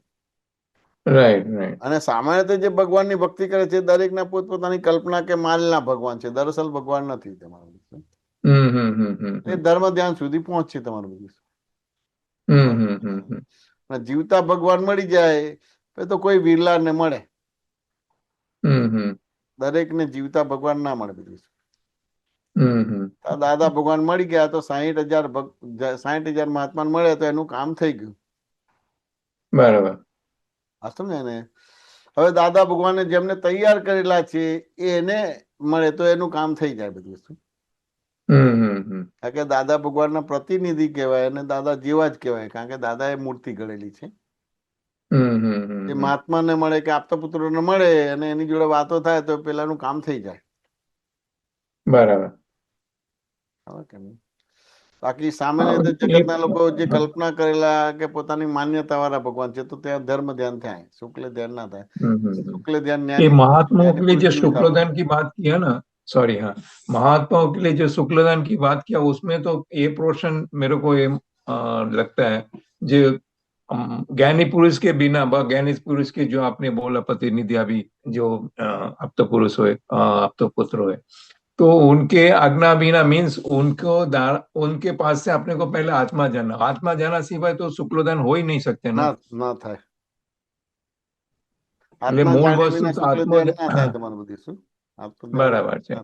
રાઈટ રાઈટ, અને સામાન્ય રીતે જે ભગવાનની ભક્તિ કરે છે દરેકના પોતપોતાની કલ્પના કે માલના ભગવાન છે, દરઅસલ ભગવાન નથી તમારું. એ ધર્મ ધ્યાન સુધી પહોંચશે તમારું બધું. જીવતા ભગવાન મળી જાય તો કોઈ વિરલા ને મળે, દરેકને જીવતા ભગવાન ના મળે બધું. દાદા ભગવાન મળી ગયા તો 60,000 મહાત્મા મળે તો એનું કામ થઈ ગયું. બરાબર, સમજે ને? હવે દાદા ભગવાને જેમને તૈયાર કરેલા છે એને મળે તો એનું કામ થઈ જાય બધું વસ્તુ. કારણ કે દાદા ભગવાનના પ્રતિનિધિ કહેવાય અને દાદા જેવા જ કહેવાય, કારણ કે દાદા એ મૂર્તિ ઘડેલી છે. એ મહાત્માને મળે કે આપતા પુત્રોને મળે અને એની જોડે વાતો થાય તો પેલાનું કામ થઈ જાય. બરાબર. બાકી સામાન્ય રીતે જગતના લોકો જે કલ્પના કરેલા કે પોતાની માન્યતા વાળા ભગવાન છે તો ત્યાં ધર્મ ધ્યાન થાય, શુક્લ ધ્યાન ના થાય. शुक्ल ध्यान ये महात्माओं के लिए जो शुक्लदान की बात किया ना, सॉरी हाँ, महात्माओं के लिए जो शुक्लदान की बात किया उसमें तो ये पोर्शन मेरे को ये लगता है जो ज्ञानी पुरुष के बिना, ज्ञानी पुरुष के जो आपने बोला प्रतिनिधि अभी जो अब तो पुरुष हुए, अब तो पुत्र हुए, तो उनके आज्ञा बिना मीन्स उनके पास से अपने को पहले आत्मा जाना सिवाय तो शुक्लदान हो ही नहीं सकते ना થાય. એટલે મૂળ વસ્તુ તો આત્મા બરાબર છે.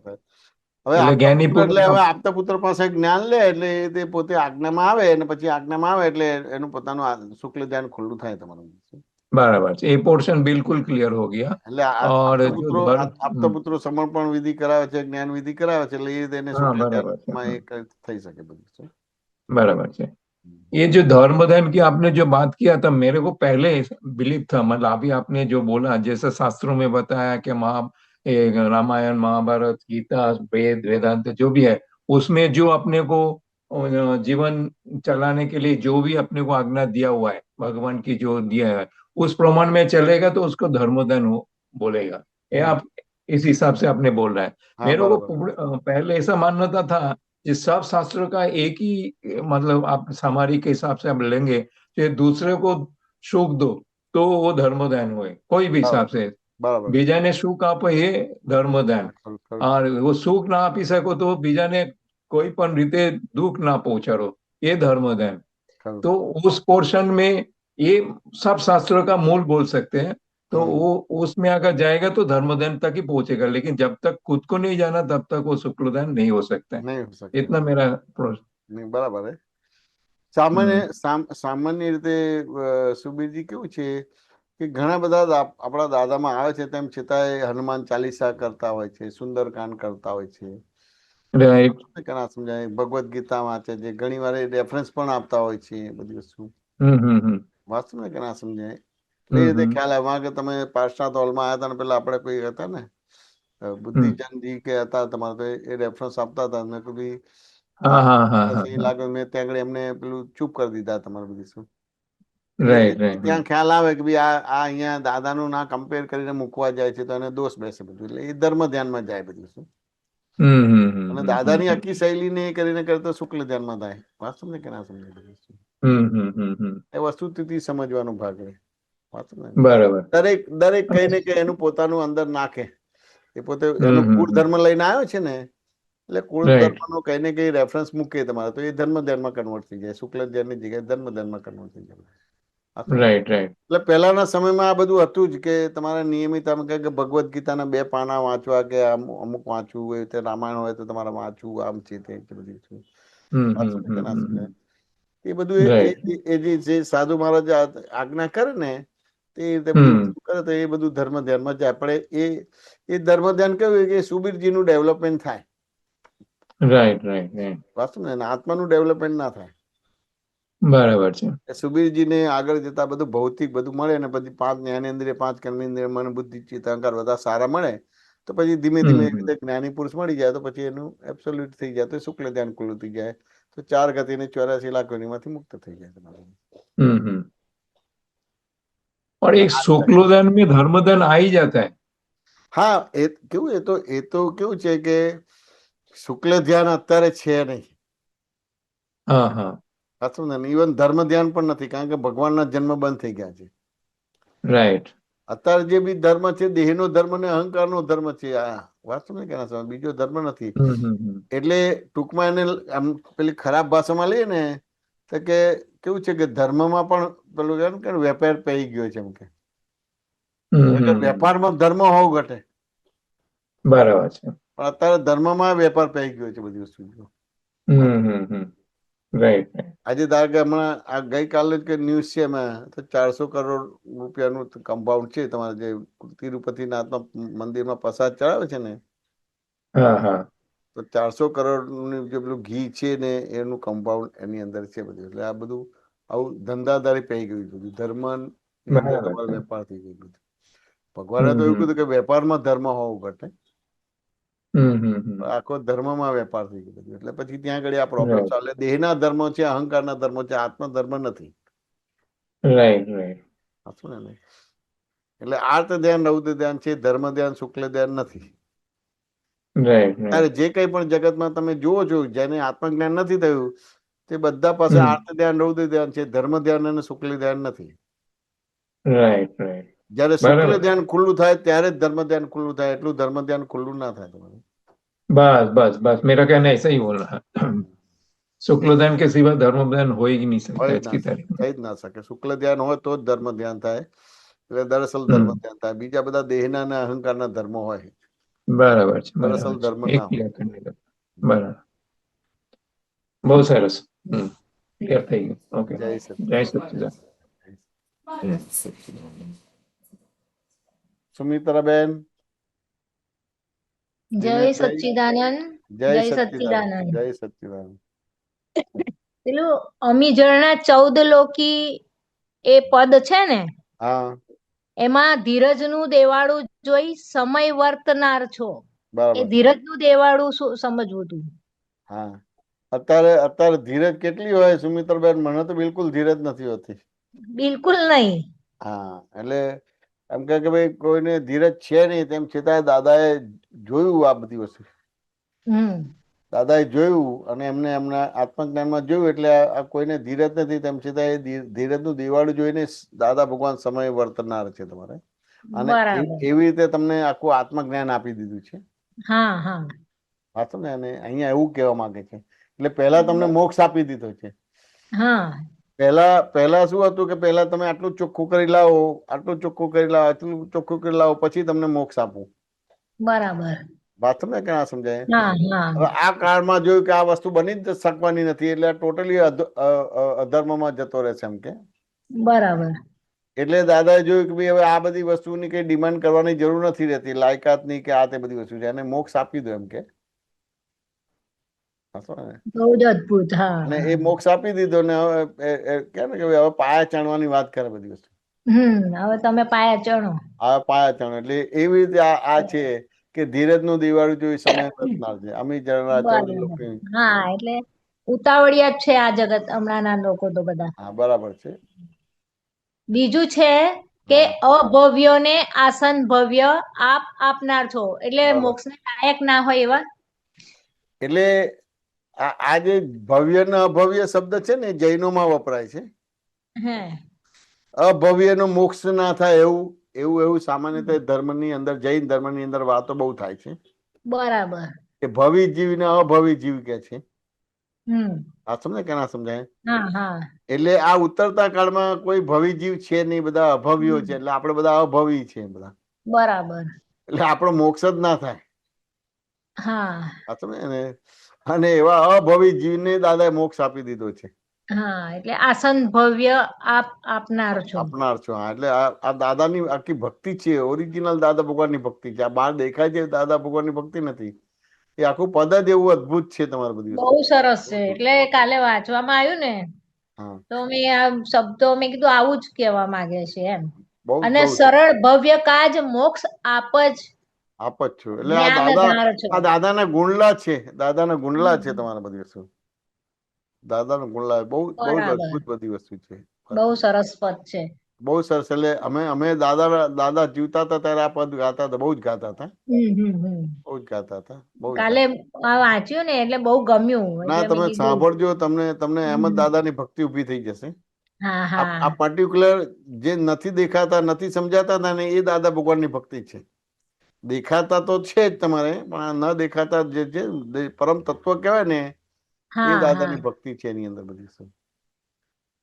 હવે જ્ઞાની પુત્ર એટલે હવે આપતા પુત્ર પાસે જ્ઞાન લે એટલે તે પોતે આજ્ઞામાં આવે અને પછી આજ્ઞામાં આવે એટલે એનું પોતાનું શુક્લ ધ્યાન ખુલ્લું થાય તમારું. બરાબર છે, એ પોર્શન બિલકુલ ક્લિયર હો ગયા. એટલે આપતા પુત્રો સમર્પણ વિધિ કરાવે છે, જ્ઞાન વિધિ કરાવે છે, એટલે એ રીતે એને શુક્લ ધ્યાનમાં એ થઈ શકે બધું. बराबर है। ये जो धर्मदान की आपने जो बात किया था मेरे को पहले बिलीव था, मतलब अभी आपने जो बोला जैसे शास्त्रों में बताया कि रामायण महाभारत गीता वेद वेदांत जो भी है उसमें जो अपने को जीवन चलाने के लिए जो भी अपने को आज्ञा दिया हुआ है भगवान की जो दिया है उस प्रमाण में चलेगा तो उसको धर्मदान बोलेगा। ये आप इस हिसाब से आपने बोल रहा है। मेरे को पहले ऐसा मान्यता था कि सब शास्त्रों का एक ही मतलब आप सामारी के हिसाब से आप लेंगे कि दूसरे को सुख दो तो वो धर्मदान हुए, कोई भी हिसाब से बीजाने सुख आप ये धर्मदान, और वो सुख ना આપી શકો તો બીજાને કોઈ પણ રીતે દુઃખ ના પહોંચાડો ये धर्मदान। तो उस पोर्शन में ये सब शास्त्रों का मूल बोल सकते हैं, तो वो उसमें अगर जाएगा तो धर्मदान तक ही पहुंचेगा, लेकिन जब तक खुद को नहीं जाना तब तक वो शुक्लदान नहीं हो सकता है। नहीं हो सकता, इतना मेरा नहीं बराबर है। સામાન્ય રીતે સુબીરજી કેવું છે કે ઘણા બધા આપણા દાદામાં આવે છે તેમ છતાંય હનુમાન ચાલીસા કરતા હોય છે, સુંદરકાંડ કરતા હોય છે, રાઈટ. ઘણા સમજાય ભગવદ્ ગીતા વાંચે છે, ઘણી વાર રેફરન્સ પણ આપતા હોય છે એ બધી વસ્તુ વાંચો ને કે ના સમજાય એટલે એ રીતે ખ્યાલ આવે કે તમે પાર્શનાથ હોલમાં આવ્યા હતા ને પેલા આપણે કોઈ હતા ને બુદ્ધિચંદજી કે હતા તમારે તો એ રેફરન્સ આપતા હતા મેં કીધું એ લાગે મેં ત્યાં આગળ એમને પેલું ચૂપ કરી દીધા તમારે બધી શું ત્યાં ખ્યાલ આવે કે ભાઈ આ અહીંયા દાદાનું ના કમ્પેર કરીને મૂકવા જાય છે તો એને દોષ બેસે બધું એટલે એ ધર્મ ધ્યાનમાં જાય બધું શું અને દાદાની આખી શૈલી ને એ કરીને કરતો શુક્લ ધ્યાનમાં થાય વાત સમજે કે ના સમજે બધું એ વસ્તુથી સમજવાનો ભાગ રહે વાત સમજે બરાબર. દરેક કઈ ને કઈ એનું પોતાનું અંદર નાખે એ પોતે એનું કુળ ધર્મ લઈને આવ્યો છે ને એટલે કુળ ધર્મ નો કઈ ને કઈ રેફરન્સ મૂકે તમારે તો એ ધર્મ ધ્યાનમાં કન્વર્ટ થઈ જાય શુક્લ ધ્યાનની જગ્યાએ ધર્મ ધ્યાનમાં કન્વર્ટ થઈ જાય. એટલે પહેલાના સમયમાં આ બધું હતું જ કે તમારે નિયમિત આમ કે ભગવદ્ ગીતાના 2 પાના વાંચવા કે અમુક વાંચવું હોય તો રામાયણ હોય તો તમારે વાંચવું આમ છે તે બધી એ બધું એ જે સાધુ મહારાજ આજ્ઞા કરે ને તે રીતે બધું કરે તો એ બધું ધર્મ ધ્યાનમાં જાય પણ એ ધર્મ ધ્યાન કેવું કે સુબીરજી નું ડેવલપમેન્ટ થાય. વાસ્તુ ને આત્માનું ડેવલપમેન્ટ ના થાય. બરાબર છે. સુબીરજીને આગળ જતા બધું ભૌતિક બધું મળે ને પછી 5 જ્ઞાનેન્દ્રિય 5 કર્મેન્દ્રિય મન બુદ્ધિ ચિત્ત અહંકાર બધા સારા મળે તો પછી ધીમે ધીમે એવી રીતે જ્ઞાની પુરુષ મળી જાય તો પછી એનું એબ્સોલ્યુટ થઈ જાય તો શુક્લ ધ્યાન ખુલ્લું થઈ જાય તો 4 ગતિને 84 લાખ યોનિમાંથી મુક્ત થઈ જાય તમારે. और एक शुक्लोदन में धर्मदन आ ही जाता है. हाँ એ કેવું એ તો કેવું છે કે શુક્લ ધ્યાન અત્યારે છે નહીં. સાચું ને ઇવન ધર્મ ધ્યાન પણ નથી કારણ કે ભગવાનના જન્મ બંધ થઈ ગયા છે. રાઈટ. અત્યારે જે બી ધર્મ છે દેહનો ધર્મ ને અહંકારનો ધર્મ છે આ વાસ્તુ ને કેના બીજો ધર્મ નથી. એટલે ટૂંકમાં એને આમ પેલી ખરાબ ભાષામાં લઈએ ને તો કે કેવું છે કે ધર્મમાં પણ પેલું કે વેપાર પડી ગયો છે એમ કે વેપારમાં ધર્મ હોવું ઘટે. બરાબર છે. પણ અત્યારે ધર્મમાં વેપાર પડી ગયો છે બધી વસ્તુ. રાઈટ. આજે ધારો કે હમણાં આ ગઈકાલે જ ન્યૂઝ છે એમાં તો 400 કરોડ રૂપિયાનું કમ્પાઉન્ડ છે તમારે જે તિરુપતિનાથના મંદિરમાં પ્રસાદ ચડાવે છે ને તો 400 કરોડનું જે પેલું ઘી છે ને એનું કમ્પાઉન્ડ એની અંદર છે બધું એટલે આ બધું આવું ધંધાદારી પડી ગયું બધું ધર્મ તમારો વેપાર થઈ ગયો બધું. ભગવાને તો એવું કીધું કે વેપારમાં ધર્મ હોવું ઘટે આખો ધર્મમાં વેપાર થઈ ગયો બધું એટલે પછી ત્યાં આગળ આ પ્રોબ્લેમ ચાલે દેહના ધર્મો છે અહંકારના ધર્મો છે આત્મ ધર્મ નથી. એટલે આર્ત ધ્યાન રૌદ્ર ધ્યાન છે ધર્મ ધ્યાન શુક્લ ધ્યાન નથી. ત્યારે જે કઈ પણ જગતમાં તમે જુઓ છો જેને આત્મજ્ઞાન નથી થયું તે બધા પાસે આર્ત ધ્યાન રૌદ્ર ધ્યાન છે ધર્મ ધ્યાન અને શુક્લ ધ્યાન નથી. જયારે શુક્લ ધ્યાન ખુલ્લું થાય ત્યારે જ ધર્મ ધ્યાન ખુલ્લું થાય એટલું ધર્મ ધ્યાન ખુલ્લું ના થાય તમારે. बस मेरा कहना ऐसा ही बोल रहा है. शुक्ल ध्यान के सिवा धर्म ध्यान हो ही नहीं सकता इसकी तरह. થઈ જ ના શકે શુક્લ ધ્યાન હોય તો જ ધર્મ ધ્યાન થાય એટલે દરઅસલ ધર્મ ધ્યાન થાય બીજા બધા દેહના અને અહંકારના ધર્મો હોય. બરાબર છે. દરઅસલ ધર્મ ના હોય. બરાબર. બહુ સરસ. ક્લિયર થઈ ગયું. ઓકે. જય સચ્ચિદાનંદ. સુમિત્રાબેન જય સચ્ચિદાનંદ. જય સચ્ચિદાનંદ. જય સચ્ચિદાનંદ. પેલું અમીજળના 14 લોકી એ પદ છે ને હા એમાં ધીરજનું દેવાળું જોઈ સમય વર્તનાર છો એ બરાબર. ધીરજનું દેવાળું શું સમજવું હતું? હા અત્યારે ધીરજ કેટલી હોય સુમિત્રાબેન મને તો બિલકુલ ધીરજ નથી હોતી. બિલકુલ નહીં. હા એટલે એમ કે ભાઈ કોઈને ધીરજ છે નહીં તેમ છતાં દાદાએ જોયું આ બધી વસ્તુ દાદાએ જોયું અને એમને એમના આત્મજ્ઞાનમાં જોયું એટલે આ કોઈને ધીરજ નથી તેમ છતાં એ ધીરજનું દિવાળું જોઈને દાદા ભગવાન સમય વર્તનાર છે તમારે અને એવી રીતે તમને આખું આત્મજ્ઞાન આપી દીધું છે. વાંચો ને અને અહીંયા એવું કહેવા માંગે છે એટલે પહેલા તમને મોક્ષ આપી દીધો છે. પહેલા શું હતું કે પહેલા તમે આટલું ચોખ્ખું કરી લાવો આટલું ચોખ્ખું કરી લાવો આટલું ચોખ્ખું કરી લાવો પછી તમને મોક્ષ આપું. બરાબર. વાત તમને કે ના સમજાય? હા હવે હા આ કાળમાં જોયું કે આ વસ્તુ બની જ શકવાની નથી, એટલે ટોટલી અધર્મમાં જતો રહેશે એમ કે. બરાબર. એટલે દાદાએ જોયું કે ભાઈ હવે આ બધી વસ્તુની કઈ ડિમાન્ડ કરવાની જરૂર નથી રહેતી, લાયકાતની કે આ તે બધી વસ્તુ છે, એને મોક્ષ આપી દો એમ કે. હાચો ને? બહુ જ અદ્ભુત. હા અને હા. એ મોક્ષ આપી દીધો ને હવે કે ને કે હવે પાયા ચણવાની વાત કરે બધી વસ્તુ. હવે તમે પાયા ચણો. આ પાયા ચણ એટલે એવી રીતે આ છે કે ધીરજનું દિવાળું જોઈ સમય રચનાર છે. અમી જણા ચૌદ બરાબર. લોકો. હા એટલે ઉતાવળિયા જ છે આ જગત હમણાંના લોકો તો બધા. હા બરાબર છે. બીજું છે કે હા અભવ્યોને આસન ભવ્ય આપ આપનાર છો, એટલે બરાબર. મોક્ષને લાયક ના હોય એવા. એટલે આ જે ભવ્ય ને અભવ્ય શબ્દ છે ને જૈનોમાં વપરાય છે. હે અભવ્યનો મોક્ષ ના થાય એવું સામાન્યતઃ ધર્મની અંદર, જૈન ધર્મની અંદર વાતો બહુ થાય છે બરાબર. કે ભવી જીવ ને અભવી જીવ કે છે. હમ આ સમજાય કે ના સમજાય? હા હા. એટલે આ ઉતરતા કાળમાં કોઈ ભવી જીવ છે નહીં, બધા અભવ્યો છે, એટલે આપણે બધા અભવી છે બધા. બરાબર. એટલે આપણો મોક્ષ જ ના થાય. હા આ સમજાય ને? અને એવા અભવી જીવને દાદાએ મોક્ષ આપી દીધો છે. હા એટલે આસન ભવ્ય આપ આપનાર છો. આપનાર છો. હા એટલે આ દાદાની આખી ભક્તિ છે, ઓરિજિનલ દાદા ભગવાનની ભક્તિ છે. આ બહાર દેખાય છે દાદા ભગવાનની ભક્તિ નથી, એ આખું પદ જ એવું અદ્ભુત છે તમારી બધી બહુ વસ્તુ. સરસ છે. એટલે કાલે વાંચવામાં આવ્યું ને હા તો મેં આ શબ્દો મેં કીધું આવું જ કહેવા માંગે છે એમ. બહુ અને બહુ સરળ ભવ્ય કાજ મોક્ષ આપ જ આપ જ છો. એટલે જ્ઞાનધાર છો. આ દાદાના ગુણલા છે, દાદાના ગુણલા છે તમારા બધી વસ્તુ. દાદાના ગુણલા બહુ બહુ જ બરાબર. અદ્ભુત બધી વસ્તુ છે. બહુ સરસ પદ છે. બહુ સરસ. એટલે અમે દાદા જીવતા હતા ત્યારે આ પદ ગાતા હતા, બહુ જ ગાતા હતા, હમ. બહુ જ ગાતા હતા, બહુ જ કાલે ગાતા. આ વાંચ્યું ને એટલે બહુ ગમ્યું, ના એટલે મેં તમે કીધું. સાંભળજો, તમને એમ જ હમ. દાદાની ભક્તિ ઉભી થઈ જશે. હા આ હા. પર્ટિક્યુલર જે નથી દેખાતા, નથી સમજાતા હતા ને એ દાદા ભગવાનની ભક્તિ છે. દેખાતા તો છે જ તમારે, પણ આ ન દેખાતા જે પરમ તત્વ કહેવાય ને એ હા હા. દાદાની ભક્તિ છે એની અંદર બધી શું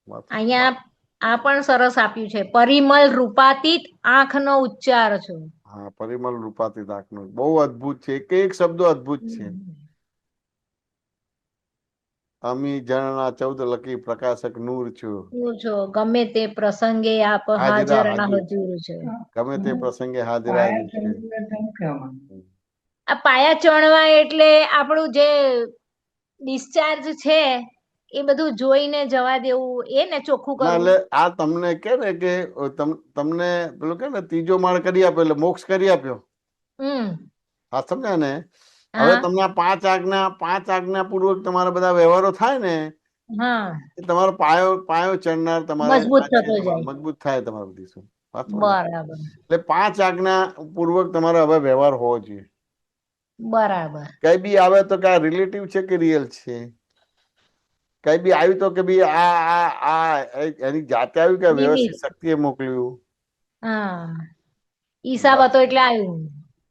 વાત. અહીંયા આ પણ સરસ આપ્યું છે, પરિમલ રૂપાતીત આંખનો ઉચ્ચાર છો. હા પરિમલ રૂપાતી દાખનો બહુ અદ્ભુત છે, એક એક શબ્દો અદ્ભુત છે. અમી જણના 14 લકી પ્રકાશક નૂર છું. શું છો, ગમે તે પ્રસંગે આપ હાજરા હાજર હાજર હજુર છે. ગમે તે પ્રસંગે હાજરા છે. આ પાયા ચણવા એટલે આપણું જે ડિસ્ચાર્જ છે એ બધું જોઈને જવા દેવું, એ ને ચોખ્ખું ના કરવું. એટલે આ તમને કે ને કે તમને પેલું કે ને ત્રીજો માળ કરી આપ્યો એટલે મોક્ષ કરી આપ્યો. હમ હા સમજ્યા ને? હવે હા તમને આ પાંચ આજ્ઞા પૂર્વક તમારા બધા વ્યવહારો થાય ને હા એ તમારો પાયો ચણનાર તમારે મજબૂત આ છે, થતો તમારે જાય. મજબૂત થાય તમારું બધી શું વાત ને. બરાબર એટલે 5 આજ્ઞા પૂર્વક તમારો હવે વ્યવહાર હોવો જોઈએ. બરાબર. કઈ બી આવે તો કે આ રિલેટિવ છે કે રિયલ છે? કઈ બી આવ્યું તો કે ભાઈ આ એની જાતે આવ્યું કે નિમિત્ત. વ્યવસ્થિત શક્તિએ મોકલ્યું? હા હિસાબ હતો એટલે આવ્યું.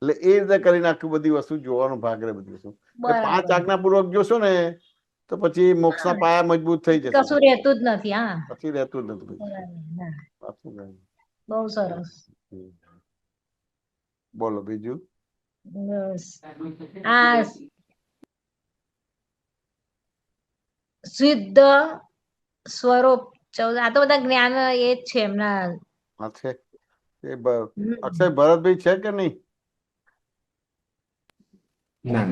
એટલે એ રીતે કરીને આખી બધી વસ્તુ જોવાનો ભાગ રહે બધી વસ્તુ. એટલે 5 બરાબર. આજ્ઞા પૂર્વક જોશો ને તો પછી મોક્ષના હા પાયા મજબૂત થઈ જશે. કશું રહેતું જ નથી. હા પછી રહેતું જ નથી બધું. બરાબર. હા. સાચું ને? બહુ સરસ. બોલો બીજું. બસ આ સિદ્ધ સ્વરૂપ 14, આ તો બધા જ્ઞાન એ જ છે એમના. હા છે. એ હમ. અક્ષય ભરતભાઈ છે કે નહીં? ના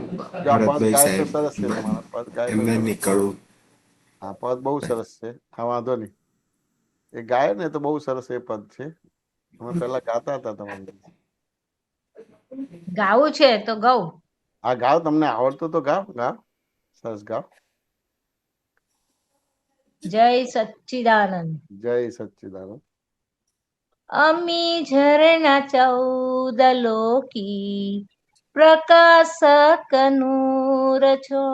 જો આ પદ ભરતભાઈ ગાય તો સાહેબ સરસ છે, તમારા પદ ગાય તો એમને સરસ. નીકળવું. હા પદ બહુ સરસ છે. હા વાંધો નહીં. એ ગાય ને તો બહુ સરસ એ પદ છે. અમે પેલા ગાતા હતા તમારી. ગાવું છે તો ગઉ. હા ગાઓ, તમને આવડતું તો ગાઓ સરસ ગાઓ. જય સચ્ચિદાનંદ. જય સચ્ચિદાનંદ. અમી ઝરણા 14 લોકી પ્રકાશક નૂર છો.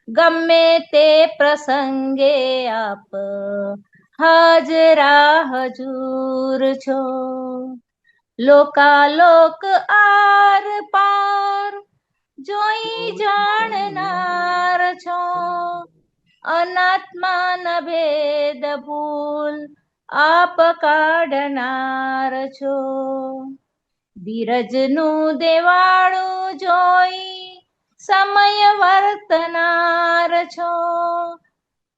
ગમે તે પ્રસંગે આપ હાજરા હજુર છો. લોકાલોક આર પાર જોઈ જાણનાર છો. અનાત્માના ભેદ ભૂલ આપ કાઢનાર છો. ધીરજનું દેવાળું જોઈ સમય વર્તનાર છો,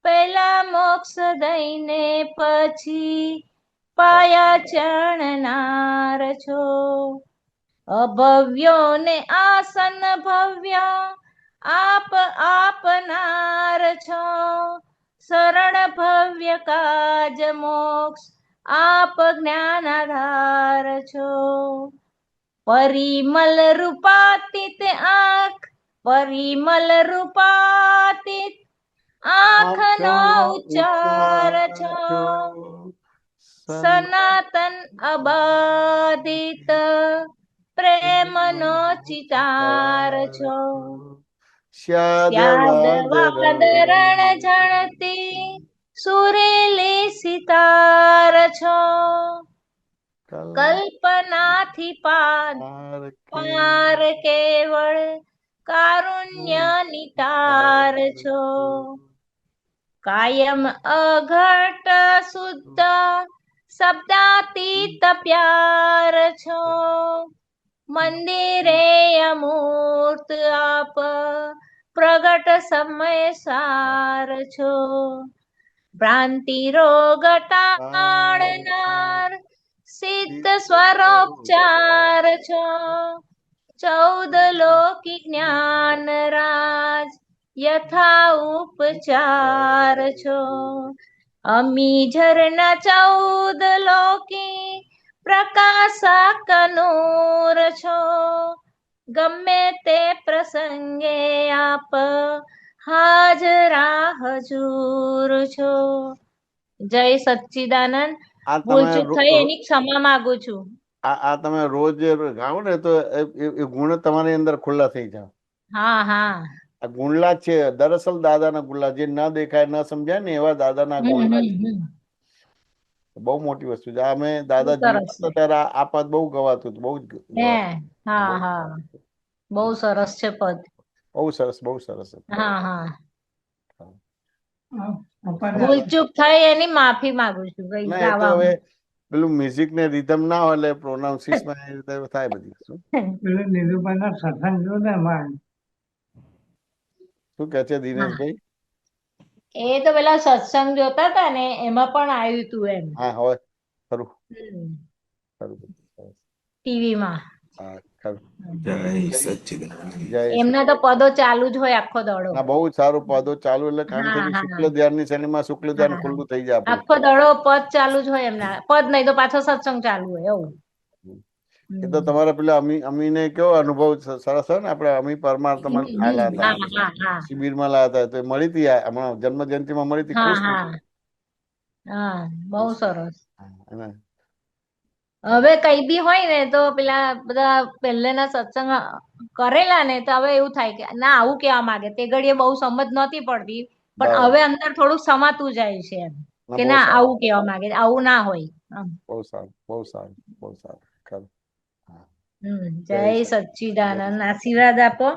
પેલા મોક્ષ દઈને પછી પાયા ચણનાર છો. અભવ્યોને આસન ભવ્ય આપ આપનાર છો, સરળ ભવ્ય કાજ મોક્ષ આપ જ્ઞાનાધાર છો. પરિમલ રૂપાતીત આંખ, પરિમલ રૂપાતીત આંખનો ઉચ્ચાર છો, સનાતન અબાધિત પ્રેમનો ચિતાર છો. સ્યાદવાદરણ જણતી સુરેલી સિતાર છો, કલ્પનાથી પાર કેવળ કારુણ્ય નિતાર છો. કાયમ અઘટ શુદ્ધ શબ્દાતીત પ્યાર છો, મંદિરે અમૂર્ત આપ પ્રગટ સમય સાર છો. ભ્રાંતિ રોગ ટાળનાર સિદ્ધ સ્વરોપચાર છો, 14 લોકી જ્ઞાન રાજ યથા ઉપચાર છો. અમી ઝરના 14 લોકી પ્રકાશક નૂર છો, ગમે તે પ્રસંગે આપ હાજરા હજૂર છો. જય સચ્ચિદાનંદ. આ ભૂલચૂક થઈ તમે એની ક્ષમા માંગુ છું. આ તમે રોજ ગાઓ ને તો એ ગુણ તમારી અંદર ખુલ્લા થઈ જાય. હા હા. આ ગુણલા જ છે દરઅસલ દાદાના ગુણલા, જે ન દેખાય ન સમજાય ને એવા દાદાના ગુણલા છે. બહુ મોટી વસ્તુ છે. અમે દાદા જીવતા હતા ત્યારે આ પદ બહુ ગવાતું હતું, બહુ જ હા હા, બહુ સરસ છે પદ. બહુ સરસ, બહુ સરસ. હા હા. ભૂલચૂક થઈ એની માફી માંગુ છું. ના એ તો હવે પેલું મ્યુઝિક ને રિધમ ના હોય એટલે પ્રોનાઉન્સિસ માં એ રીતે થાય બધી. શું કે છે દિનેશભાઈ? એ તો પેલા સત્સંગ જોતા હતા ને એમાં પણ આવ્યું હતું એમ. હા હવે ખરું ખરું. ટીવી માં. હા ખરું. જય સચ્ચિદાનંદ. જય એમના તો પદો ચાલુ જ હોય આખો દડો. ના બહુ સારું પદો ચાલુ એટલે કામ થઈ ગયું. શુક્લ ધ્યાન ની શનિમાં શુક્લ ધ્યાન ખુલ્લું થઈ જાય આપણું. આખો દડો પદ ચાલુ જ હોય એમના. પદ નહીં તો પાછો સત્સંગ ચાલુ હોય એવું. એ તો તમારા પેલા અમીને કેવો અનુભવ સરસ હોય ને, આપણે અમી પરમાર તમે આલા હતા શિબિરમાં લાયા હતા, તો મળી હતી હમણાં જન્મ જયંતિમાં મળી હતી. ખુશ હા બહુ સરસ. એને હવે કઈ બી હોય ને તો પેલા બધા પહેલેના સત્સંગ કરેલા ને તો હવે એવું થાય કે ના આવું કેવા માંગે, તે ઘડીએ બહુ સમજ નહોતી પડતી પણ હવે અંદર થોડુંક સમાતું જાય છે એમ કે ના આવું કેવા માંગે, આવું ના હોય. બહુ સારું, બહુ સારું, બહુ સારું. ખરું. જય સચ્ચિદાનંદ. આશીર્વાદ આપો.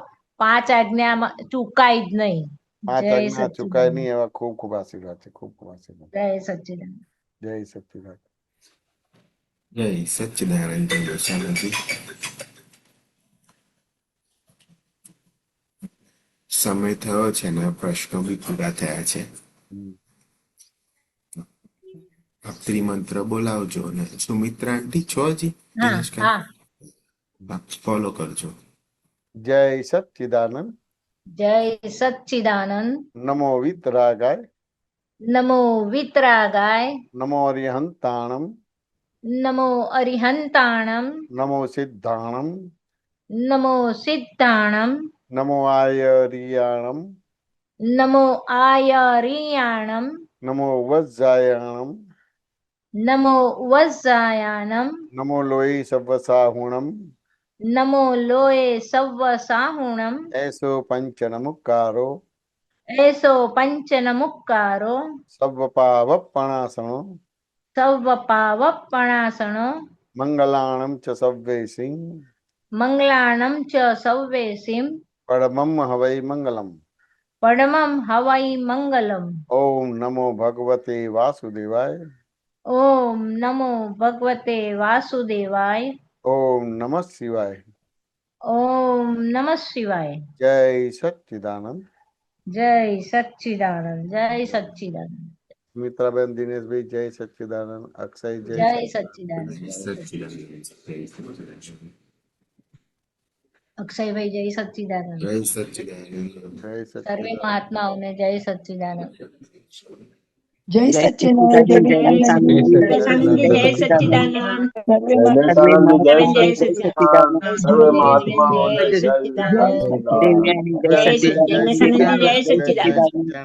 5 આજ્ઞા ચૂકાય જ નહીં. 5 આજ્ઞા ચુકાય નહીં એવા ખૂબ ખૂબ આશીર્વાદ છે. ખૂબ ખૂબ આશીર્વાદ. જય સચ્ચિદાનંદ. જય સચ્ચિદાનંદ. જય સચ્ચિદાનંદ. શાંતિ. સમય થયો છે ને પ્રશ્નો બી પૂરા થયા છે. ભક્તિ મંત્ર બોલાવજો ને સુમિત્રા આંટી છો હજી? ફોલો કરજો. જય સચ્ચિદાનંદ. જય સચ્ચિદાનંદ. નમો વિતરાગાય. નમો વિતરાગાય. નમો અરિહંતાણમ. નમો અરિહંતાણમ. નમો સિદ્ધાણમ. નમો સિદ્ધાણમ. નમો આયરિયાણમ. નમો આયરિયાણમ. નમો વજ્જાયાણમ. નમો વજ્જાયાણમ. નમો લોહી સવ્વસાહુણમ. નમો લોએ સવ્વ સાહુણમ. એસો પંચનમુક્કારો. એસો પંચનમુક્કારો. સવ્વ પાવપણાસણો. સવ્વ પાવપણાસણો. મંગલાણમ ચ સવ્વેસિં. મંગલાણમ ચ સવ્વેસિં. પરમમ હવૈ મંગલમ. પરમમ હવૈ મંગલમ. ઓમ નમો ભગવતે વાસુદેવાય. ઓમ નમો ભગવતે વાસુદેવાય. ઓમ નમઃ શિવાય. ઓમ નમઃ શિવાય. જય સચ્ચિદાનંદ. જય સચ્ચિદાનંદ. જય સચ્ચિદાનંદ. સુમિત્રાબેન, દિનેશભાઈ, જય સચ્ચિદાનંદ. અક્ષય, જય જય સચ્ચિદાનંદ. સચ્ચિદાનંદ. અક્ષયભાઈ, જય સચ્ચિદાનંદ. જય સચ્ચિદાનંદ. જય સર્વે સચ્ચિદાનંદ. મહાત્માઓને જય સચ્ચિદાનંદ. જય સચ્ચિદાનંદ. જય જય સચ્ચિદાનંદ. સર્વે દયાનંદ જય જય સચ્ચિદાનંદ. સર્વે મહાત્માઓને જય સચ્ચિદાનંદ. સચ્ચિદાનંદ. જય સચ્ચિદાનંદ. જય સચ્ચિદાનંદ.